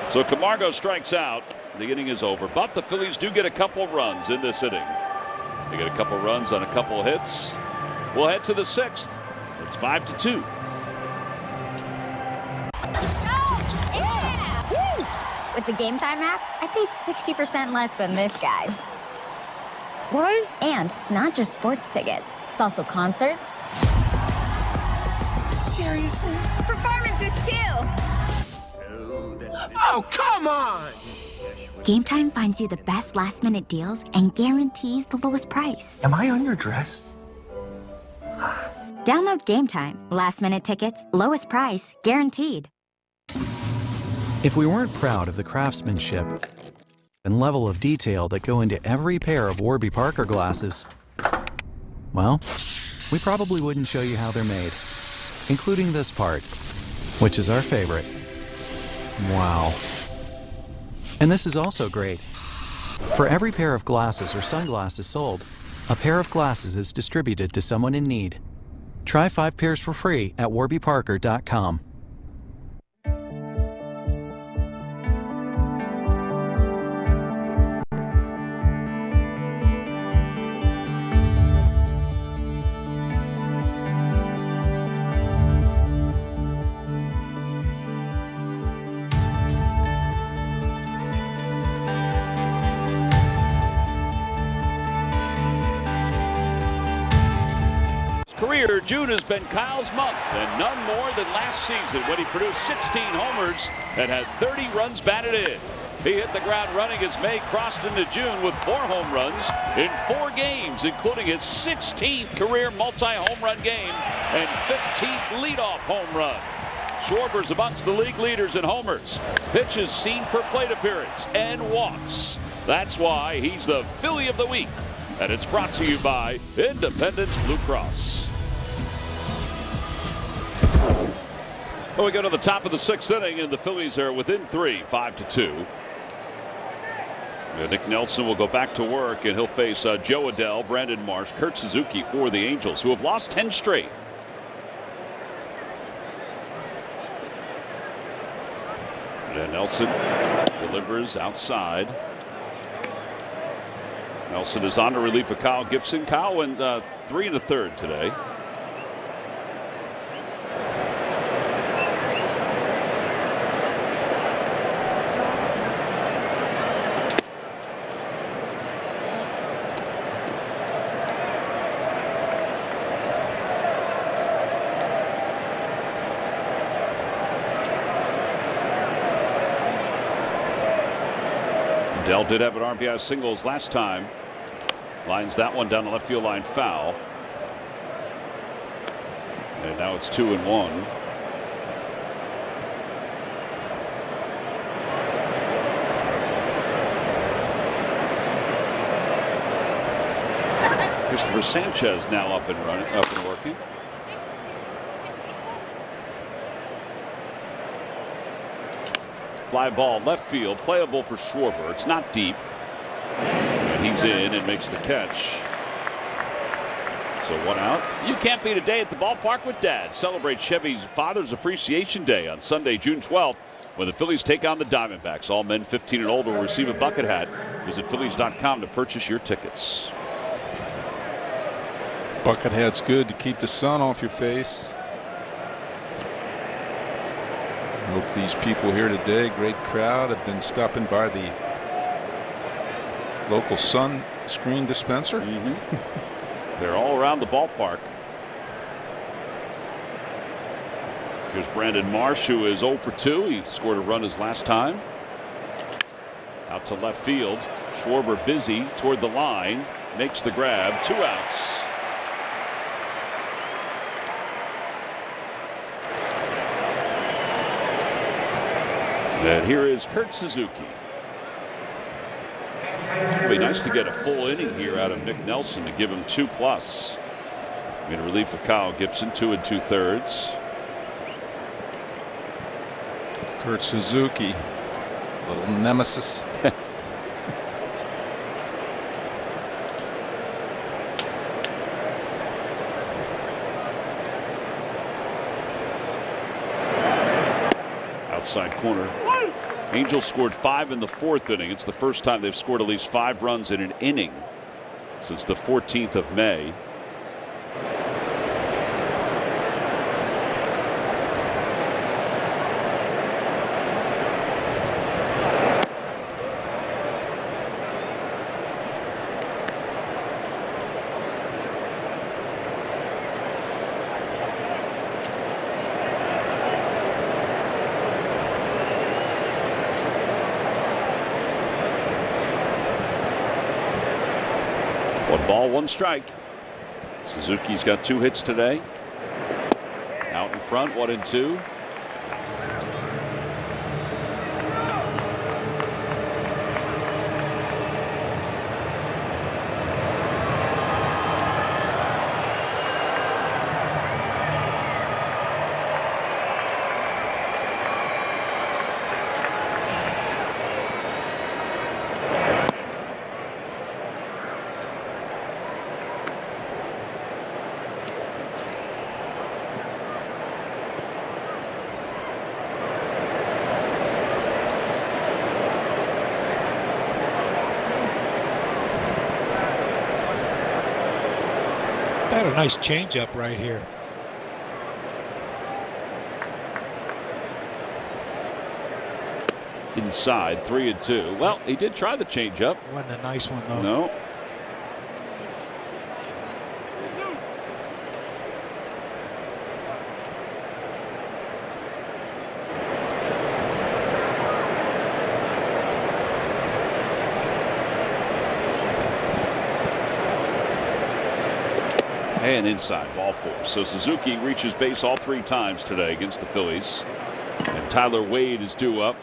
So Camargo strikes out. The inning is over, but the Phillies do get a couple runs in this inning. They get a couple runs on a couple of hits. We'll head to the 6th. It's 5-2. With the Game Time app, I paid 60% less than this guy. What? And it's not just sports tickets. It's also concerts. Seriously? Performances, too. Oh, come on! Game Time finds you the best last-minute deals and guarantees the lowest price. Am I underdressed? Download Game Time. Last-minute tickets, lowest price, guaranteed. If we weren't proud of the craftsmanship and level of detail that go into every pair of Warby Parker glasses, well, we probably wouldn't show you how they're made, including this part, which is our favorite. Wow. And this is also great. For every pair of glasses or sunglasses sold, a pair of glasses is distributed to someone in need. Try 5 pairs for free at warbyparker.com. June has been Kyle's month, and none more than last season when he produced 16 homers and had 30 runs batted in. He hit the ground running as May crossed into June with 4 home runs in 4 games, including his 16th career multi-home run game and 15th leadoff home run. Schwarber's amongst the league leaders in homers, pitches seen per plate appearance, and walks. That's why he's the Philly of the Week, and it's brought to you by Independence Blue Cross. Well, we go to the top of the 6th inning, and the Phillies are within 3, 5-2. Nick Nelson will go back to work, and he'll face Joe Adell, Brandon Marsh, Kurt Suzuki for the Angels, who have lost 10 straight. And Nelson delivers outside. Nelson is on to relief of Kyle Gibson. Kyle went 3 1/3 today. Dell did have an RBI singles last time. Lines that one down the left field line foul. And now it's 2-1. Christopher Sanchez now up and running, up and working. Fly ball left field, playable for Schwarber. It's not deep. And he's in and makes the catch. So 1 out. You can't beat a day at the ballpark with Dad. Celebrate Chevy's Father's Appreciation Day on Sunday, June 12th, when the Phillies take on the Diamondbacks. All men 15 and older will receive a bucket hat. Visit Phillies.com to purchase your tickets. Bucket hat's good to keep the sun off your face. I hope these people here today, great crowd, have been stopping by the local sun screen dispenser. They're all around the ballpark. Here's Brandon Marsh, who is 0 for 2. He scored a run his last time. Out to left field. Schwarber busy toward the line. Makes the grab. 2 outs. And here is Kurt Suzuki. It'd be nice to get a full inning here out of Nick Nelson to give him 2+. In relief of Kyle Gibson, 2 2/3. Kurt Suzuki, little nemesis. Outside corner. Angels scored 5 in the 4th inning. It's the first time they've scored at least 5 runs in an inning since the 14th of May. Ball, 1 strike. Suzuki's got 2 hits today. Out in front, 1 and 2. Got a nice changeup right here. Inside, 3 and 2. Well, he did try the changeup. Wasn't a nice one though. No. And inside, ball 4. So Suzuki reaches base all 3 times today against the Phillies. And Tyler Wade is due up.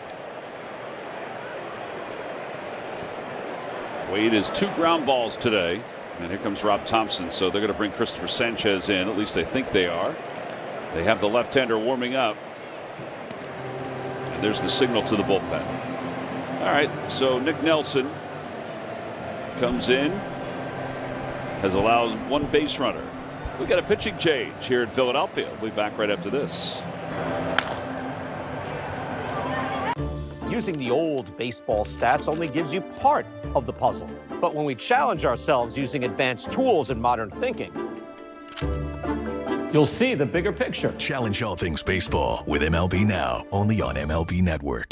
Wade is 2 ground balls today. And here comes Rob Thompson. So they're going to bring Christopher Sanchez in. At least they think they are. They have the left-hander warming up. And there's the signal to the bullpen. All right, so Nick Nelson comes in. Has allowed 1 base runner. We got a pitching change here in Philadelphia. We'll be back right after this. Using the old baseball stats only gives you part of the puzzle. But when we challenge ourselves using advanced tools and modern thinking, you'll see the bigger picture. Challenge all things baseball with MLB Now, only on MLB Network.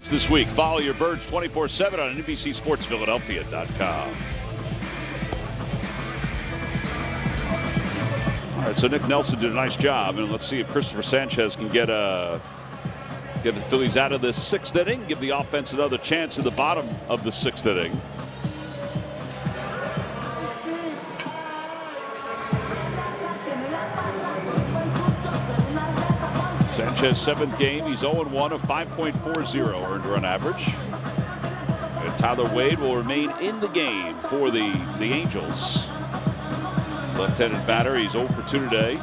This week, follow your Birds 24/7 on NBCSportsPhiladelphia.com. All right, so Nick Nelson did a nice job, and let's see if Christopher Sanchez can get the Phillies out of this 6th inning, give the offense another chance in the bottom of the 6th inning. Sanchez 7th game. He's 0-1, a 5.40 earned run average. And Tyler Wade will remain in the game for the Angels. Left-handed batter. He's 0 for 2 today.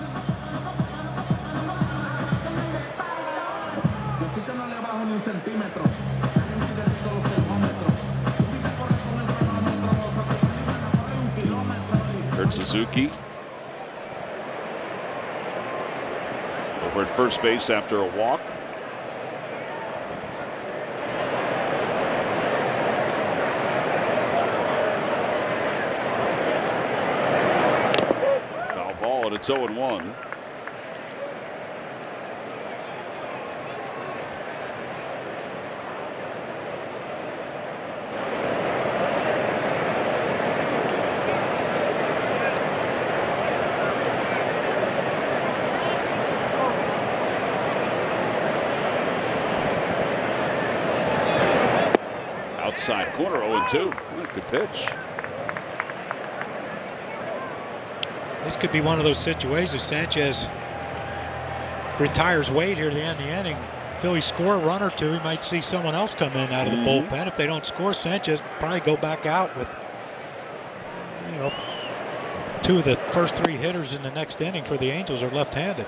Kurt Suzuki over at first base after a walk. Foul ball, and it's 0-1. Outside corner, 0-2. Good pitch. This could be one of those situations. Sanchez retires Wade here at the end of the inning. Phillies score a run or two. We might see someone else come in out of the bullpen. If they don't score, Sanchez probably go back out with, you know, 2 of the first 3 hitters in the next inning for the Angels are left-handed.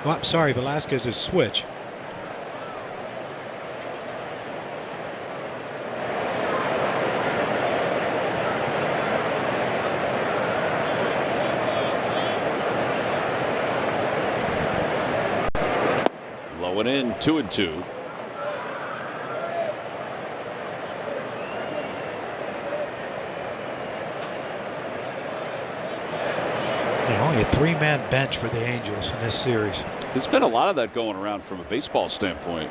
Well, I'm sorry, Velasquez's switch. In 2-2. Only a 3-man bench for the Angels in this series. There's been a lot of that going around from a baseball standpoint.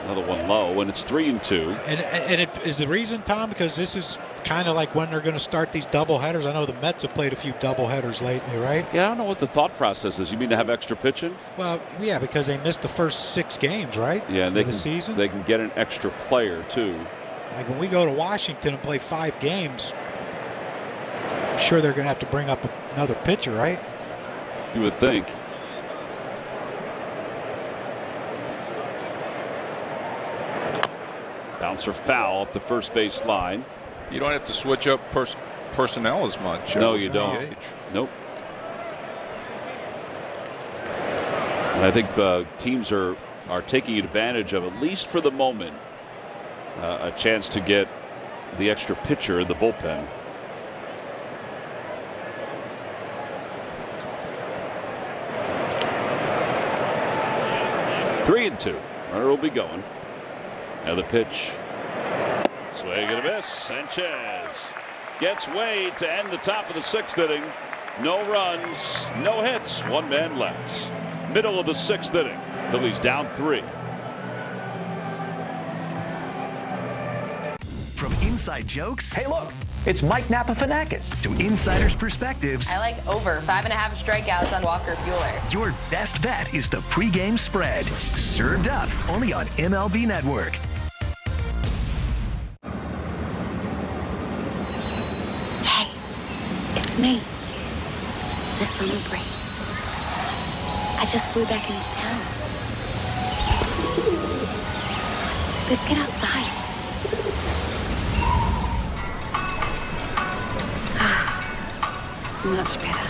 Another one low, and it's 3-2. And it is the reason, Tom, because this is kind of like when they're going to start these doubleheaders. I know the Mets have played a few doubleheaders lately, right? Yeah, I don't know what the thought process is. You mean to have extra pitching? Well, yeah, because they missed the first 6 games, right? Yeah, and the season. They can get an extra player too. Like when we go to Washington and play 5 games, I'm sure they're going to have to bring up another pitcher, right? You would think. Bouncer foul up the first base line. You don't have to switch up personnel as much. No, you don't. Nope. And I think teams are taking advantage of, at least for the moment, a chance to get the extra pitcher in the bullpen. Three and two. Runner will be going. Now the pitch. Swing and a miss. Sanchez gets Wade to end the top of the 6th inning. No runs, no hits, 1 man left. Middle of the 6th inning. Phillies down 3. From inside jokes. Hey, look, it's Mike Napafanakis. To insiders' perspectives. I like over 5.5 strikeouts on Walker Buehler. Your best bet is the pregame spread. Served up only on MLB Network. Hey, it's me. The summer breeze. I just flew back into town. Let's get outside. Much better.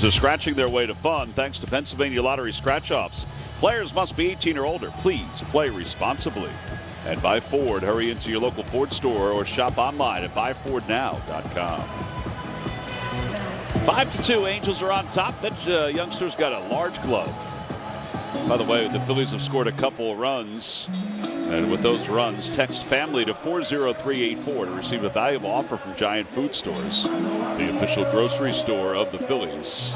are scratching their way to fun thanks to Pennsylvania Lottery scratch-offs. Players must be 18 or older. Please play responsibly. And by Ford, hurry into your local Ford store or shop online at buyfordnow.com. 5-2, Angels are on top. That youngster's got a large glove. By the way, the Phillies have scored a couple of runs. And with those runs, text family to 40384 to receive a valuable offer from Giant Food Stores, the official grocery store of the Phillies.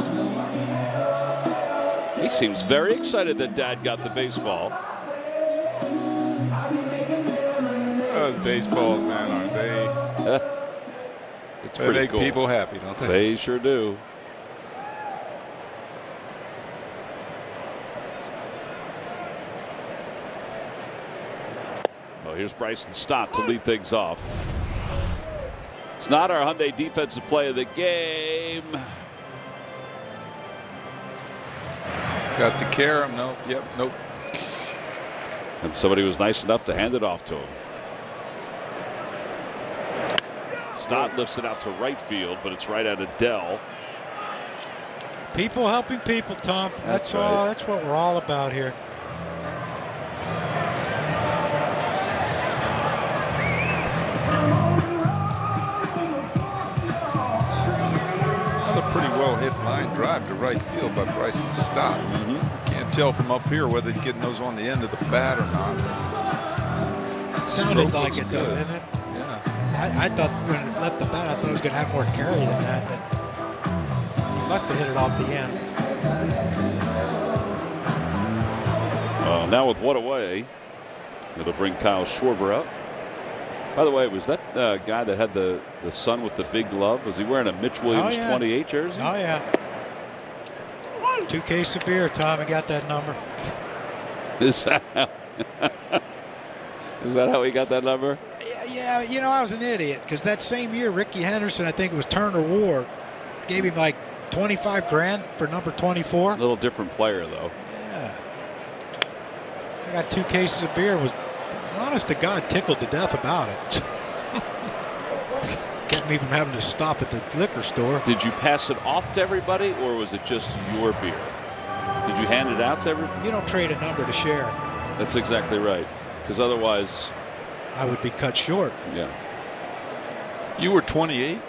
He seems very excited that Dad got the baseball. Those baseballs, man, aren't they? It's they pretty make cool. people happy, don't they? They sure do. Well, here's Bryson Stott to lead things off. It's not our Hyundai defensive play of the game. Got to care him. Nope. Yep. Nope. And somebody was nice enough to hand it off to him. Stott lifts it out to right field, but it's right at Adele. People helping people, Tom. That's right. all. That's what we're all about here. Another pretty well hit line drive to right field by Bryson Stott. Can't tell from up here whether he's getting those on the end of the bat or not. It sounded like it, though, didn't it? Yeah. I thought when it left the bat, I thought it was going to have more carry than that. But he must have hit it off the end. Now with one away, it'll bring Kyle Schwarber up. By the way, was that guy that had the son with the big glove? Was he wearing a Mitch Williams 28 jersey? Oh, yeah. 2 cases of beer, Tom. I got that number. Is that how he got that number? Yeah, you know, I was an idiot because that same year, Ricky Henderson, I think it was Turner Ward, gave him like $25,000 for number 24. A little different player, though. Yeah. I got 2 cases of beer and was, honest to God, tickled to death about it. Kept me from having to stop at the liquor store. Did you pass it off to everybody, or was it just your beer? Did you hand it out to everybody? You don't trade a number to share. That's exactly right, because otherwise I would be cut short. Yeah. You were 28?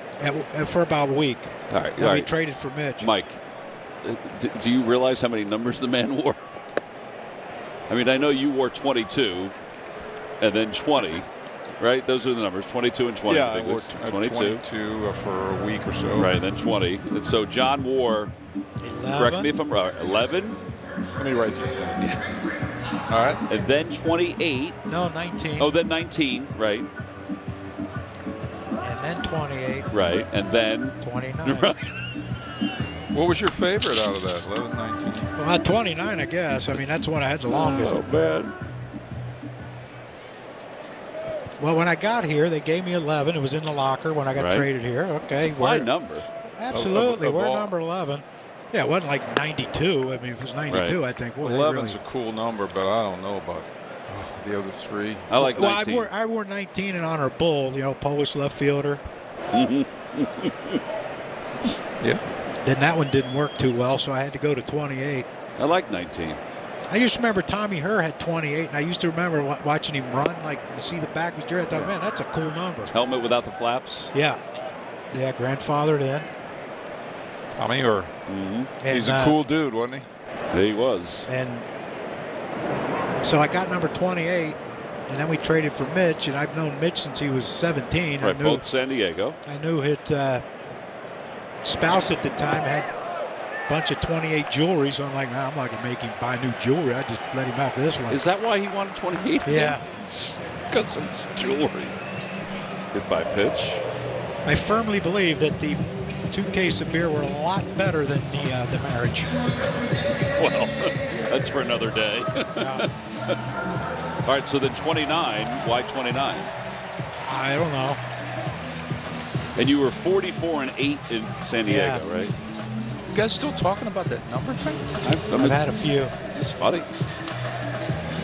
For about a week. All right. We traded for Mitch. Mike, do you realize how many numbers the man wore? I mean, I know you wore 22 and then 20, right? Those are the numbers, 22 and 20. Yeah, I I wore 22 for a week or so. Right, then 20. And so John wore, 11. correct me if I'm wrong, 11? Let me write these down. All right. And then 28. No, 19. Oh, then 19, right. And then 28. Right, and then 29. Right. What was your favorite out of that? 11, 19? Well, 29, I guess. I mean, that's what I had the longest. Oh, man. Well, when I got here, they gave me 11. It was in the locker when I got traded here. Okay. It's a fine number. Absolutely. Of We're all. number 11. Yeah, it wasn't like 92. I mean, if it was 92, I think. 11's a cool number, but I don't know about the other 3. I like 19. Well, I wore 19 in honor of Bull, you know, Polish left fielder. Yeah. Then that one didn't work too well, so I had to go to 28. I like 19. I used to remember Tommy Herr had 28, and I used to remember watching him run, like, you see the back of his jersey. I thought, man, that's a cool number. Helmet without the flaps? Yeah. Yeah, grandfathered in. Tommy Herr. He's a cool dude, wasn't he? Yeah, he was. And so I got number 28, and then we traded for Mitch, and I've known Mitch since he was 17. Right, both San Diego. I knew his spouse at the time had a bunch of 28 jewelry, so I'm like, nah, I'm not going to make him buy new jewelry. I just let him have this one. Is that why he wanted 28? Yeah. Because of jewelry. Goodbye pitch. I firmly believe that the 2 cases of beer were a lot better than the marriage. Well, that's for another day. All right, so then 29. Why 29? I don't know. And you were 44 and 8 in San Diego, right? You guys still talking about that number thing? I've had a few. This is funny.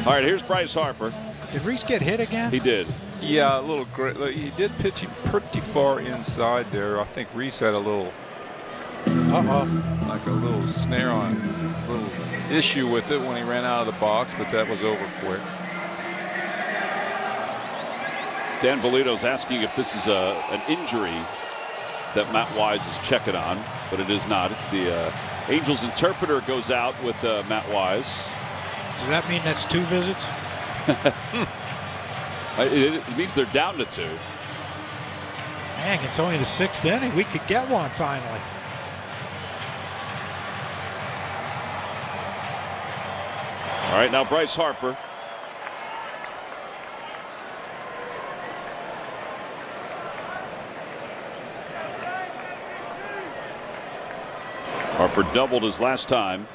All right, here's Bryce Harper. Did Reese get hit again? He did. Yeah, a little great. He did pitch him pretty far inside there. I think Reese had a little Like a little snare on, a little issue with it when he ran out of the box, but that was over quick. Dan Bolito's asking if this is an injury that Matt Wise is checking on, but it is not. It's the Angels interpreter goes out with Matt Wise. Does that mean that's 2 visits? It means they're down to 2. Man, it's only the 6th inning. We could get one finally. All right, now Bryce Harper. Harper doubled his last time.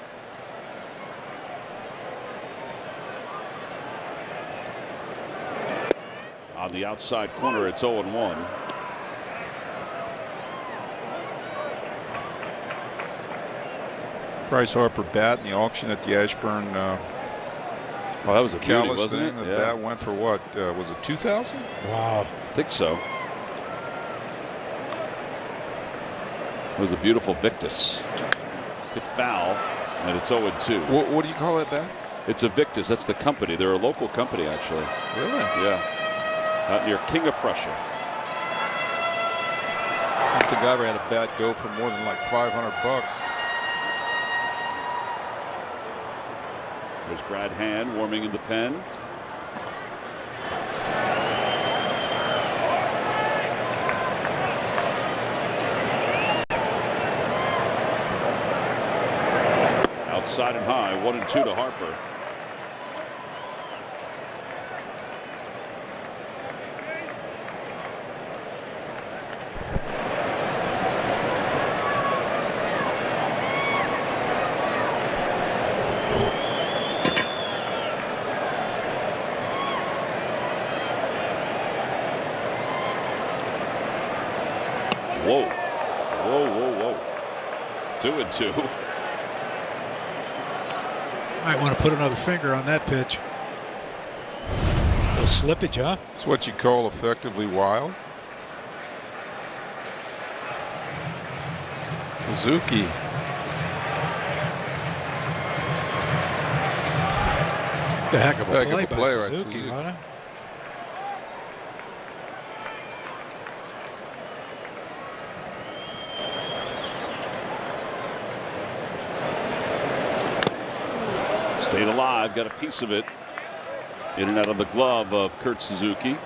On the outside corner, it's 0-1. Bryce Harper bat in the auction at the Ashburn. Oh, that was a beauty, wasn't it? The Yeah. bat went for what? Was it 2,000? Wow. I think so. It was a beautiful Victus. Hit foul, and it's 0-2. What do you call that bat? It's a Victus. That's the company. They're a local company, actually. Really? Yeah. Out near King of Prussia. I don't think I ever had a bat go for more than like $500. There's Brad Hand warming in the pen. Outside and high, 1-2 to Harper. Whoa. Whoa, whoa, whoa. 2-2. Might want to put another finger on that pitch. A little slippage, huh? It's what you call effectively wild. Suzuki. The heck of a play by Suzuki, right? wasn't it? Stayed alive, got a piece of it in and out of the glove of Kurt Suzuki.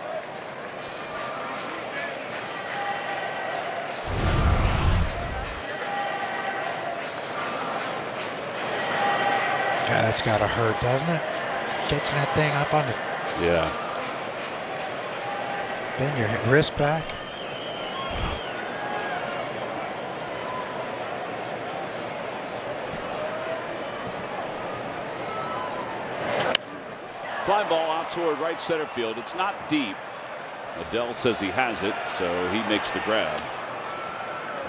God, that's got to hurt, doesn't it? Catching that thing up on the. Yeah. Bend your wrist back. Fly ball out toward right center field. It's not deep. Adele says he has it, so he makes the grab.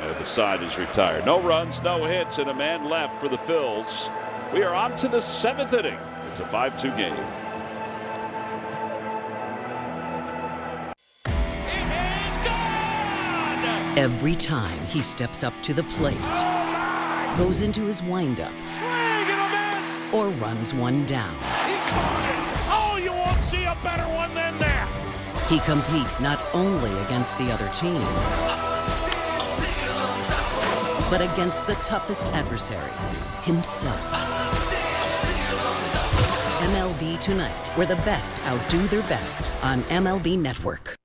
And the side is retired. No runs, no hits, and a man left for the Phils. We are on to the 7th inning. It's a 5-2 game. It is gone! Every time he steps up to the plate, goes into his windup, or runs one down. Oh, you won't see a better one than that. He competes not only against the other team, but against the toughest adversary, himself. MLB Tonight, where the best outdo their best on MLB Network.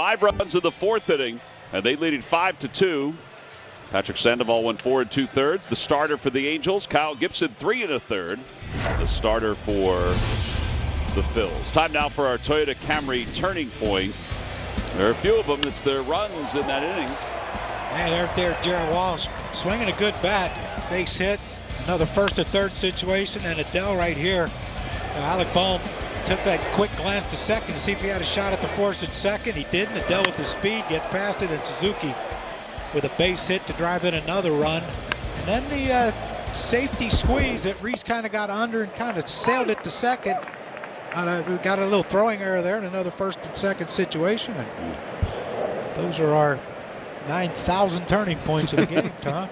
5 runs in the 4th inning, and they lead it 5-2. Patrick Sandoval went 4 2/3. The starter for the Angels, Kyle Gibson, 3 1/3. The starter for the Phils. Time now for our Toyota Camry turning point. There are a few of them. It's their runs in that inning. And there, Jared Walsh swinging a good bat. Base hit. Another 1st to 3rd situation, and Adele right here. Alec Bohm took that quick glance to second to see if he had a shot at the force at second. He didn't. Adele with the speed gets past it, and Suzuki with a base hit to drive in another run. And then the safety squeeze that Reese kind of got under and kind of sailed it to second. We got a little throwing error there in another 1st and 2nd situation. And those are our 9,000 turning points of the game, Tom.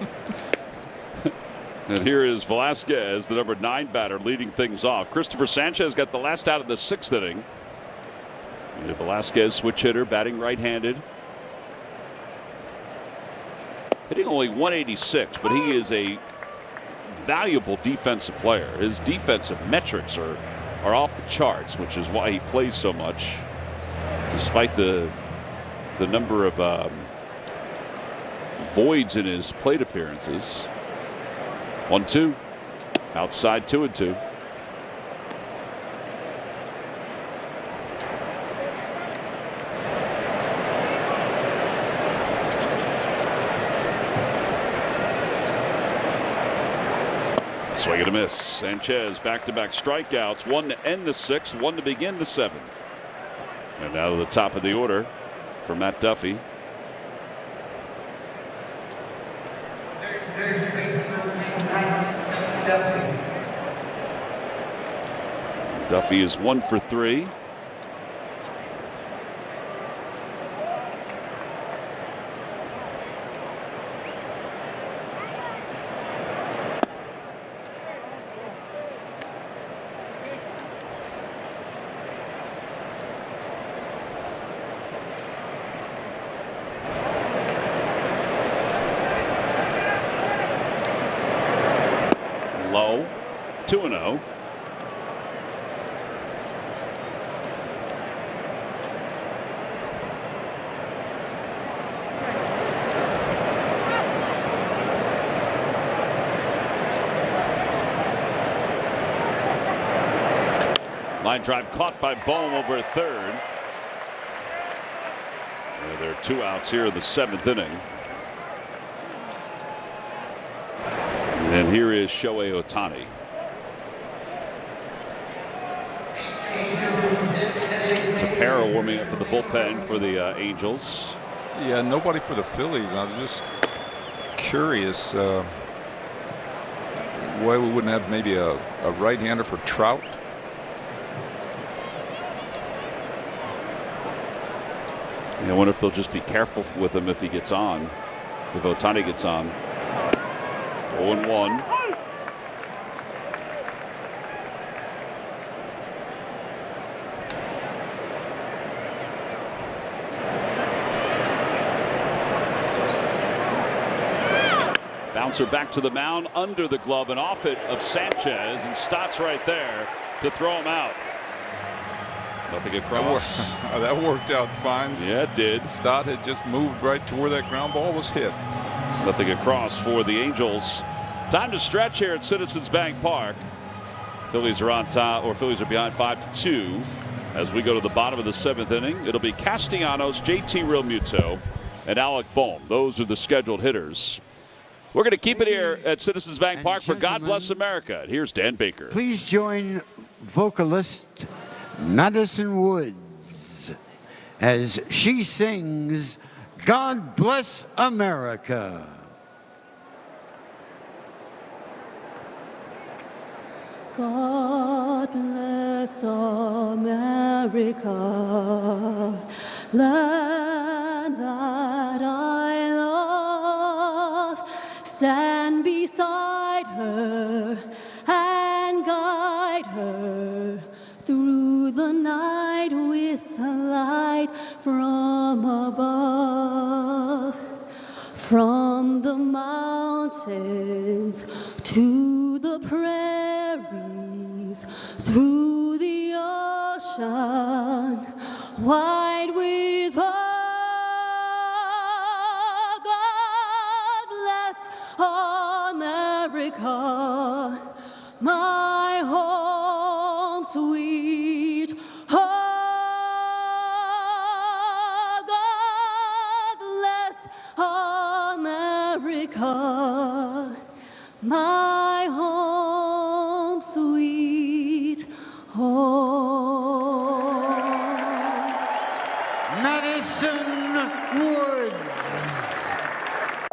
And here is Velasquez, the number 9 batter, leading things off. Christopher Sanchez got the last out of the 6th inning. And Velasquez, switch hitter, batting right-handed. Hitting only 186, but he is a valuable defensive player. His defensive metrics are off the charts, which is why he plays so much, despite the number of voids in his plate appearances. 1-2. Outside 2-2. Swing and a miss. Sanchez back-to-back strikeouts. 1 to end the 6th, 1 to begin the 7th. And now to the top of the order for Matt Duffy. Duffy is 1 for 3. Low, 2-0. Line drive caught by Bohm over at 3rd. There are 2 outs here in the 7th inning. And here is Shohei Ohtani. Tepera warming up in the bullpen for the Angels. Yeah, nobody for the Phillies. I was just curious why we wouldn't have maybe a right-hander for Trout. I wonder if they'll just be careful with him if he gets on. If Ohtani gets on. 0-1. Bouncer back to the mound, under the glove and off it of Sanchez, and Stott's right there to throw him out. Nothing across. That worked out fine. Yeah, it did. Stott had just moved right to where that ground ball was hit. Nothing across for the Angels. Time to stretch here at Citizens Bank Park. Phillies are on top, or Phillies are behind 5-2 as we go to the bottom of the 7th inning. It'll be Castellanos, JT Realmuto, and Alec Bohm. Those are the scheduled hitters. We're going to keep it here at Citizens Bank Park for God Bless America. Here's Dan Baker. Please join vocalist Madison Woods as she sings God Bless America. God bless America, land that I love. Stand beside her and guide her through the night with a light from above. From the mountains to the prairies, through the ocean wide with America, my home sweet home. God bless America, my home sweet home. Madison Woods.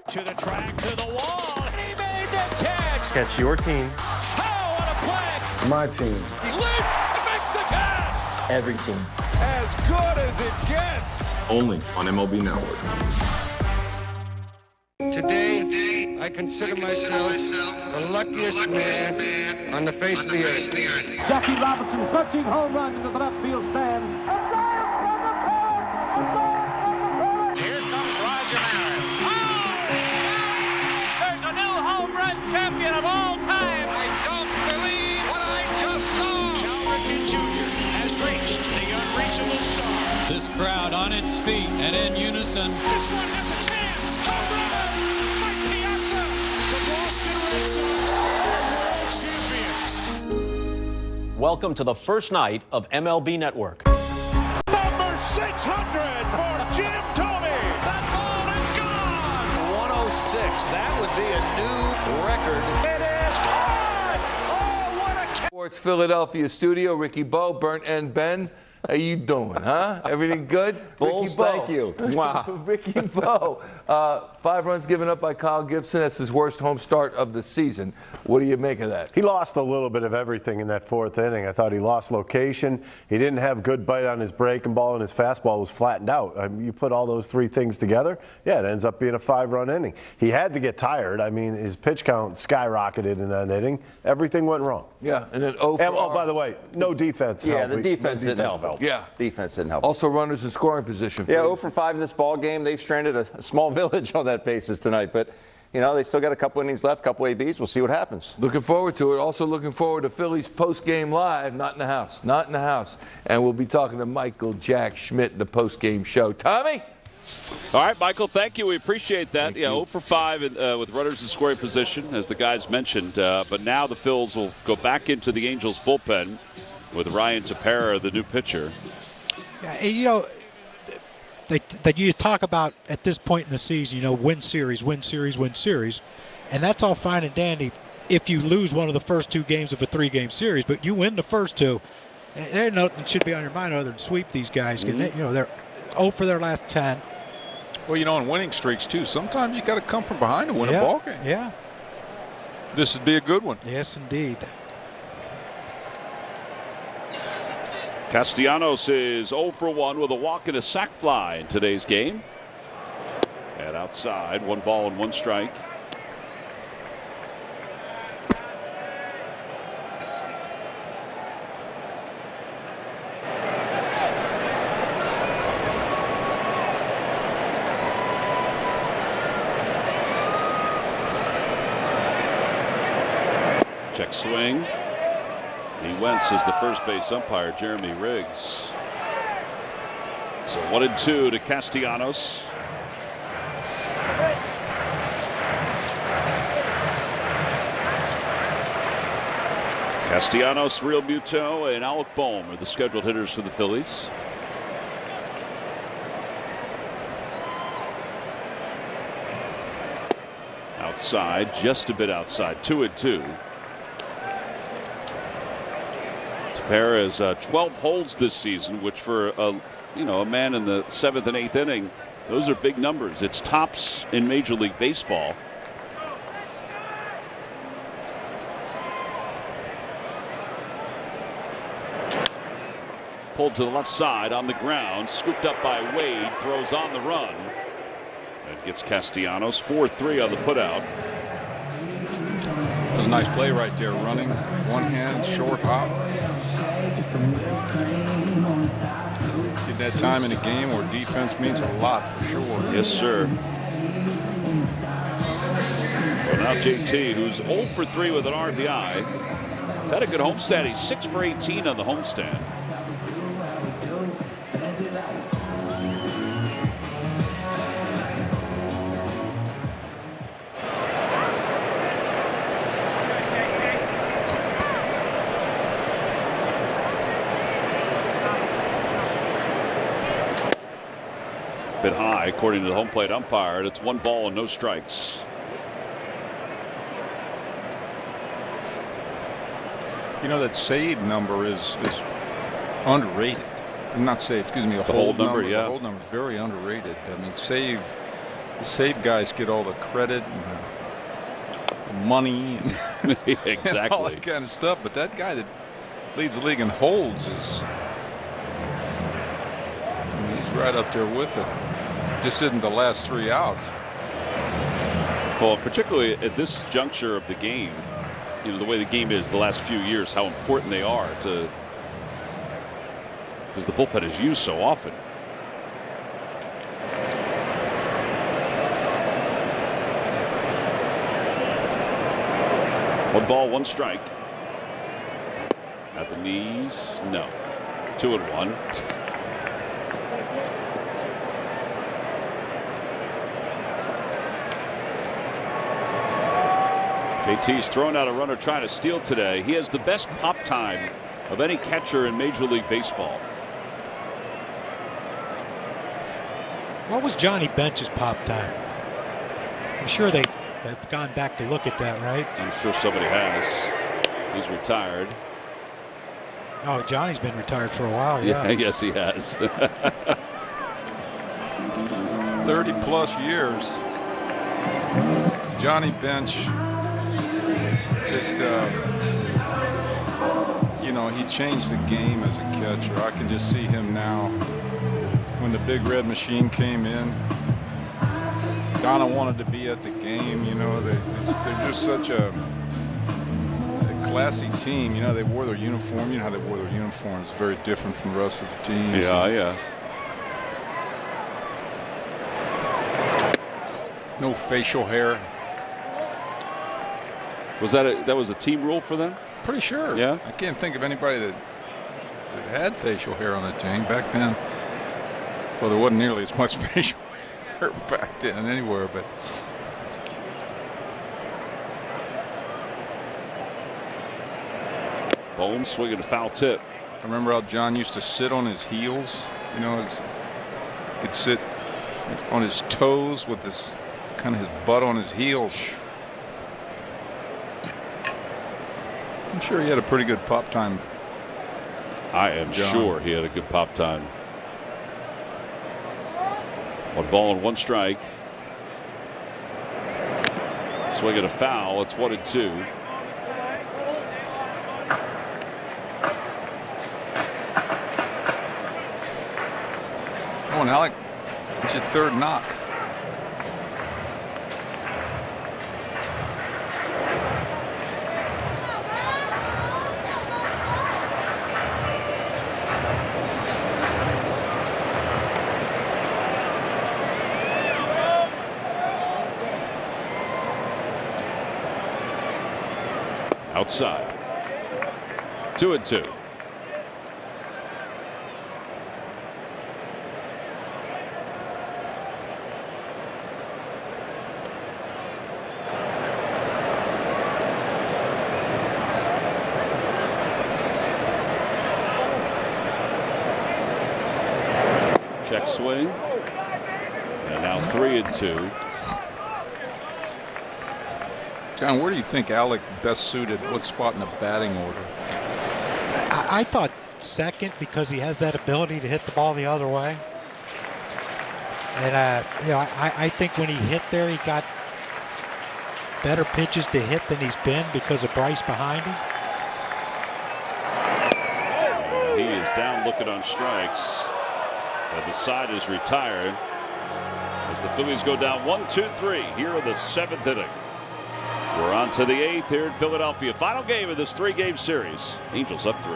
To the track, to the wall. He made the catch. Catch your team. Oh, what a play. My team. He leaps and makes the catch. Every team. As good as it gets. Only on MLB Network. Today, I consider myself the luckiest man on the face of the earth. Jackie Robinson searching home run into the left field stand. Here comes Roger Maris. There's a new home run champion of all time. I don't believe what I just saw. Cal Ripken Jr. has reached the unreachable star. This crowd on its feet and in unison. This one has a chance. Home run. Mike Piazza. The Boston Red Sox are world champions. Welcome to the first night of MLB Network. Number 600 for Jim Thome. That ball is gone. 106. That would be a new record. It is caught. Oh, what a catch. Sports Philadelphia studio, Ricky Bo, Burnt and Ben. How you doing, huh? Everything good? Bulls, thank you. Wow. Ricky Bo. 5 runs given up by Kyle Gibson. That's his worst home start of the season. What do you make of that? He lost a little bit of everything in that 4th inning. I thought he lost location. He didn't have good bite on his breaking ball, and his fastball was flattened out. I mean, you put all those 3 things together, yeah, it ends up being a 5-run inning. He had to get tired. I mean, his pitch count skyrocketed in that inning. Everything went wrong. Yeah, and then oh, by the way, no defense. Yeah, helped. the defense didn't help. Yeah. Defense didn't help. Also runners in scoring position. Yeah, 0 for 5 in this ball game. They've stranded a small village on that basis tonight, but you know, they still got a couple innings left, couple ABs. We'll see what happens. Looking forward to it. Also looking forward to Phillies post-game live. Not in the house. Not in the house. And we'll be talking to Michael Jack Schmidt, the post-game show. Tommy? All right, Michael, thank you. We appreciate that. 0 for 5 with runners in scoring position, as the guys mentioned. But now the Phils will go back into the Angels bullpen with Ryan Tepera, the new pitcher. Yeah, you know, that you talk about at this point in the season, you know, win series, and that's all fine and dandy if you lose one of the first 2 games of a 3-game series, but you win the first 2. There's nothing should be on your mind other than sweep these guys. Mm-hmm. You know, they're 0 for their last 10. Well, you know, in winning streaks too, sometimes you got to come from behind to win a ball game. Yeah. This would be a good one. Yes, indeed. Castellanos is 0 for 1 with a walk and a sac fly in today's game. And outside, 1 ball and 1 strike. Check swing. He Wentz as the first base umpire, Jeremy Riggs. So 1-2 to Castellanos. Castellanos, Real Muto, and Alec Bohm are the scheduled hitters for the Phillies. Outside, just a bit outside, 2-2. Tepera has 12 holds this season, which for a man in the 7th and 8th inning, those are big numbers. It's tops in Major League Baseball. Pulled to the left side on the ground, scooped up by Wade, throws on the run. And gets Castellanos 4-3 on the putout. That was a nice play right there, running one hand, short hop. Get that time in a game where defense means a lot for sure. Yes, sir. Well, now JT, who's 0 for 3 with an RBI. He's had a good homestand. He's 6 for 18 on the homestand. bit high, according to the home plate umpire. And it's 1 ball and no strikes. You know, that save number is underrated. Not save, excuse me, a hold number. Yeah. The hold number is very underrated. I mean, the save guys get all the credit and the money and, exactly. and all that kind of stuff. But that guy that leads the league in holds is, he's right up there with it. Just isn't the last 3 outs. Well, particularly at this juncture of the game, you know, the way the game is the last few years, how important they are to, because the bullpen is used so often. One ball, 1 strike. At the knees, no. 2-1. JT's thrown out a runner trying to steal today. He has the best pop time of any catcher in Major League Baseball. What was Johnny Bench's pop time? I'm sure they've gone back to look at that, right? I'm sure somebody has. He's retired. Oh, Johnny's been retired for a while, yeah. Yes, he has. 30-plus years. Johnny Bench, just, you know, he changed the game as a catcher. I can just see him now. When the Big Red Machine came in, Donna wanted to be at the game. You know, they're just such a classy team. You know, they wore their uniform. You know how they wore their uniforms. Very different from the rest of the teams. Yeah. No facial hair. Was that was a team rule for them? Pretty sure. Yeah. I can't think of anybody that had facial hair on the team back then. Well, there wasn't nearly as much facial hair back then anywhere, but. Bohm swinging a foul tip. I remember how John used to sit on his heels. You know, he could sit on his toes with his kind of his butt on his heels. I'm sure he had a pretty good pop time. I am sure he had a good pop time. 1 ball and 1 strike. Swinging a foul. It's 1-2. Come on, Alec. It's your 3rd knock. Outside. 2-2. Check swing. And now 3-2. John, where do you think Alec best suited? What spot in the batting order? I thought second because he has that ability to hit the ball the other way. And, you know, I think when he hit there, he got better pitches to hit than he's been because of Bryce behind him. He is down looking on strikes. The side is retired as the Phillies go down 1-2-3 here in the 7th inning. We're on to the 8th here in Philadelphia. Final game of this 3-game series. Angels up 3.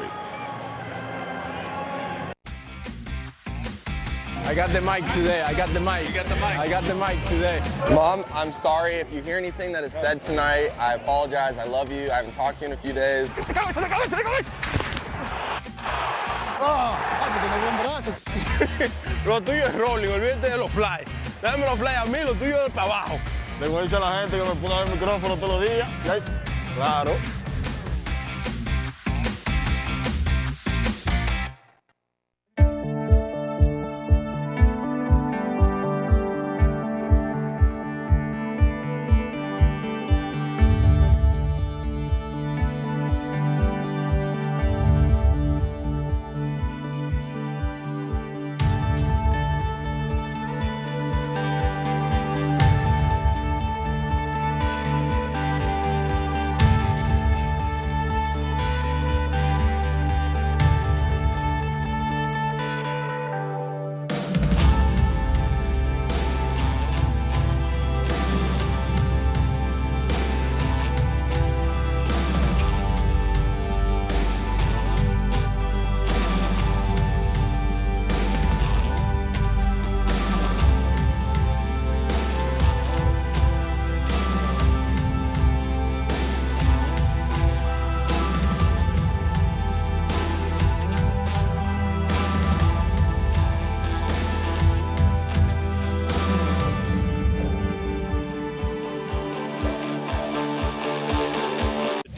I got the mic today. I got the mic. You got the mic. I got the mic today. Mom, I'm sorry if you hear anything that is said tonight. I apologize. I love you. I haven't talked to you in a few days. Lo tuyo es rolling, olvídate de los fly. Dame los fly a mí, lo tuyo es para abajo. Le voy a decir a la gente que me ponga el micrófono todos los días. Claro.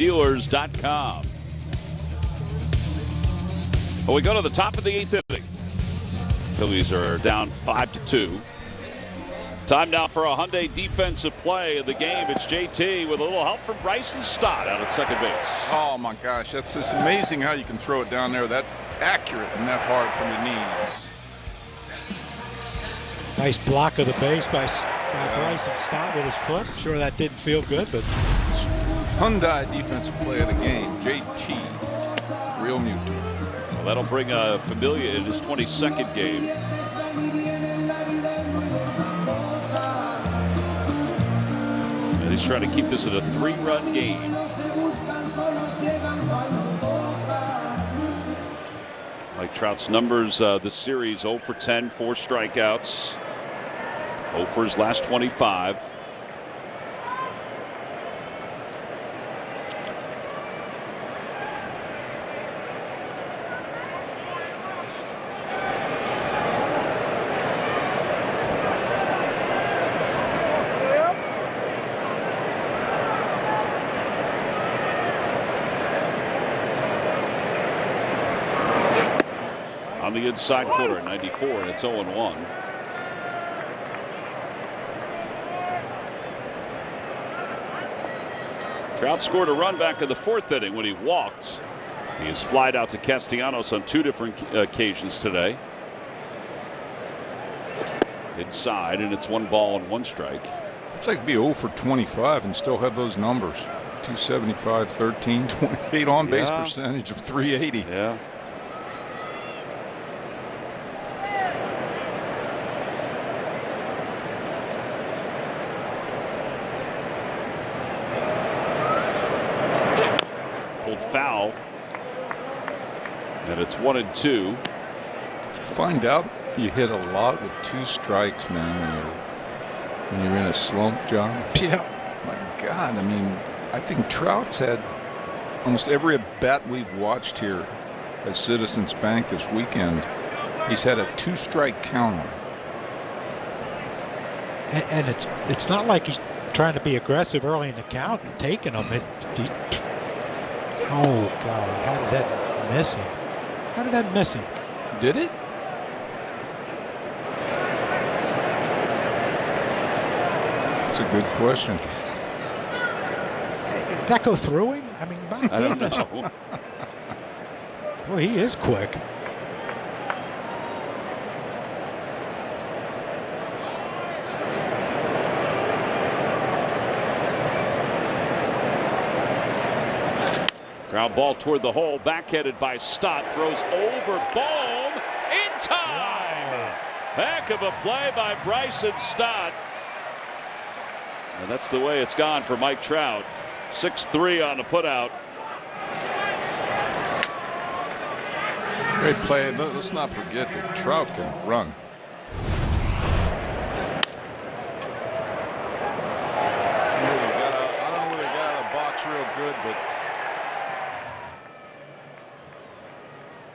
HyundaiDealers.com. Well, we go to the top of the 8th inning. Phillies are down 5-2. Time now for a Hyundai defensive play of the game. It's JT with a little help from Bryson Stott out at second base. Oh my gosh, that's just amazing how you can throw it down there that accurate and that hard from your knees. Nice block of the base by Bryson Stott with his foot. I'm sure that didn't feel good, but Hyundai defensive play of the game. JT, real mutant. Well, that'll bring Familia in his 22nd game. And he's trying to keep this at a 3-run game. Mike Trout's numbers this series: 0 for 10, 4 strikeouts. 0 for his last 25. On the inside corner, 94, and it's 0-1. Trout scored a run back in the 4th inning when he walked. He has flied out to Castellanos on 2 different occasions today. Inside, and it's 1 ball and 1 strike. It's like be 0 for 25 and still have those numbers. 275, 13, 28 on base percentage of 380. Yeah. Foul, and it's 1-2. To find out you hit a lot with 2 strikes, man, when you're in a slump, John. Yeah. My God, I mean, I think Trout's had almost every at bat we've watched here at Citizens Bank this weekend. He's had a 2-strike count on him. And it's not like he's trying to be aggressive early in the count and taking them. Oh, God, how did that miss him? How did that miss him? Did it? That's a good question. Did that go through him? I mean, my I don't goodness. know. Boy, he is quick. Ground ball toward the hole, backheaded by Stott, throws over, Bohm, in time! Heck of a play by Bryson Stott. And that's the way it's gone for Mike Trout. 6-3 on the putout. Great play. Let's not forget that Trout can run. I don't know whether they got out of the box real good, but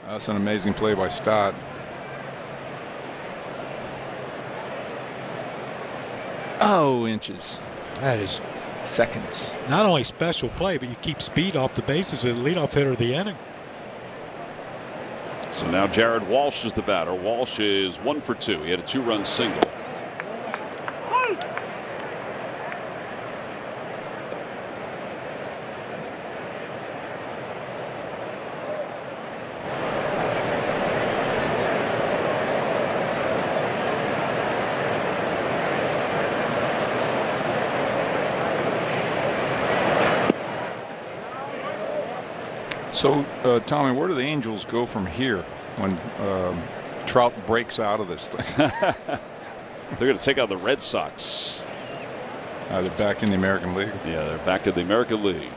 that's an amazing play by Stott. Oh, inches. That is seconds. Not only special play, but you keep speed off the bases with the leadoff hitter of the inning. So now Jared Walsh is the batter. Walsh is 1 for 2. He had a 2-run single. So, Tommy, where do the Angels go from here when Trout breaks out of this thing? They're going to take out the Red Sox. They're back in the American League. Yeah, they're back in the American League.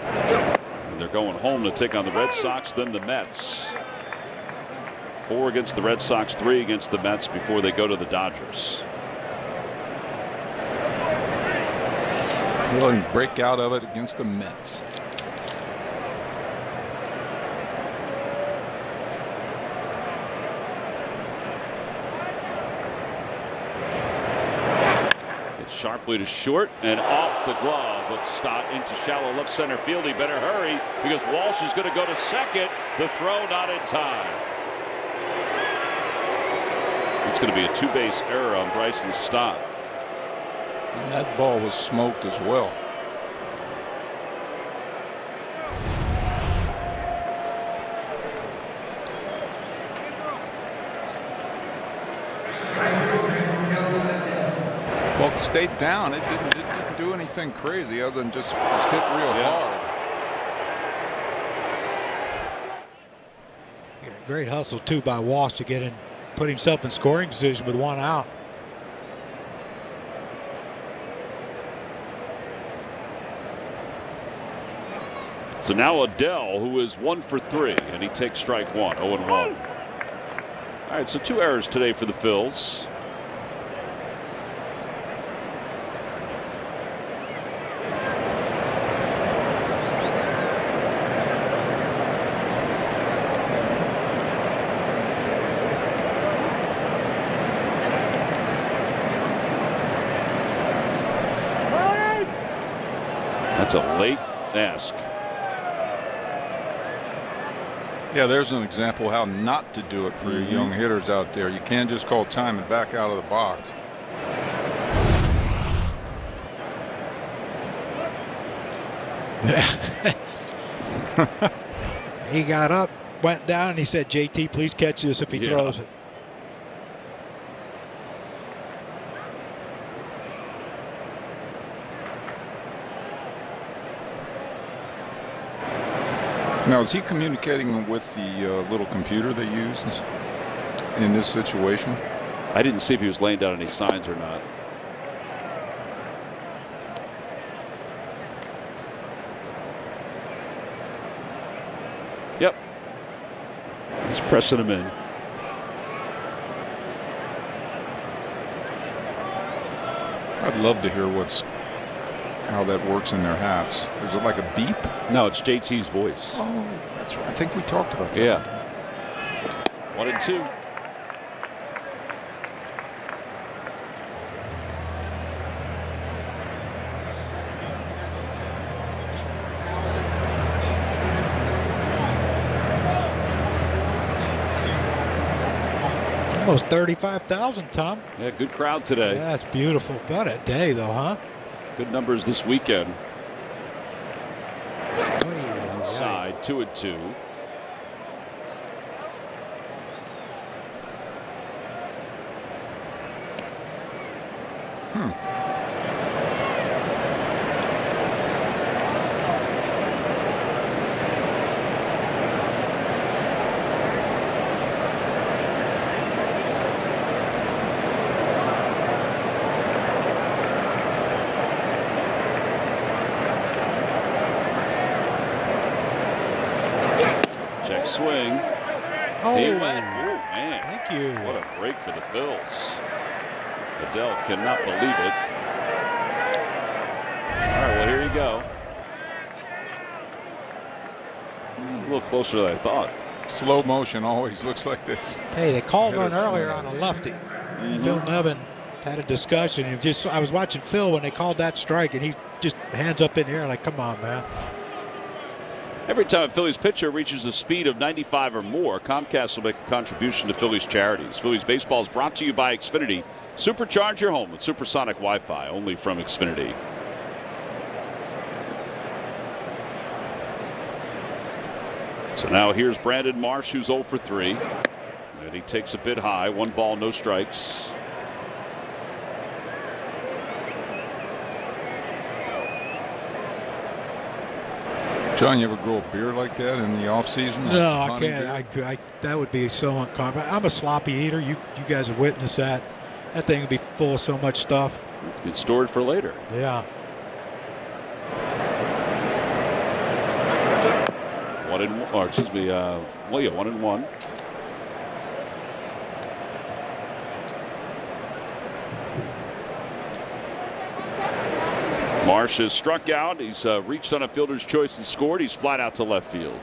And they're going home to take on the Red Sox, then the Mets. 4 against the Red Sox, 3 against the Mets before they go to the Dodgers. Willing to break out of it against the Mets. Sharply to short and off the glove of Stott into shallow left center field. He better hurry because Walsh is going to go to second. The throw not in time. It's going to be a two-base error on Bryson Stott. And that ball was smoked as well. Well, it stayed down. It didn't do anything crazy other than just was hit real hard. Yeah, great hustle too by Walsh to get in, put himself in scoring position with one out. So now Adele, who is 1 for 3, and he takes strike one, 0-1. All right, so 2 errors today for the Phils. That's a late ask. Yeah, there's an example of how not to do it for your young hitters out there. You can't just call time and back out of the box. He got up, went down, and he said, JT, please catch this if he throws it. Now, is he communicating with the little computer they use in this situation? I didn't see if he was laying down any signs or not. Yep. He's pressing him in. I'd love to hear how that works in their hats. Is it like a beep? No, it's JT's voice. Oh, that's right. I think we talked about that. Yeah. 1-2. Almost 35,000, Tom. Yeah, good crowd today. Yeah, it's beautiful. What a day, though, huh? Good numbers this weekend. Inside, 2-2. Swing. Oh, he went. Oh, man. Thank you. What a break for the Phils. Adele cannot believe it. All right, well, here you go. A little closer than I thought. Slow motion always looks like this. Hey, they called one earlier on a lefty. Phil Nevin had a discussion. I was watching Phil when they called that strike, and he just hands up in the air like, come on, man. Every time a Phillies pitcher reaches a speed of 95 or more, Comcast will make a contribution to Phillies charities. Phillies baseball is brought to you by Xfinity. Supercharge your home with supersonic Wi-Fi, only from Xfinity. So now here's Brandon Marsh, who's 0 for 3. And he takes a bit high. 1 ball, no strikes. John, you ever grow a beard like that in the off season? No, I can't. That would be so uncommon. I'm a sloppy eater. You guys have witnessed that. That thing would be full of so much stuff. It's stored for later. Yeah. 1-1. Or excuse me. 1-1. Marsh has struck out. He's reached on a fielder's choice and scored. He's flat out to left field.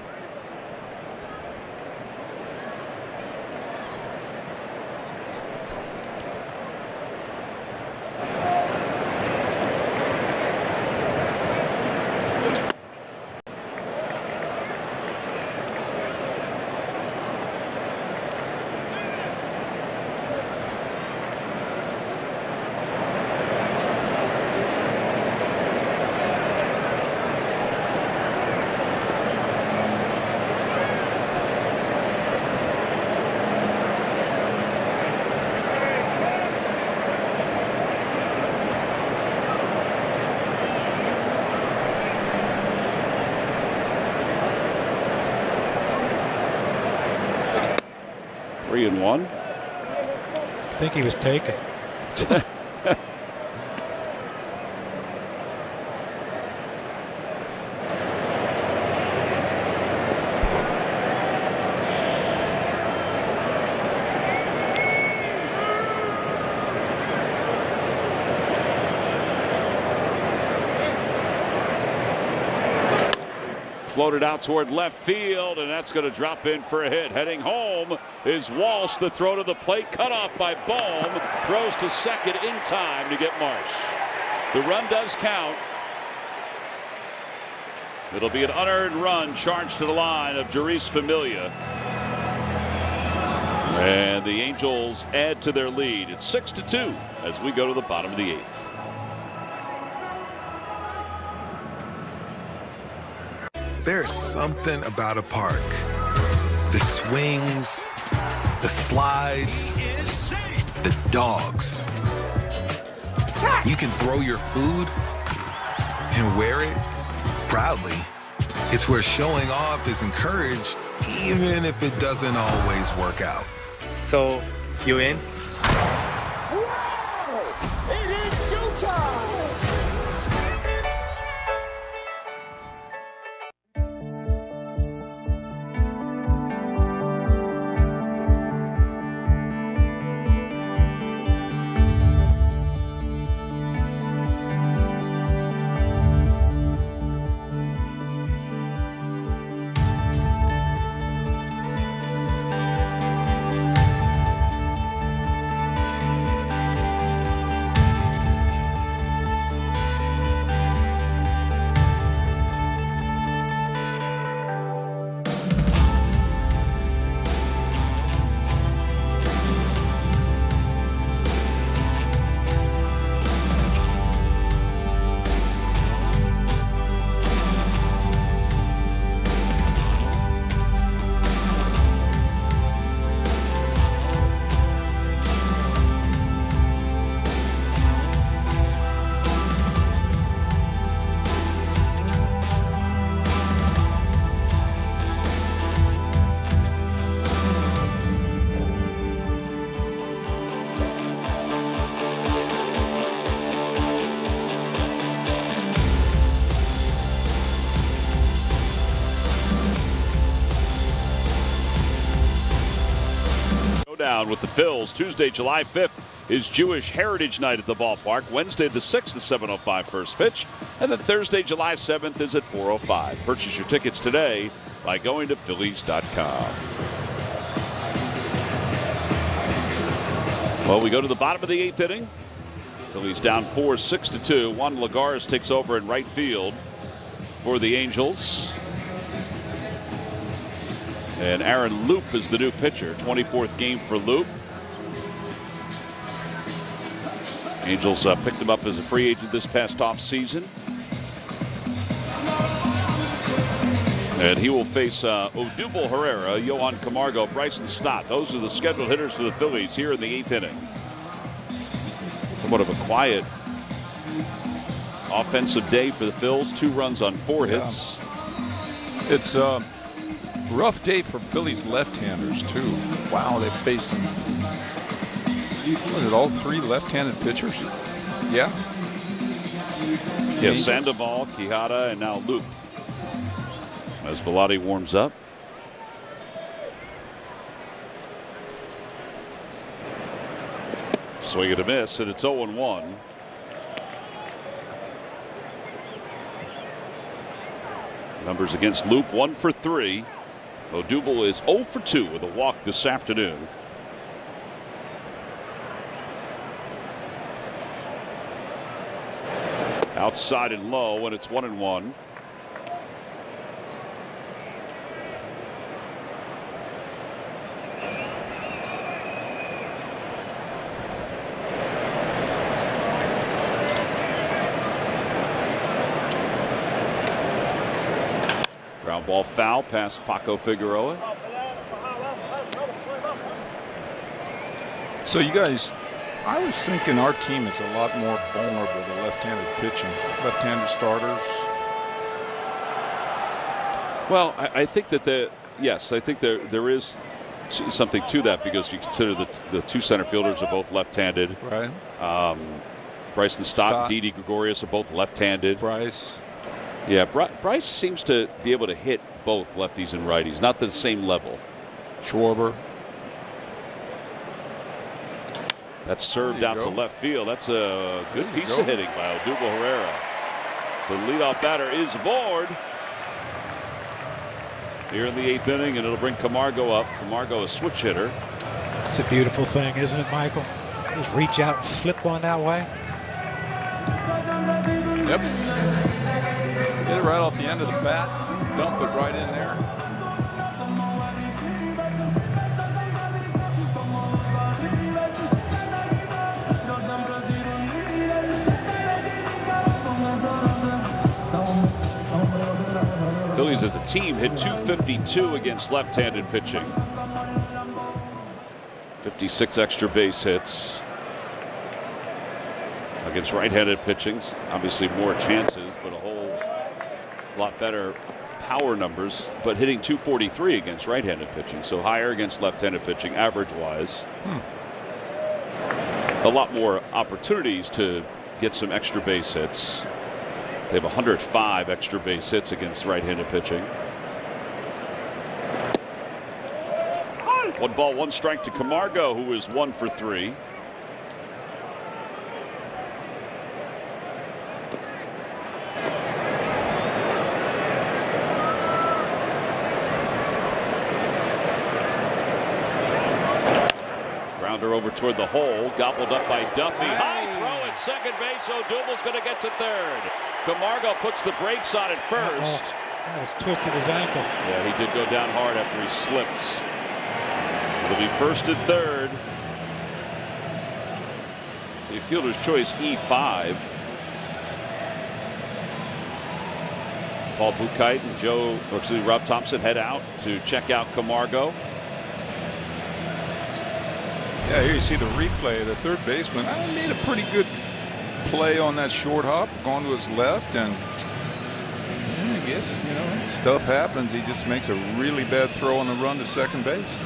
3-1. I think he was taken. Floated out toward left field, and that's going to drop in for a hit. Heading home is Walsh. The throw to the plate, cut off by Bohm. Throws to second in time to get Marsh. The run does count. It'll be an unearned run charged to the line of Jeurys Familia. And the Angels add to their lead. It's 6-2 as we go to the bottom of the 8th. There's something about a park. The swings, the slides, the dogs. You can throw your food and wear it proudly. It's where showing off is encouraged, even if it doesn't always work out. So, you in? It is showtime! Down with the Phils. Tuesday, July 5th is Jewish Heritage Night at the ballpark. Wednesday the 6th, the 7:05 first pitch. And then Thursday, July 7th is at 4:05. Purchase your tickets today by going to Phillies.com. Well, we go to the bottom of the 8th inning. Phillies down 4, 6-2. Juan Lagares takes over in right field for the Angels. And Aaron Loop is the new pitcher. 24th game for Loop. Angels picked him up as a free agent this past offseason. And he will face Odubel Herrera, Johan Camargo, Bryson Stott. Those are the scheduled hitters for the Phillies here in the 8th inning. Somewhat of a quiet offensive day for the Phils. 2 runs on 4 hits. It's rough day for Phillies left-handers too. Wow, they've faced some. Look at all 3 left-handed pitchers. Yeah. Yeah, Sandoval, Quijada, and now Loop. As Bellotti warms up. Swing and a miss, and it's 0-1. Numbers against Loop: 1 for 3. Odubel is 0 for 2 with a walk this afternoon. Outside and low, and it's 1-1. Ground ball foul past Paco Figueroa. So you guys, I was thinking our team is a lot more vulnerable to left-handed pitching, left-handed starters. Well, I think that yes, I think there is something to that because you consider the two center fielders are both left-handed. Right. Bryson Stott and Didi Gregorius are both left-handed. Bryce. Yeah, Bryce seems to be able to hit both lefties and righties, not the same level. Schwarber. That's served out to left field. That's a good piece of hitting by Odubel Herrera. So the leadoff batter is aboard here in the 8th inning, and it'll bring Camargo up. Camargo, a switch hitter. It's a beautiful thing, isn't it, Michael? Just reach out and flip one that way. Yep. Get it right off the end of the bat. Dump it right in there. Phillies as a team hit .252 against left-handed pitching. 56 extra base hits against right-handed pitching. Obviously more chances, but a whole lot better power numbers. But hitting .243 against right-handed pitching, so higher against left-handed pitching average-wise. A lot more opportunities to get some extra base hits. They have 105 extra base hits against right-handed pitching. 1 ball, 1 strike to Camargo, who is 1 for 3. Grounder over toward the hole, gobbled up by Duffy. High throw at second base. Odubel's going to get to third. Camargo puts the brakes on at first. Almost twisted his ankle. Yeah, he did go down hard after he slipped. It'll be first and third. The fielder's choice E5. Paul Buchheit and Rob Thompson head out to check out Camargo. Yeah, here you see the replay. The third baseman made a pretty good play on that short hop, going to his left, and I guess, you know, stuff happens. He just makes a really bad throw on the run to second base.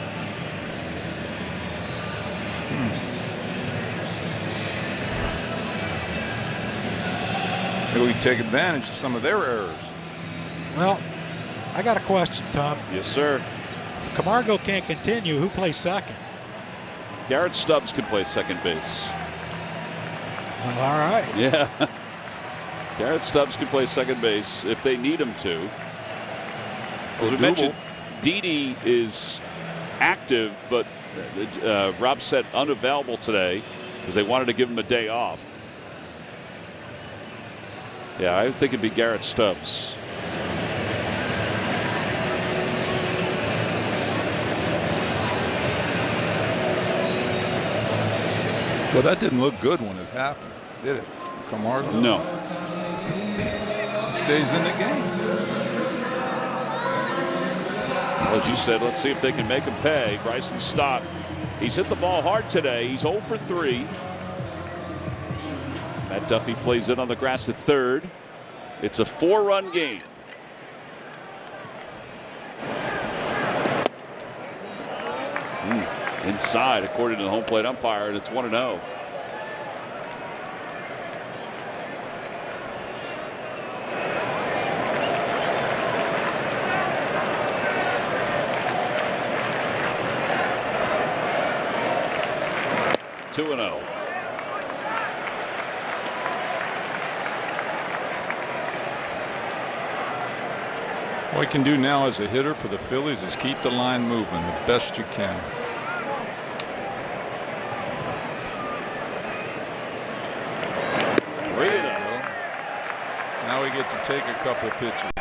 Maybe we take advantage of some of their errors. Well, I got a question, Tom. Yes, sir. If Camargo can't continue, who plays second? Garrett Stubbs could play second base. Well, all right. Yeah. Garrett Stubbs could play second base if they need him to. As we mentioned, Didi is active, but Rob said unavailable today because they wanted to give him a day off. Yeah, I think it'd be Garrett Stubbs. Well, that didn't look good when it happened, did it? Camargo? No. Stays in the game. Well, as you said, let's see if they can make him pay. Bryson Stott, he's hit the ball hard today. He's 0 for 3. Matt Duffy plays in on the grass at third. It's a 4-run game. Inside, according to the home plate umpire, and it's 1-0. What you can do now as a hitter for the Phillies is keep the line moving the best you can. Now we get to take a couple of pitches.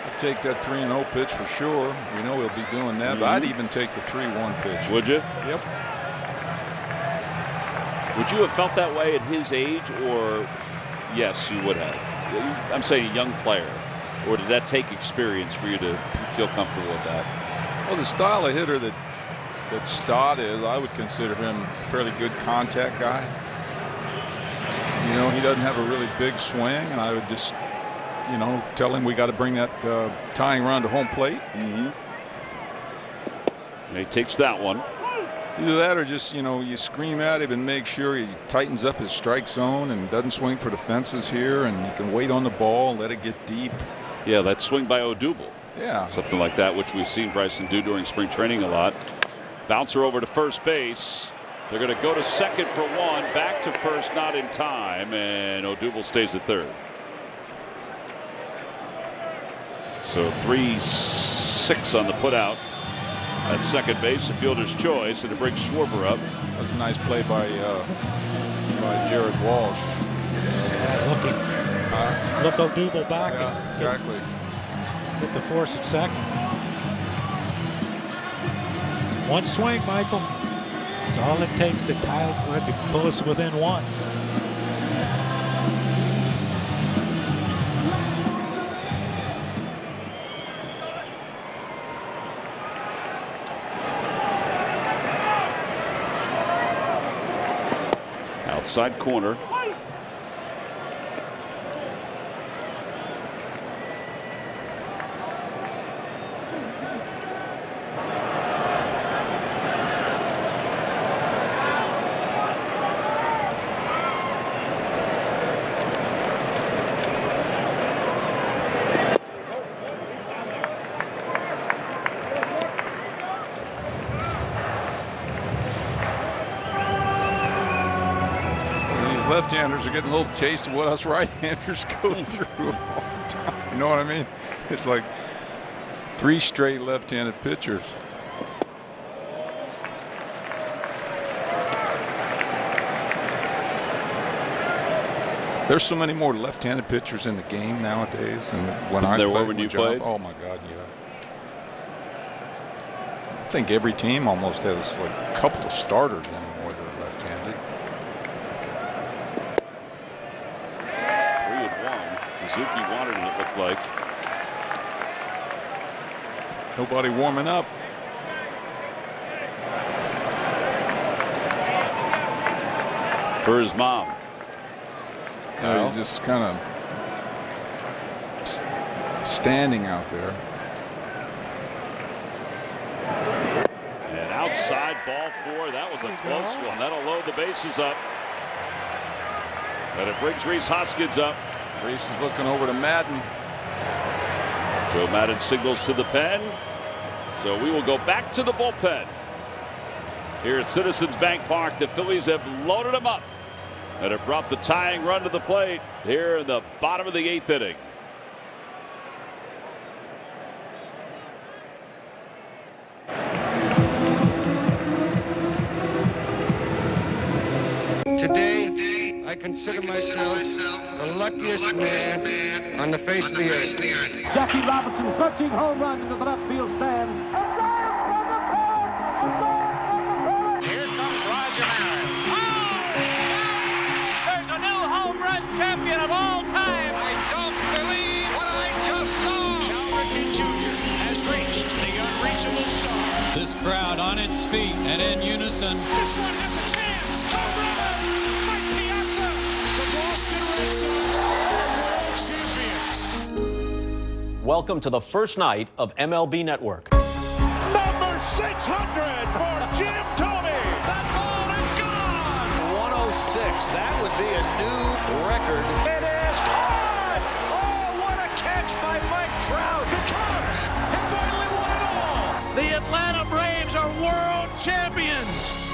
I'll take that 3-0 pitch for sure. We know he'll be doing that, but I'd even take the 3-1 pitch. Would you? Yep. Would you have felt that way at his age, or yes, you would have? I'm saying a young player, or did that take experience for you to feel comfortable with that? Well, the style of hitter that Stott is, I would consider him a fairly good contact guy. You know, he doesn't have a really big swing, and I would just, you know, tell him we got to bring that tying run to home plate. And he takes that one. Either that or just, you scream at him and make sure he tightens up his strike zone and doesn't swing for the fences here, and you can wait on the ball, let it get deep. Yeah, that swing by Odubel. Yeah. Something like that, which we've seen Bryson do during spring training a lot. Bouncer over to first base. They're going to go to second for one, back to first, not in time, and Odubel stays at third. So 3-6 on the putout at second base, the fielder's choice, and it brings Schwarber up. That was a nice play by Jared Walsh. Look Odubel back. Yeah, exactly. Get the force at second. One swing, Michael. That's all it takes to pull us within one. Outside corner. Left-handers are getting a little taste of what us right-handers go through all the time. You know what I mean? It's like 3 straight left-handed pitchers. There's so many more left-handed pitchers in the game nowadays than when I there played. were when you played? Oh my God, yeah. I think every team almost has like a couple of starters anymore that are left-handed. Suzuki wanted it, it looked like. Nobody warming up. For his mom. He's just kind of standing out there. And outside, ball 4. That was a close one. That'll load the bases up. And it brings Rhys Hoskins up. Reese is looking over to Madden. Joe Madden signals to the pen. So we will go back to the bullpen. Here at Citizens Bank Park, the Phillies have loaded them up. And have brought the tying run to the plate here in the bottom of the 8th inning. Today, I consider myself the luckiest man on the face of the earth. Jackie Robinson searching home run into the left field stand. Here comes Roger Maris. There's a new home run champion of all time. I don't believe what I just saw. Cal Ripken Jr. has reached the unreachable star. This crowd on its feet and in unison. This one has a chance. Home run. Mike Piazza. The Boston Red Sox are world champions. Welcome to the first night of MLB Network. Number 600 for Jim Thome. That ball is gone. 106. That would be a new record. It is caught. Oh, what a catch by Mike Trout. The Cubs have finally won it all. The Atlanta Braves are world champions.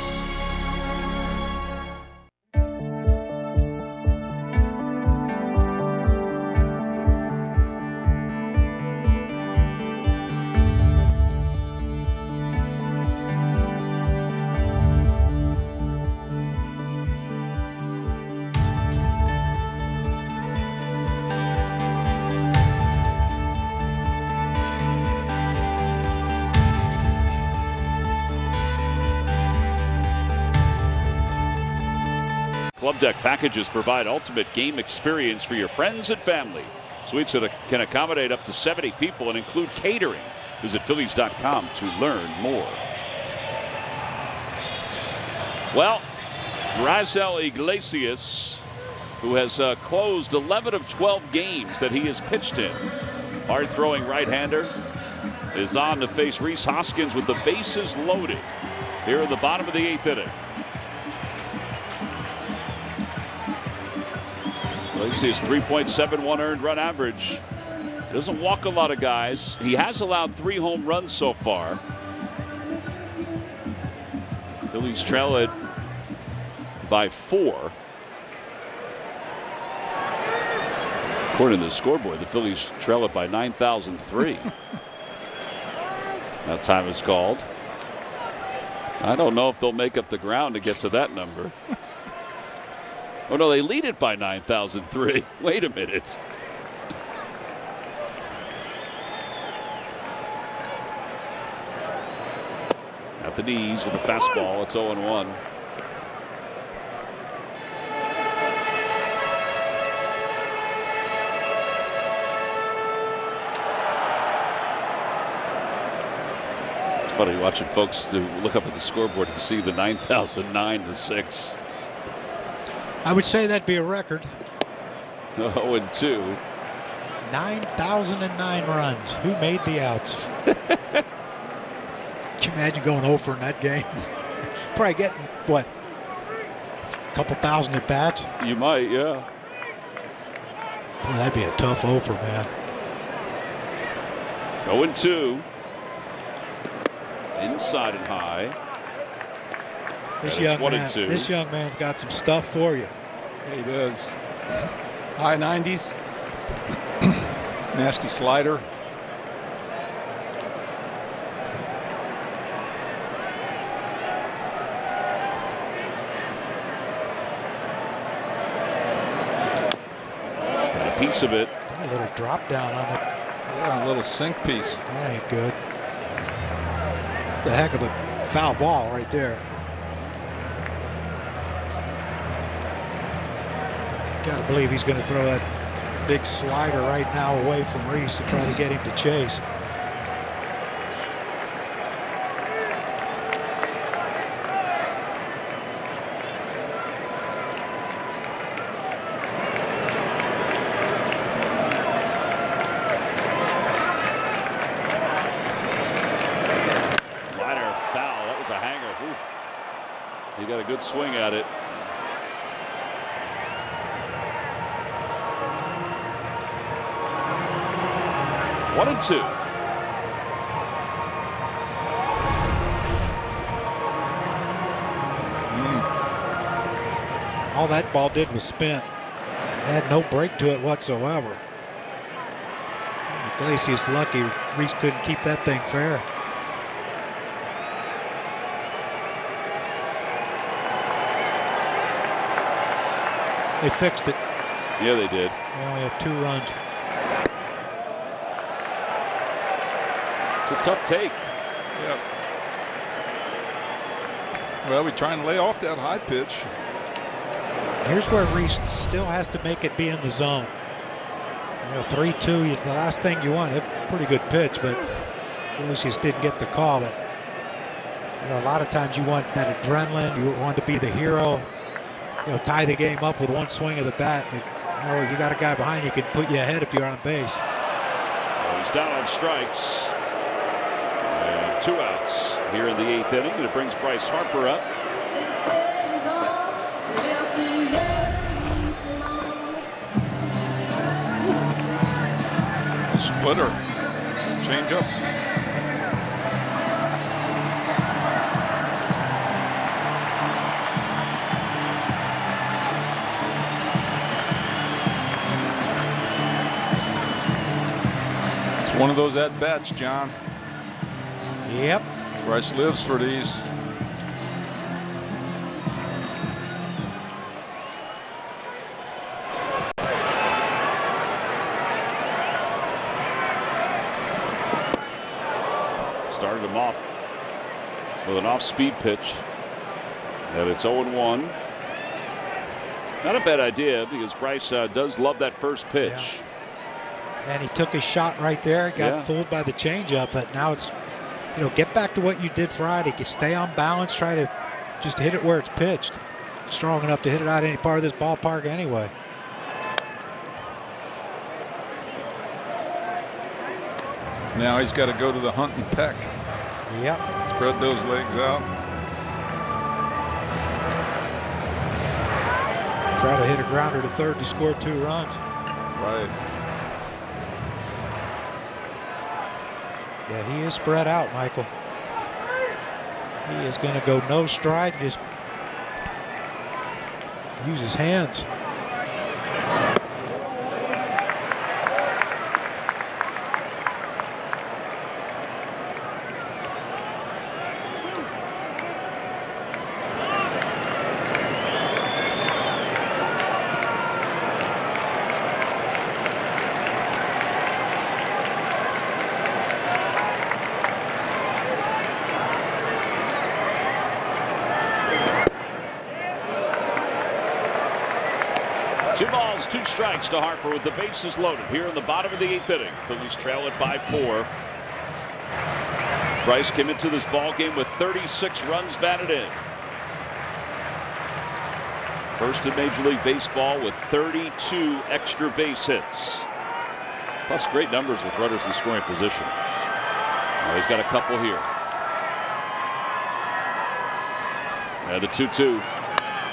Club Deck packages provide ultimate game experience for your friends and family. Suites that can accommodate up to 70 people and include catering. Visit Phillies.com to learn more. Well, Raisel Iglesias, who has closed 11 of 12 games that he has pitched in. Hard-throwing right-hander. is on to face Rhys Hoskins with the bases loaded here in the bottom of the 8th inning. Lacey has 3.71 earned run average. Doesn't walk a lot of guys. He has allowed 3 home runs so far. Phillies trail it by 4. According to the scoreboard, the Phillies trail it by 9,003. Now time is called. I don't know if they'll make up the ground to get to that number. Oh no, they lead it by 9,003. Wait a minute. At the knees with a fastball. It's 0-1. It's funny watching folks who look up at the scoreboard and see the 9,009 to 6. I would say that'd be a record. 0-2. 9,009 runs. Who made the outs? Can you imagine going over in that game? Probably getting, what, a couple thousand at bats? You might, yeah. Boy, that'd be a tough over, man. 0-2. Inside and high. This and young man's got some stuff for you. Yeah, he does. High 90s. Nasty slider. Got a piece of it. A little drop down on it. Yeah, a little sink piece. That ain't good. It's a heck of a foul ball right there. Got to believe he's going to throw that big slider right now away from Rhys to try to get him to chase. Liner foul. That was a hanger. Oof. He got a good swing at it. One and two. All that ball did was spin. It had no break to it whatsoever. Iglesias lucky Rhys couldn't keep that thing fair. They fixed it. Yeah, they did. They only have 2 runs. It's a tough take. Yep. Well, we're trying to lay off that high pitch. Here's where Rhys still has to make it be in the zone. You know, 3-2, the last thing you want, a pretty good pitch, but Iglesias didn't get the call. But you know, a lot of times you want that adrenaline, you want to be the hero, you know, tie the game up with one swing of the bat. You know, you got a guy behind you can put you ahead if you're on base. Well, he's down on strikes. And 2 outs here in the 8th inning, and it brings Bryce Harper up. Splitter. Change up. It's one of those at-bats, John. Yep. Bryce lives for these. Started him off with an off-speed pitch. And it's 0-1. Not a bad idea because Bryce does love that first pitch. Yeah. And he took his shot right there. Got fooled by the changeup, but now it's, you know, get back to what you did Friday. Stay on balance. Try to just hit it where it's pitched. Strong enough to hit it out any part of this ballpark anyway. Now he's got to go to the hunt and peck. Yep. Spread those legs out. Try to hit a grounder to third to score 2 runs. Right. Yeah, he is spread out, Michael. He is going to go no stride, just use his hands. Two strikes to Harper with the bases loaded here in the bottom of the 8th inning. Phillies trail it by 4. Bryce came into this ball game with 36 runs batted in. First in Major League Baseball with 32 extra base hits. Plus great numbers with runners in scoring position. Now he's got a couple here. And the 2-2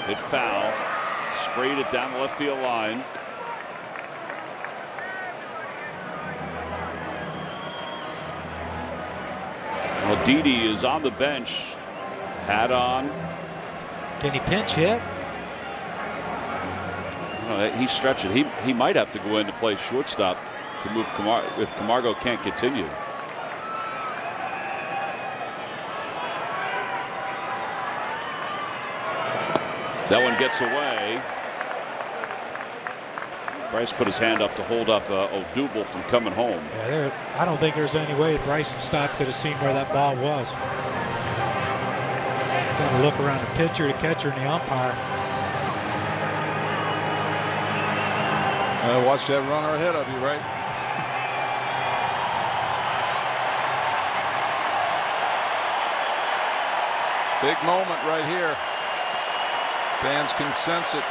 hit foul. Sprayed it down the left field line. Well, Didi is on the bench. Hat on. Can he pinch hit? He's stretching. He might have to go in to play shortstop to move if Camargo can't continue. That one gets away. Bryce put his hand up to hold up Odubel from coming home. Yeah, I don't think there's any way Bryson Stott could have seen where that ball was. Got to look around the pitcher, the catcher, and the umpire. Watch that runner ahead of you, right? Big moment right here. Fans can sense it.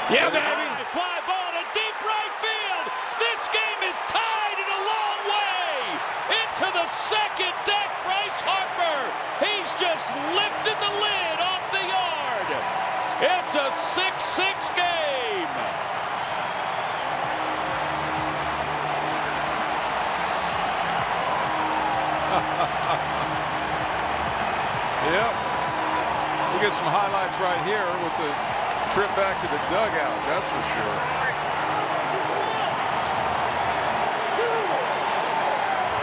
Yeah, baby. Fly ball to deep right field. This game is tied in a long way. Into the second deck, Bryce Harper. He's just lifted the lid off the yard. It's a 6-6 game. Yep. We'll get some highlights right here with the trip back to the dugout, that's for sure.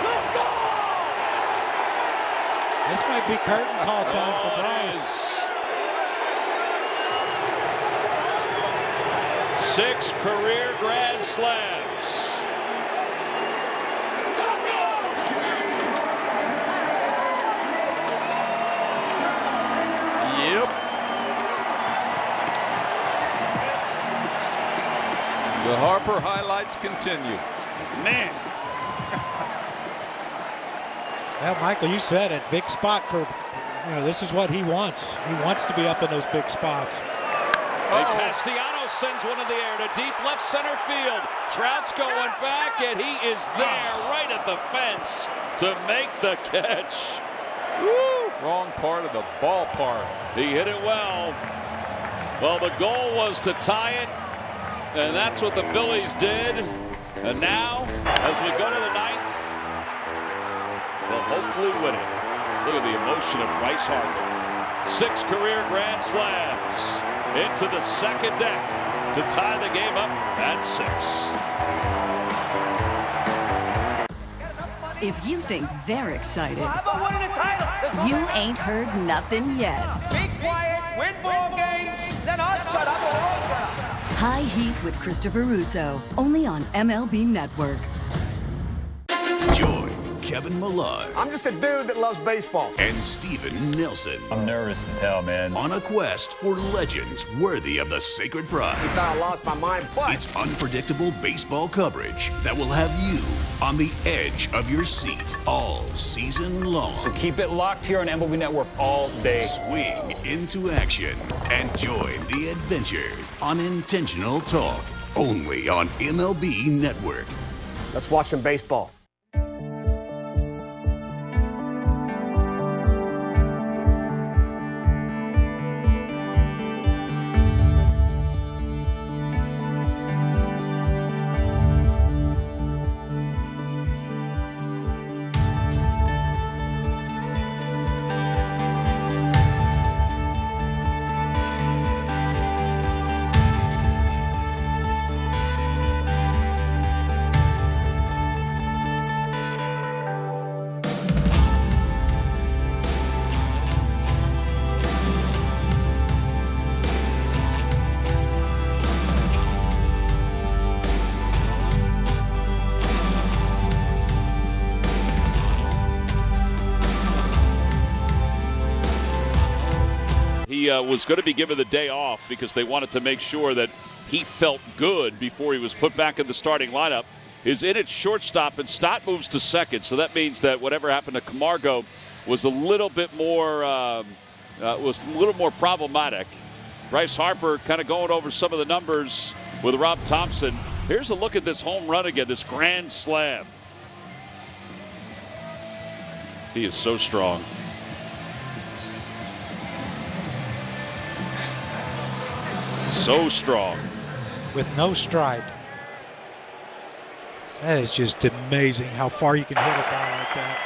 Let's go! This might be curtain call time for Bryce. 6 career grand slams. Yep. The Harper highlights continue. Man. Yeah, Michael, you said it. Big spot for, this is what he wants. He wants to be up in those big spots. And Castellanos sends one in the air to deep left center field. Trout's going back, and he is there right at the fence to make the catch. Woo! Wrong part of the ballpark. He hit it well. Well, the goal was to tie it, and that's what the Phillies did. And now, as we go to the 9th, they'll hopefully win it. Look at the emotion of Bryce Harper. 6 career grand slams into the second deck to tie the game up at 6. If you think they're excited, you ain't heard nothing yet. Be quiet, win ball games, then I'll shut up. High Heat with Christopher Russo, only on MLB Network. Join Kevin Millar. I'm just a dude that loves baseball. And Steven Nelson. I'm nervous as hell, man. On a quest for legends worthy of the sacred prize. I kind of lost my mind, but it's unpredictable baseball coverage that will have you on the edge of your seat all season long. So keep it locked here on MLB Network all day. Swing into action and join the adventure on Intentional Talk only on MLB Network. Let's watch some baseball. He was going to be given the day off because they wanted to make sure that he felt good before he was put back in the starting lineup. Is in at shortstop, and Stott moves to second. So that means that whatever happened to Camargo was a little bit more problematic. Bryce Harper kind of going over some of the numbers with Rob Thompson. Here's a look at this home run again, this grand slam. He is so strong. So strong. With no stride. That is just amazing how far you can hit a ball like that.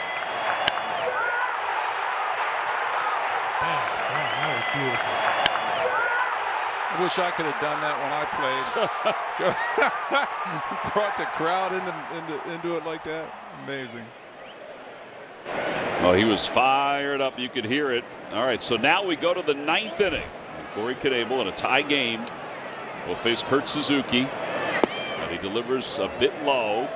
That was beautiful. I wish I could have done that when I played. Brought the crowd into it like that. Amazing. Oh, he was fired up. You could hear it. All right, so now we go to the 9th inning. Corey Knebel in a tie game will face Kurt Suzuki, and he delivers a bit low.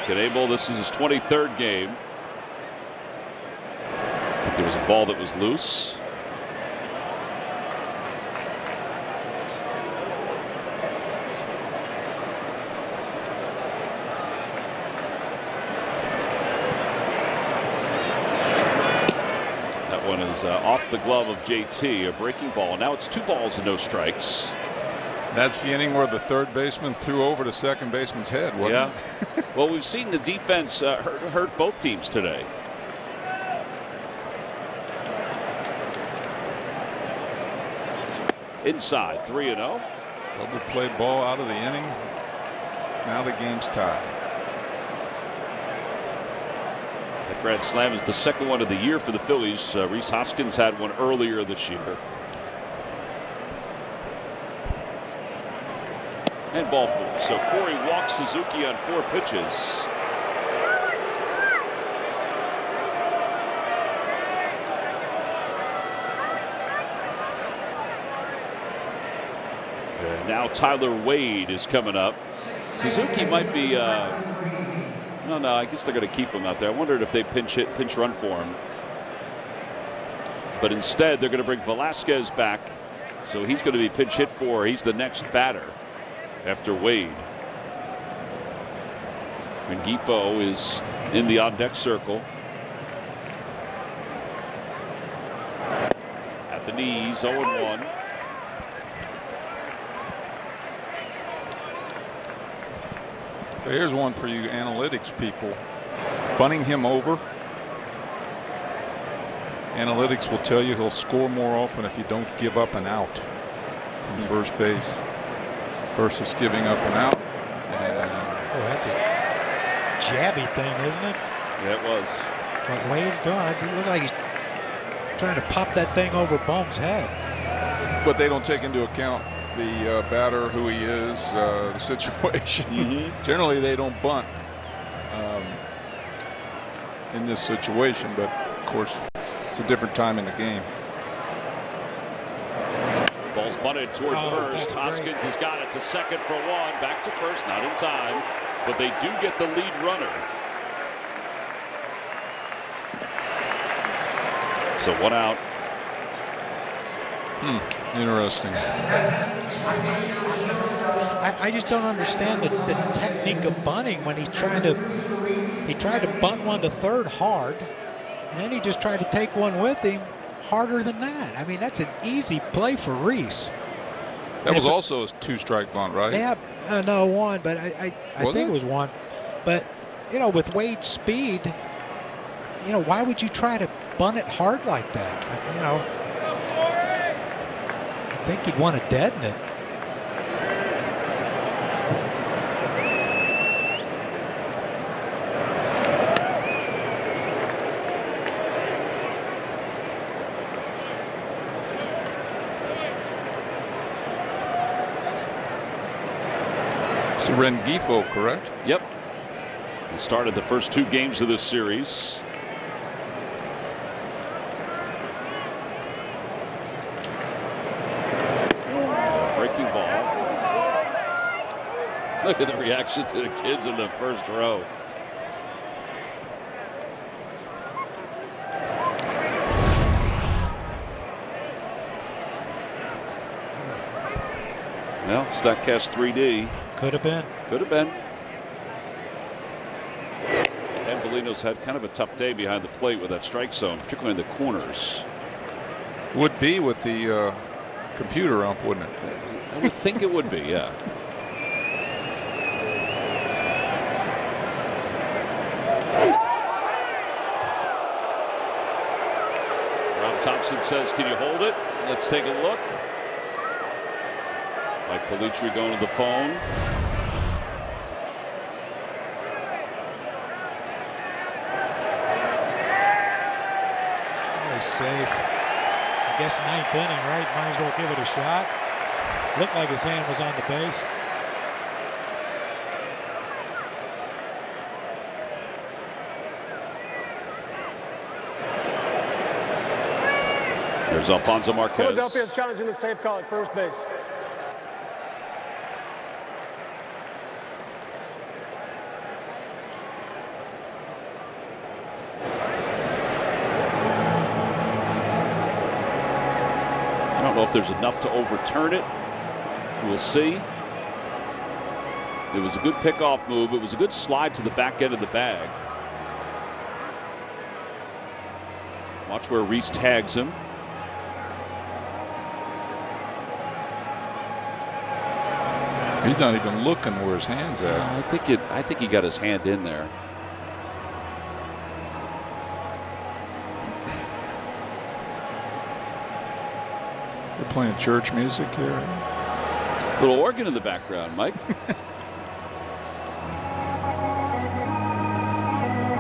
Knebel, this is his 23rd game. But there was a ball that was loose. Off the glove of JT, a breaking ball. Now it's 2 balls and no strikes. That's the inning where the third baseman threw over the second baseman's head, wasn't it? Well, we've seen the defense hurt both teams today. Inside, 3-0. Double play ball out of the inning. Now the game's tied. That grand slam is the second one of the year for the Phillies. Rhys Hoskins had one earlier this year. And ball 4. So Corey walks Suzuki on 4 pitches. And now Tyler Wade is coming up. Suzuki might be no, I guess they're going to keep him out there. I wondered if they pinch run for him. But instead, they're going to bring Velasquez back. So he's going to be pinch hit for. He's the next batter after Wade. And Gifo is in the on-deck circle. At the knees, 0-1. Here's one for you analytics people. Bunting him over. Analytics will tell you he'll score more often if you don't give up an out from first base versus giving up an out. Oh, that's a jabby thing, isn't it? Yeah, it was. What Wade's doing, it looked like he's trying to pop that thing over Bohm's head. But they don't take into account the batter, who he is, the situation. Generally, they don't bunt in this situation, but of course, it's a different time in the game. Ball's bunted toward first. Hoskins has got it to second for 1. Back to first, not in time, but they do get the lead runner. So 1 out. Interesting. I just don't understand the technique of bunting when he tried to bunt one to third hard, and then he just tried to take one with him, harder than that. I mean, that's an easy play for Reese. That was also a 2-strike bunt, right? Yeah, no, 1, but I think it was 1. But, you know, with Wade's speed, you know, why would you try to bunt it hard like that? You know, I think you'd want to deaden it. Rengifo, correct? Yep. He started the first 2 games of this series. Breaking ball. Look at the reaction to the kids in the first row. Well, Statcast 3D. Could have been. Could have been. And Bellino's had kind of a tough day behind the plate with that strike zone, particularly in the corners. Would be with the computer ump, wouldn't it? I would think it would be, yeah. Rob Thompson says, can you hold it? Let's take a look. Mike Calitri going to the phone. He's safe. I guess 9th inning, right? Might as well give it a shot. Looked like his hand was on the base. There's Alfonso Marquez. Philadelphia is challenging the safe call at first base. I don't know if there's enough to overturn it. We'll see. It was a good pickoff move. It was a good slide to the back end of the bag. Watch where Reese tags him. He's not even looking where his hand's at. I think he got his hand in there. They're playing church music here. Little organ in the background, Mike.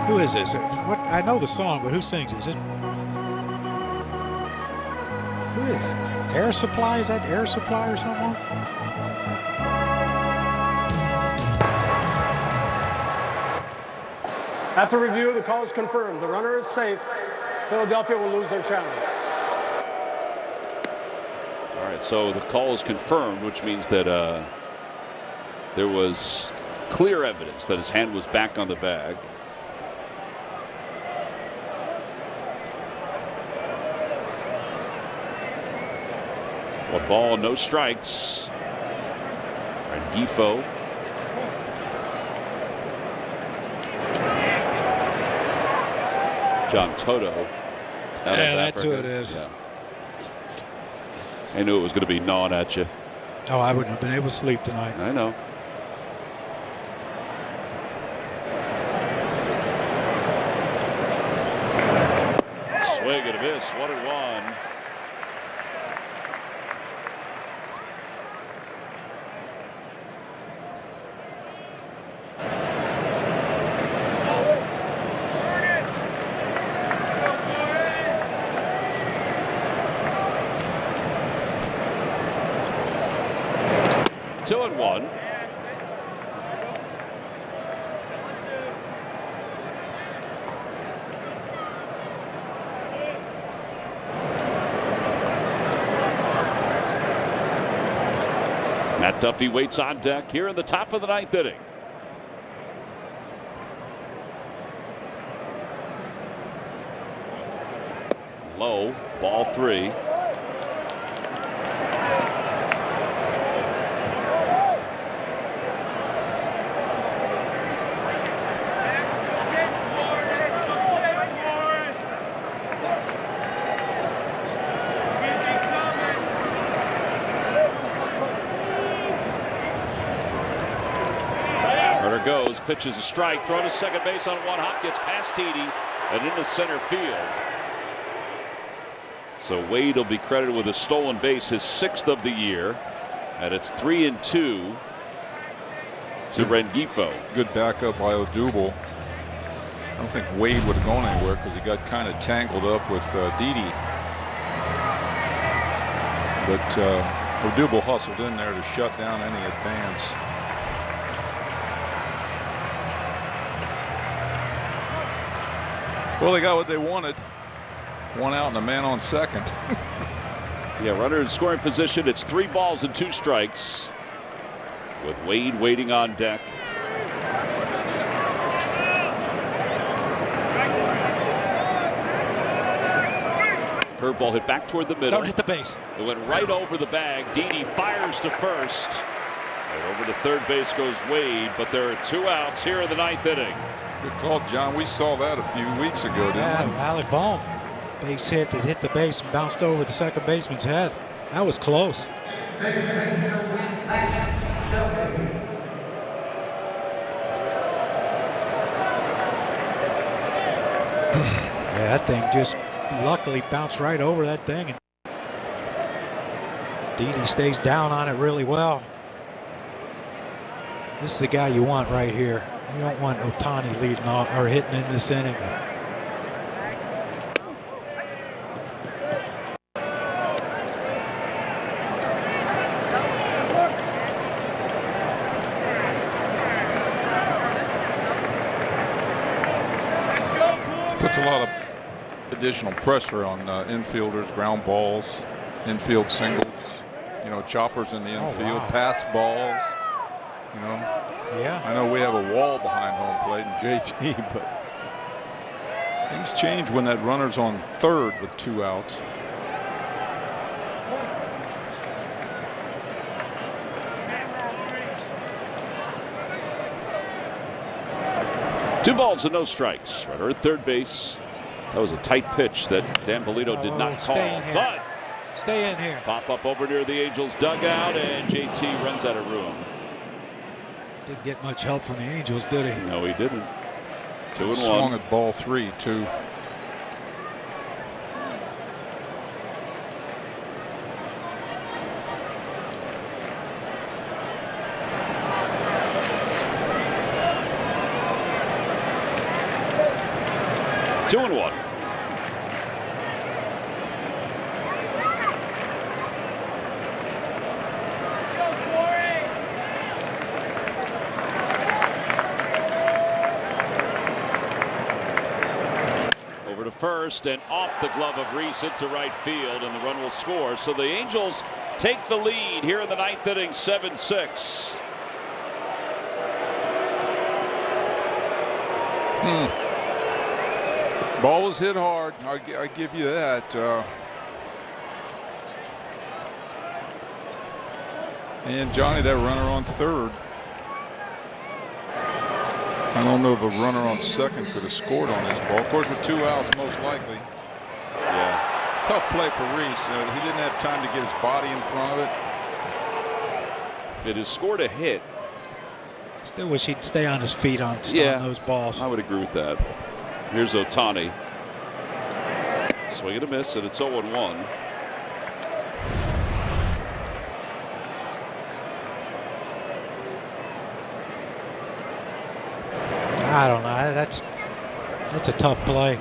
Who is this? What? I know the song, but who sings it? Is it? Who is that? Air Supply? Is that Air Supply or someone? After review, the call is confirmed. The runner is safe. Philadelphia will lose their challenge. All right, so the call is confirmed, which means that there was clear evidence that his hand was back on the bag. One ball, no strikes. Rengifo. John Toto. Yeah, that's who it is. Yeah. I knew it was going to be gnawing at you. Oh, I wouldn't have been able to sleep tonight. I know. Swing and a miss, 1-1. Matt Duffy waits on deck here in the top of the 9th inning. Low, ball 3. pitch is a strike. Throw to second base on one hop. Gets past Didi and into center field. So Wade will be credited with a stolen base, his 6th of the year. And it's 3-2 to Rengifo. Good backup by Odubel. I don't think Wade would have gone anywhere because he got kind of tangled up with Didi. But Odubel hustled in there to shut down any advance. Well, they got what they wanted. 1 out and a man on second. Yeah, runner in scoring position. It's 3 balls and 2 strikes with Wade waiting on deck. Curveball hit back toward the middle. Don't hit the base. It went right over the bag. Didi fires to first. And over to third base goes Wade, but there are 2 outs here in the 9th inning. Good call, John. We saw that a few weeks ago, didn't we? Alec Bohm. Base hit that hit the base and bounced over the second baseman's head. That was close. Yeah, that thing just luckily bounced right over that thing. And Didi stays down on it really well. This is the guy you want right here. You don't want Ohtani leading off or hitting in this inning. Puts a lot of additional pressure on infielders, ground balls, infield singles, you know, choppers in the infield, pass balls. You know, yeah. I know we have a wall behind home plate in JT, but things change when that runner's on third with 2 outs. Two balls and no strikes. Runner at third base. That was a tight pitch that Dan Polito did not call. But stay in here. Pop up over near the Angels dugout, and JT runs out of room. Didn't get much help from the Angels, did he? No, he didn't. 2-1. Swung at ball 3, too. Two and 1. Over to first and off the glove of Reese into right field, and the run will score. So the Angels take the lead here in the 9th inning, 7-6. Ball was hit hard. I give you that. And Johnny, that runner on third. I don't know if a runner on second could have scored on this ball. Of course, with 2 outs, most likely. Yeah. Tough play for Reese. He didn't have time to get his body in front of it. It has scored a hit. Still wish he'd stay on his feet on those balls. I would agree with that. Here's Ohtani. Swing and a miss, and it's 0-1. I don't know. That's a tough play.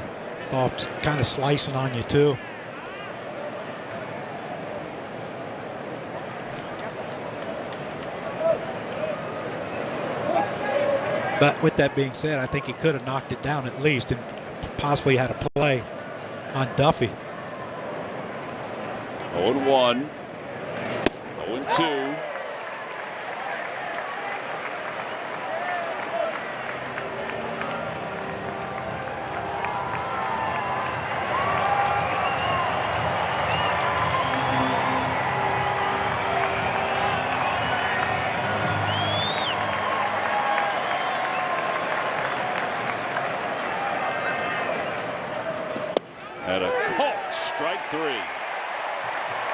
Ball's kind of slicing on you too. But with that being said, I think he could have knocked it down at least and possibly had a play on Duffy. 0-1. 0-2. And a call, strike 3.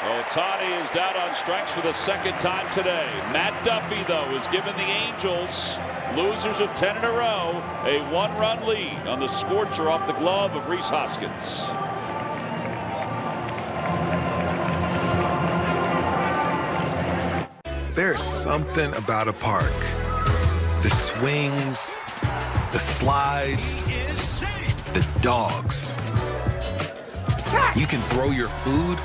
Ohtani is down on strikes for the second time today. Matt Duffy, though, is giving the Angels, losers of 10 in a row, a 1-run lead on the scorcher off the glove of Rhys Hoskins. There's something about a park. The swings, the slides, the dogs. You can throw your food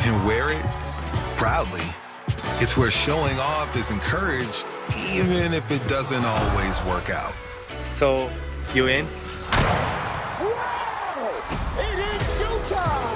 and wear it proudly. It's where showing off is encouraged, even if it doesn't always work out. So, you in? It is showtime!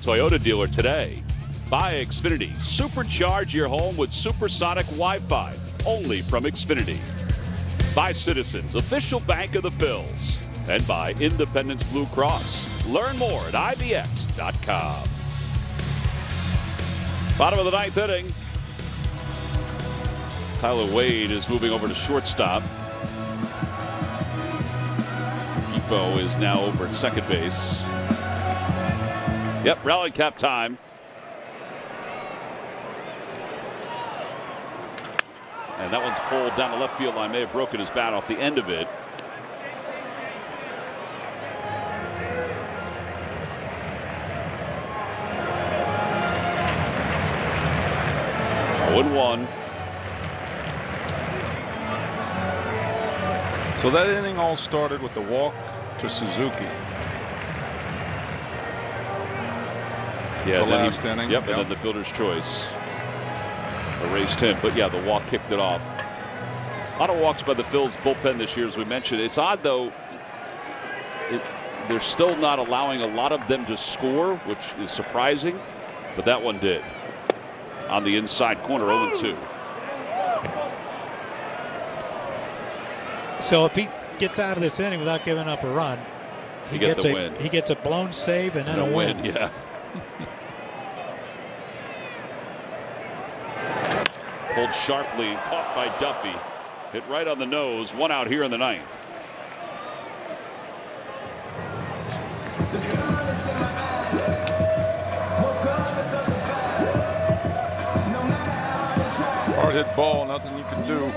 Toyota dealer today. Buy Xfinity. Supercharge your home with supersonic Wi-Fi. Only from Xfinity. Buy Citizens, official bank of the Phils. And buy Independence Blue Cross. Learn more at IBX.com. Bottom of the ninth inning. Tyler Wade is moving over to shortstop. Kifo is now over at second base. Yep, rally cap time. And that one's pulled down the left field line. May have broken his bat off the end of it. Oh, 1-1. So that inning all started with the walk to Suzuki. Yeah, the last inning. Yep, and then the fielder's choice erased him. But yeah, the walk kicked it off. A lot of walks by the Phils bullpen this year, as we mentioned. It's odd, though. They're still not allowing a lot of them to score, which is surprising. But that one did. On the inside corner, 0-2. So if he gets out of this inning without giving up a run, he gets a win. He gets a blown save and then a win. Yeah. Pulled sharply and caught by Duffy. Hit right on the nose. One out here in the ninth. Hard hit ball, nothing you can do.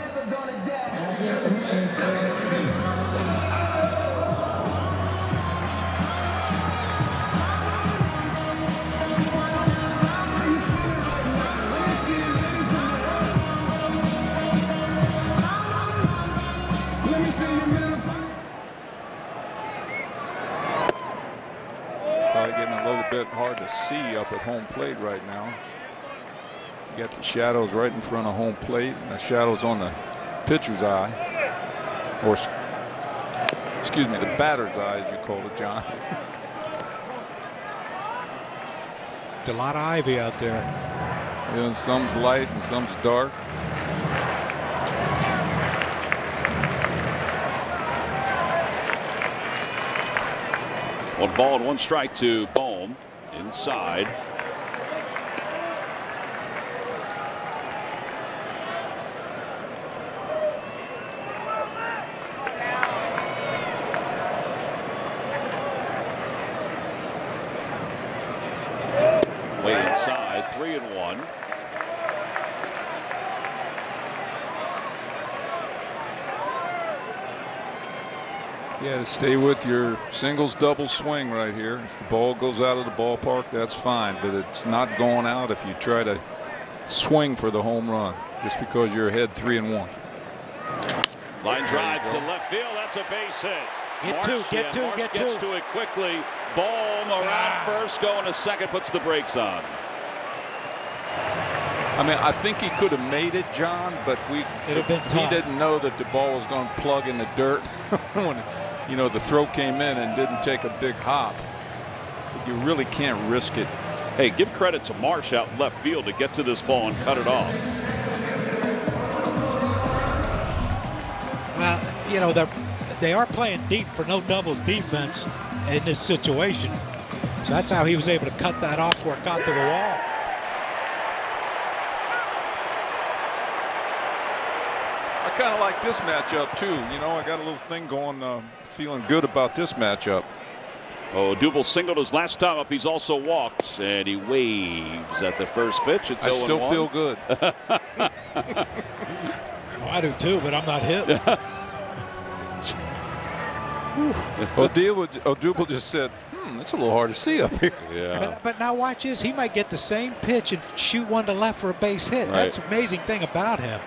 Probably getting a little bit hard to see up at home plate right now. You got the shadows right in front of home plate, and the shadows on the pitcher's eye, or excuse me, the batter's eye, as you call it, John. It's a lot of ivy out there. Yeah, and some's light and some's dark. One ball and one strike to Bohm. Inside. Way inside, 3-1. Yeah, stay with your singles double swing right here. If the ball goes out of the ballpark, that's fine, but it's not going out if you try to swing for the home run just because you're ahead 3-1. Line drive to left field. That's a base hit. Marsh gets to it quickly. Bohm around first, going to second, puts the brakes on. I mean, I think he could have made it, John, but he didn't know that the ball was going to plug in the dirt when, you know, the throw came in and didn't take a big hop. But you really can't risk it. Hey, give credit to Marsh out in left field to get to this ball and cut it off. Well, you know, they are playing deep for no doubles defense in this situation. So that's how he was able to cut that off where it got to the wall. I kind of like this matchup too. You know, I got a little thing going, feeling good about this matchup. Oh, Odubel singled his last time up. He's also walked, and he waves at the first pitch. It's 0-1. I still feel good. Well, I do too, but I'm not hit. Odubel just said, it's a little hard to see up here. Yeah. But now watch this. He might get the same pitch and shoot one to left for a base hit. Right. That's the amazing thing about him.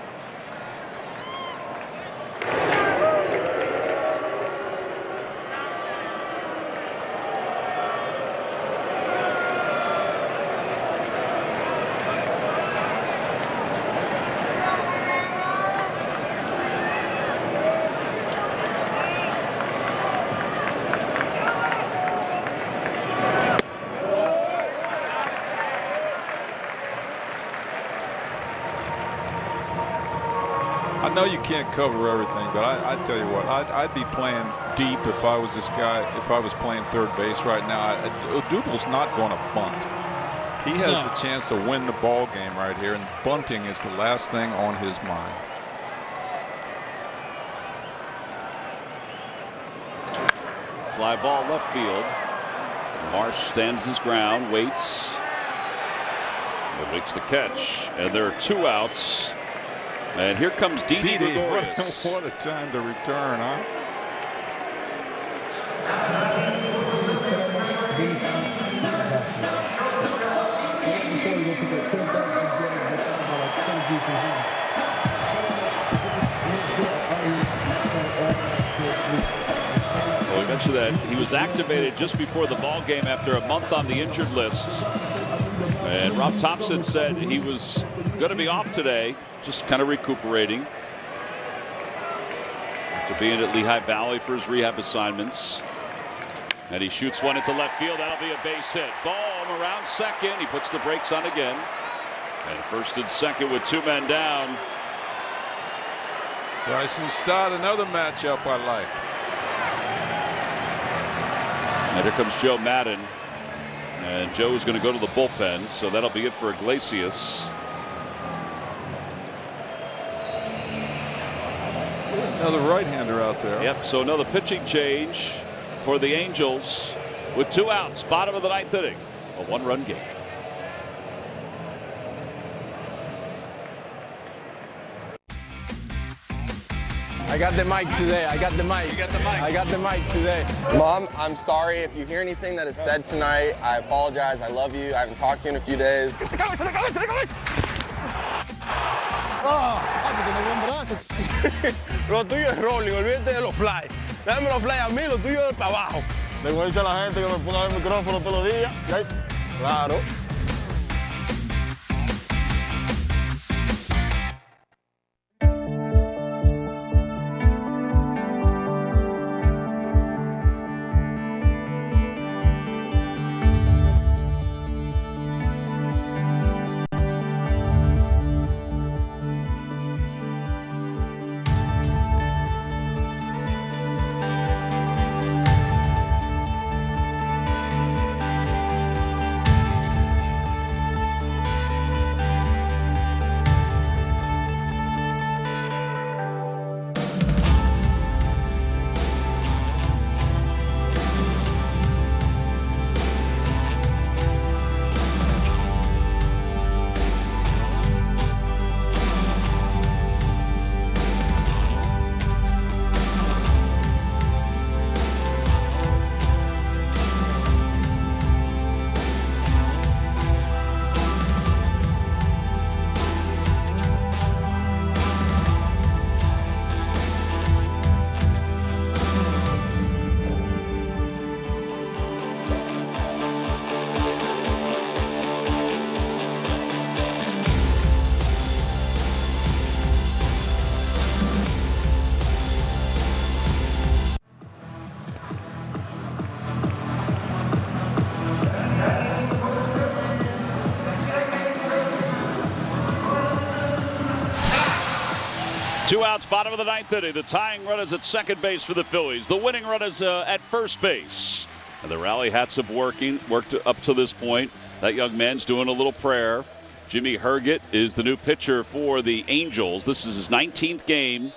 I know you can't cover everything, but I tell you what, I'd be playing deep if I was this guy. If I was playing third base right now, Odubel's not going to bunt. He has the chance to win the ball game right here, and bunting is the last thing on his mind. Fly ball left field. Marsh stands his ground, waits, and makes the catch, and there are 2 outs. And here comes Didi Gregorius. What a time to return, huh? Well, we mentioned that he was activated just before the ball game after a month on the injured list. And Rob Thompson said he was going to be off today, just kind of recuperating after being at Lehigh Valley for his rehab assignments. And he shoots one into left field. That'll be a base hit. Bohm around second. He puts the brakes on again. And first and second with 2 men down. Bryson Stott, another matchup I like. And here comes Joe Madden. And Joe's going to go to the bullpen, so that'll be it for Iglesias. Another right-hander out there. Yep, so another pitching change for the Angels with 2 outs, bottom of the 9th inning. A 1-run game. I got the mic today. I got the mic. You got the mic. I got the mic today. Mom, I'm sorry if you hear anything that is said tonight. I apologize. I love you. I haven't talked to you in a few days. Lo tuyo es rolling, olvídate de los fly. Déjame los fly a mí, lo tuyo es para abajo. Le voy a decir a la gente que me ponga el micrófono todos los días. Claro. 2 outs, bottom of the 9th inning. The tying run is at second base for the Phillies. The winning run is at first base. And the rally hats have worked up to this point. That young man's doing a little prayer. Jimmy Herget is the new pitcher for the Angels. This is his 19th game.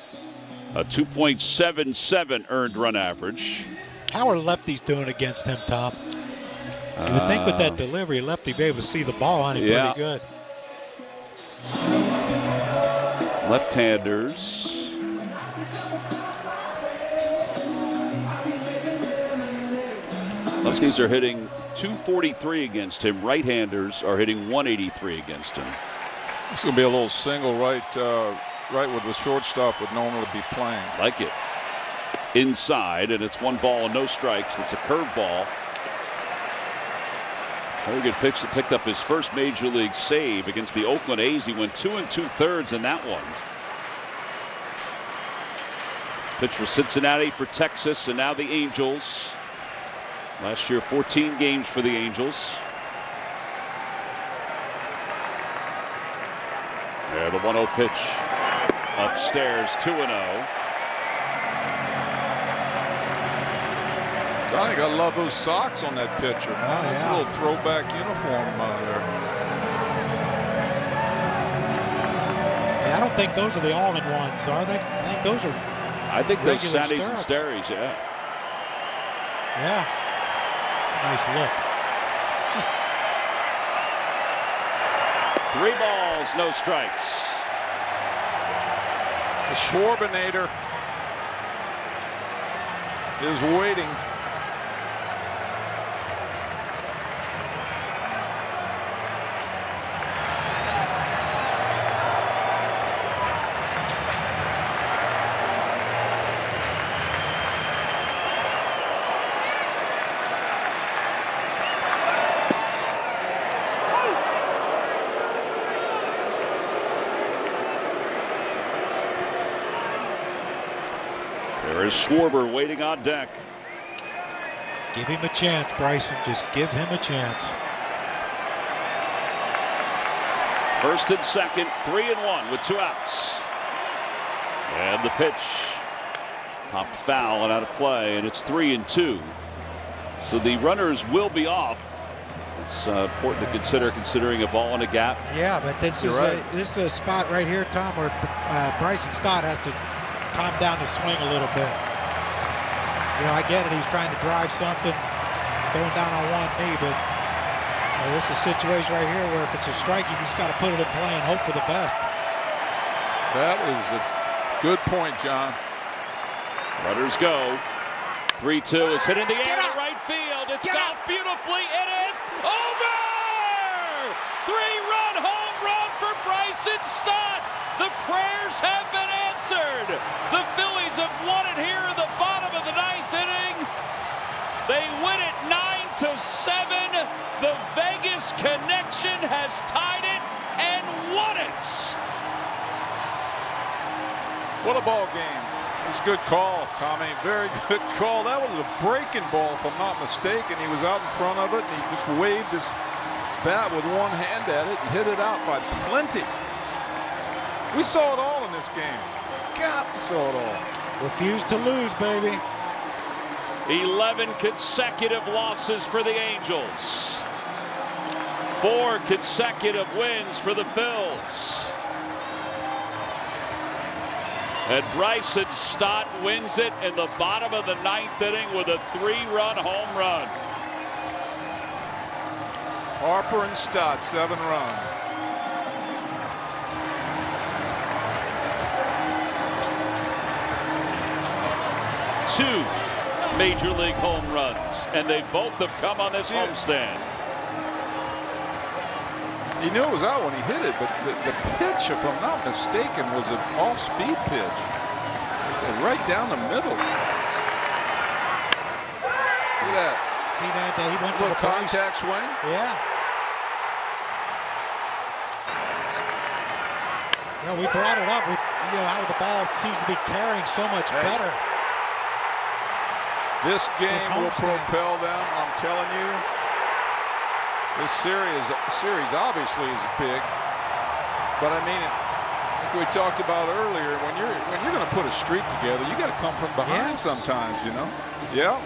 A 2.77 earned run average. How are lefties doing against him, Tom? You would think with that delivery, lefty be able to see the ball on him pretty good. Left-handers. Lefties are hitting 243 against him. Right-handers are hitting 183 against him. It's going to be a little single right where the shortstop would normally be playing. Like it. Inside, and it's 1 ball and no strikes. That's a curveball. Herget picked up his first major league save against the Oakland A's. He went 2 2/3 in that one. Pitch for Cincinnati, for Texas, and now the Angels. Last year, 14 games for the Angels. There, the 1-0 pitch. Upstairs, 2-0. Johnny, gotta love those socks on that pitcher. It's a little throwback uniform there. Yeah, I don't think those are the all-in-ones, are they? I think those are. I think those Sandies and Sterries, yeah. Yeah. Nice look. 3 balls, no strikes. The Schwarbinator is waiting. There is Schwarber waiting on deck. Give him a chance, Bryson. Just give him a chance. First and second, 3-1 with 2 outs. And the pitch. Top foul and out of play, and it's 3-2. So the runners will be off. It's important to consider, considering a ball in a gap. Yeah, but this is a spot right here, Tom, where Bryson Stott has to calm down the swing a little bit. You know, I get it. He's trying to drive something, going down on one knee, but this is a situation right here where if it's a strike, you just got to put it in play and hope for the best. That is a good point, John. Runners go. 3-2 is hit in the air to right field. It's golfed beautifully. It is over! 3-run home run for Bryson Stott. The prayers have been answered. The Phillies have won it here in the bottom of the 9th inning. They win it 9-7. The Vegas connection has tied it and won it. What a ball game. It's a good call, Tommy. Very good call. That was a breaking ball, if I'm not mistaken. He was out in front of it, and he just waved his bat with one hand at it and hit it out by plenty. We saw it all in this game. God, we saw it all. Refuse to lose, baby. 11 consecutive losses for the Angels. 4 consecutive wins for the Phils. And Bryson Stott wins it in the bottom of the 9th inning with a 3-run home run. Harper and Stott, 7 runs. Two major league home runs, and they both have come on this homestand. He knew it was out when he hit it, but the pitch, if I'm not mistaken, was an off-speed pitch. Right down the middle. Look at that. See that? He went to the contact swing? Yeah. You know, we brought it up with, you know, how the ball seems to be carrying so much better. This game will propel them, I'm telling you. This series obviously is big, but I mean, we talked about earlier, when you're going to put a streak together, you got to come from behind sometimes, you know. Yeah.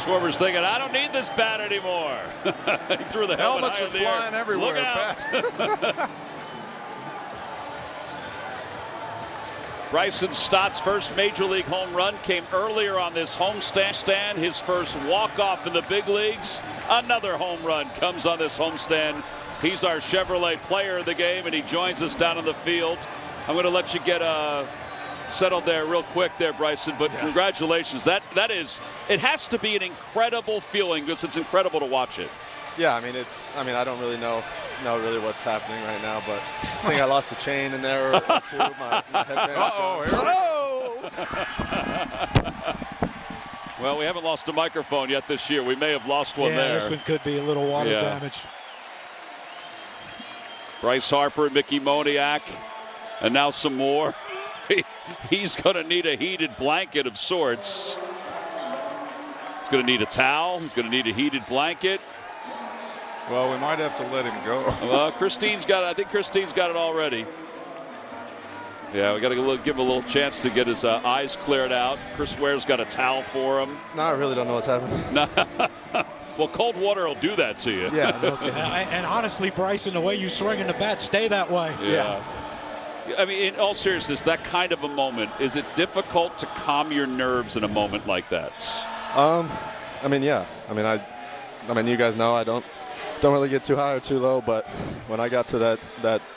Schwarber's thinking, I don't need this bat anymore. He threw the helmets are flying everywhere. Look out. Bryson Stott's first major league home run came earlier on this homestand. His first walk-off in the big leagues. Another home run comes on this homestand. He's our Chevrolet player of the game, and he joins us down on the field. I'm going to let you get settled there real quick there, Bryson, but congratulations. That is, it has to be an incredible feeling because it's incredible to watch it. Yeah, I mean, I don't really know really what's happening right now, but I think I lost a chain in there or two. My headband. Well, we haven't lost a microphone yet this year. We may have lost one there. This one could be a little water damaged. Bryce Harper, Mickey Moniak, and now some more. He's going to need a heated blanket of sorts. He's going to need a towel. He's going to need a heated blanket. Well, we might have to let him go. Well, Christine's got it. I think Christine's got it already. Yeah, we got to give him a little chance to get his eyes cleared out. Chris Ware's got a towel for him. No, I really don't know what's happening. Well, cold water will do that to you. Yeah. Okay. And honestly, Bryson, the way you swing in the bat, stay that way. Yeah. I mean, in all seriousness, that kind of a moment, is it difficult to calm your nerves in a moment like that? I mean, yeah. I mean, you guys know I don't really get too high or too low, but when I got to that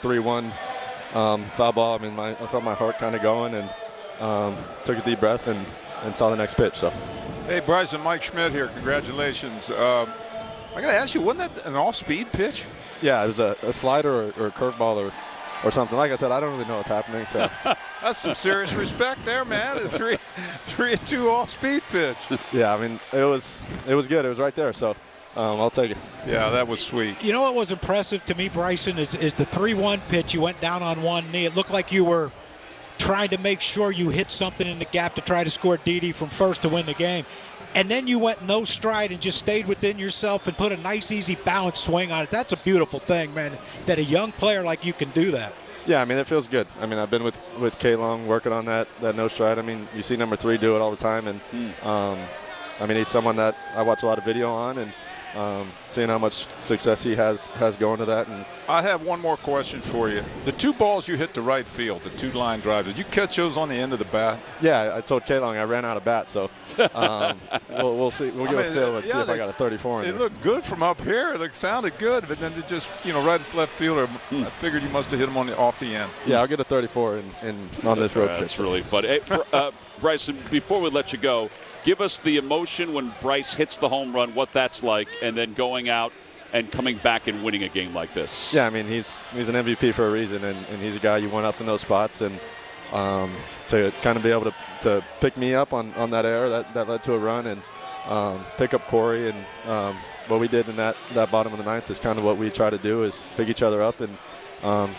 3-1 foul ball, I mean, I felt my heart kind of going and took a deep breath and saw the next pitch. So. Hey, Bryson, Mike Schmidt here. Congratulations. I got to ask you, wasn't that an all-speed pitch? Yeah, it was a slider or a curveball or something. Like I said, I don't really know what's happening. So that's some serious respect there, man. A 3-2 off-speed pitch. Yeah, I mean, it was good. It was right there. So. I'll take it. Yeah, that was sweet. You know what was impressive to me, Bryson, is the 3-1 pitch. You went down on one knee. It looked like you were trying to make sure you hit something in the gap to try to score Didi from first to win the game. And then you went no stride and just stayed within yourself and put a nice, easy, balanced swing on it. That's a beautiful thing, man, that a young player like you can do that. Yeah, I mean, it feels good. I mean, I've been with K-Long working on that no stride. I mean, you see number 3 do it all the time. And, I mean, he's someone that I watch a lot of video on and seeing how much success he has going to that. And I have one more question for you. The 2 balls you hit to right field, the 2-line drive, did you catch those on the end of the bat? Yeah, I told K-Long I ran out of bat, so we'll see. We'll give a feel and see if I got a 34 in it. It looked good from up here. It sounded good, but then it just, right at left fielder, I figured you must have hit him off the end. Yeah, I'll get a 34 on this road trip. That's really fun. Hey, Bryson, before we let you go, give us the emotion when Bryce hits the home run, what that's like, and then going out and coming back and winning a game like this. Yeah, I mean, he's an MVP for a reason, and he's a guy you want up in those spots. And to kind of be able to pick me up on that error that led to a run and pick up Corey. And what we did in that bottom of the 9th is kind of what we try to do, is pick each other up and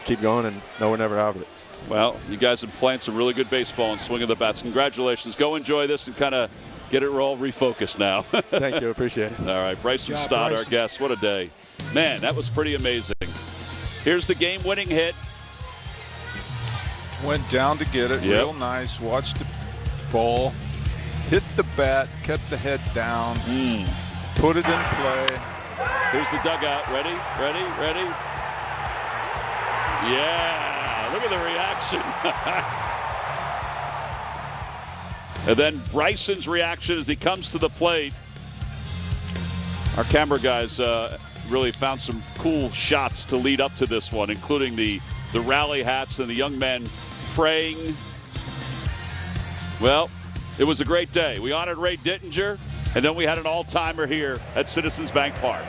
keep going and know we're never out of it. Well, you guys have played some really good baseball and swinging the bats. Congratulations. Go enjoy this and kind of get it all refocused now. Thank you. Appreciate it. All right. Bryson Stott, our guest. What a day. Man, that was pretty amazing. Here's the game-winning hit. Went down to get it. Yep. Real nice. Watched the ball. Hit the bat. Kept the head down. Put it in play. Here's the dugout. Ready? Yeah. Look at the reaction. And then Bryson's reaction as he comes to the plate. Our camera guys really found some cool shots to lead up to this one, including the rally hats and the young men praying. Well, it was a great day. We honored Ray Dittinger, and then we had an all-timer here at Citizens Bank Park.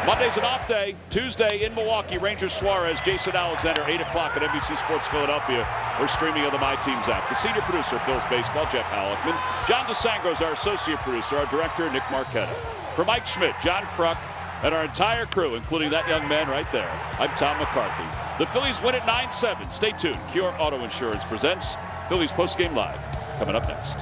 Monday's an off day. Tuesday in Milwaukee, Rangers Suarez, Jason Alexander, 8 o'clock at NBC Sports Philadelphia. We're streaming on the My Teams app. The senior producer, Phil's Baseball, Jeff Halleckman. John DeSangro is our associate producer. Our director, Nick Marquetta. For Mike Schmidt, John Kruk, and our entire crew, including that young man right there, I'm Tom McCarthy. The Phillies win at 9-7. Stay tuned. Cure Auto Insurance presents Phillies Postgame Live. Coming up next.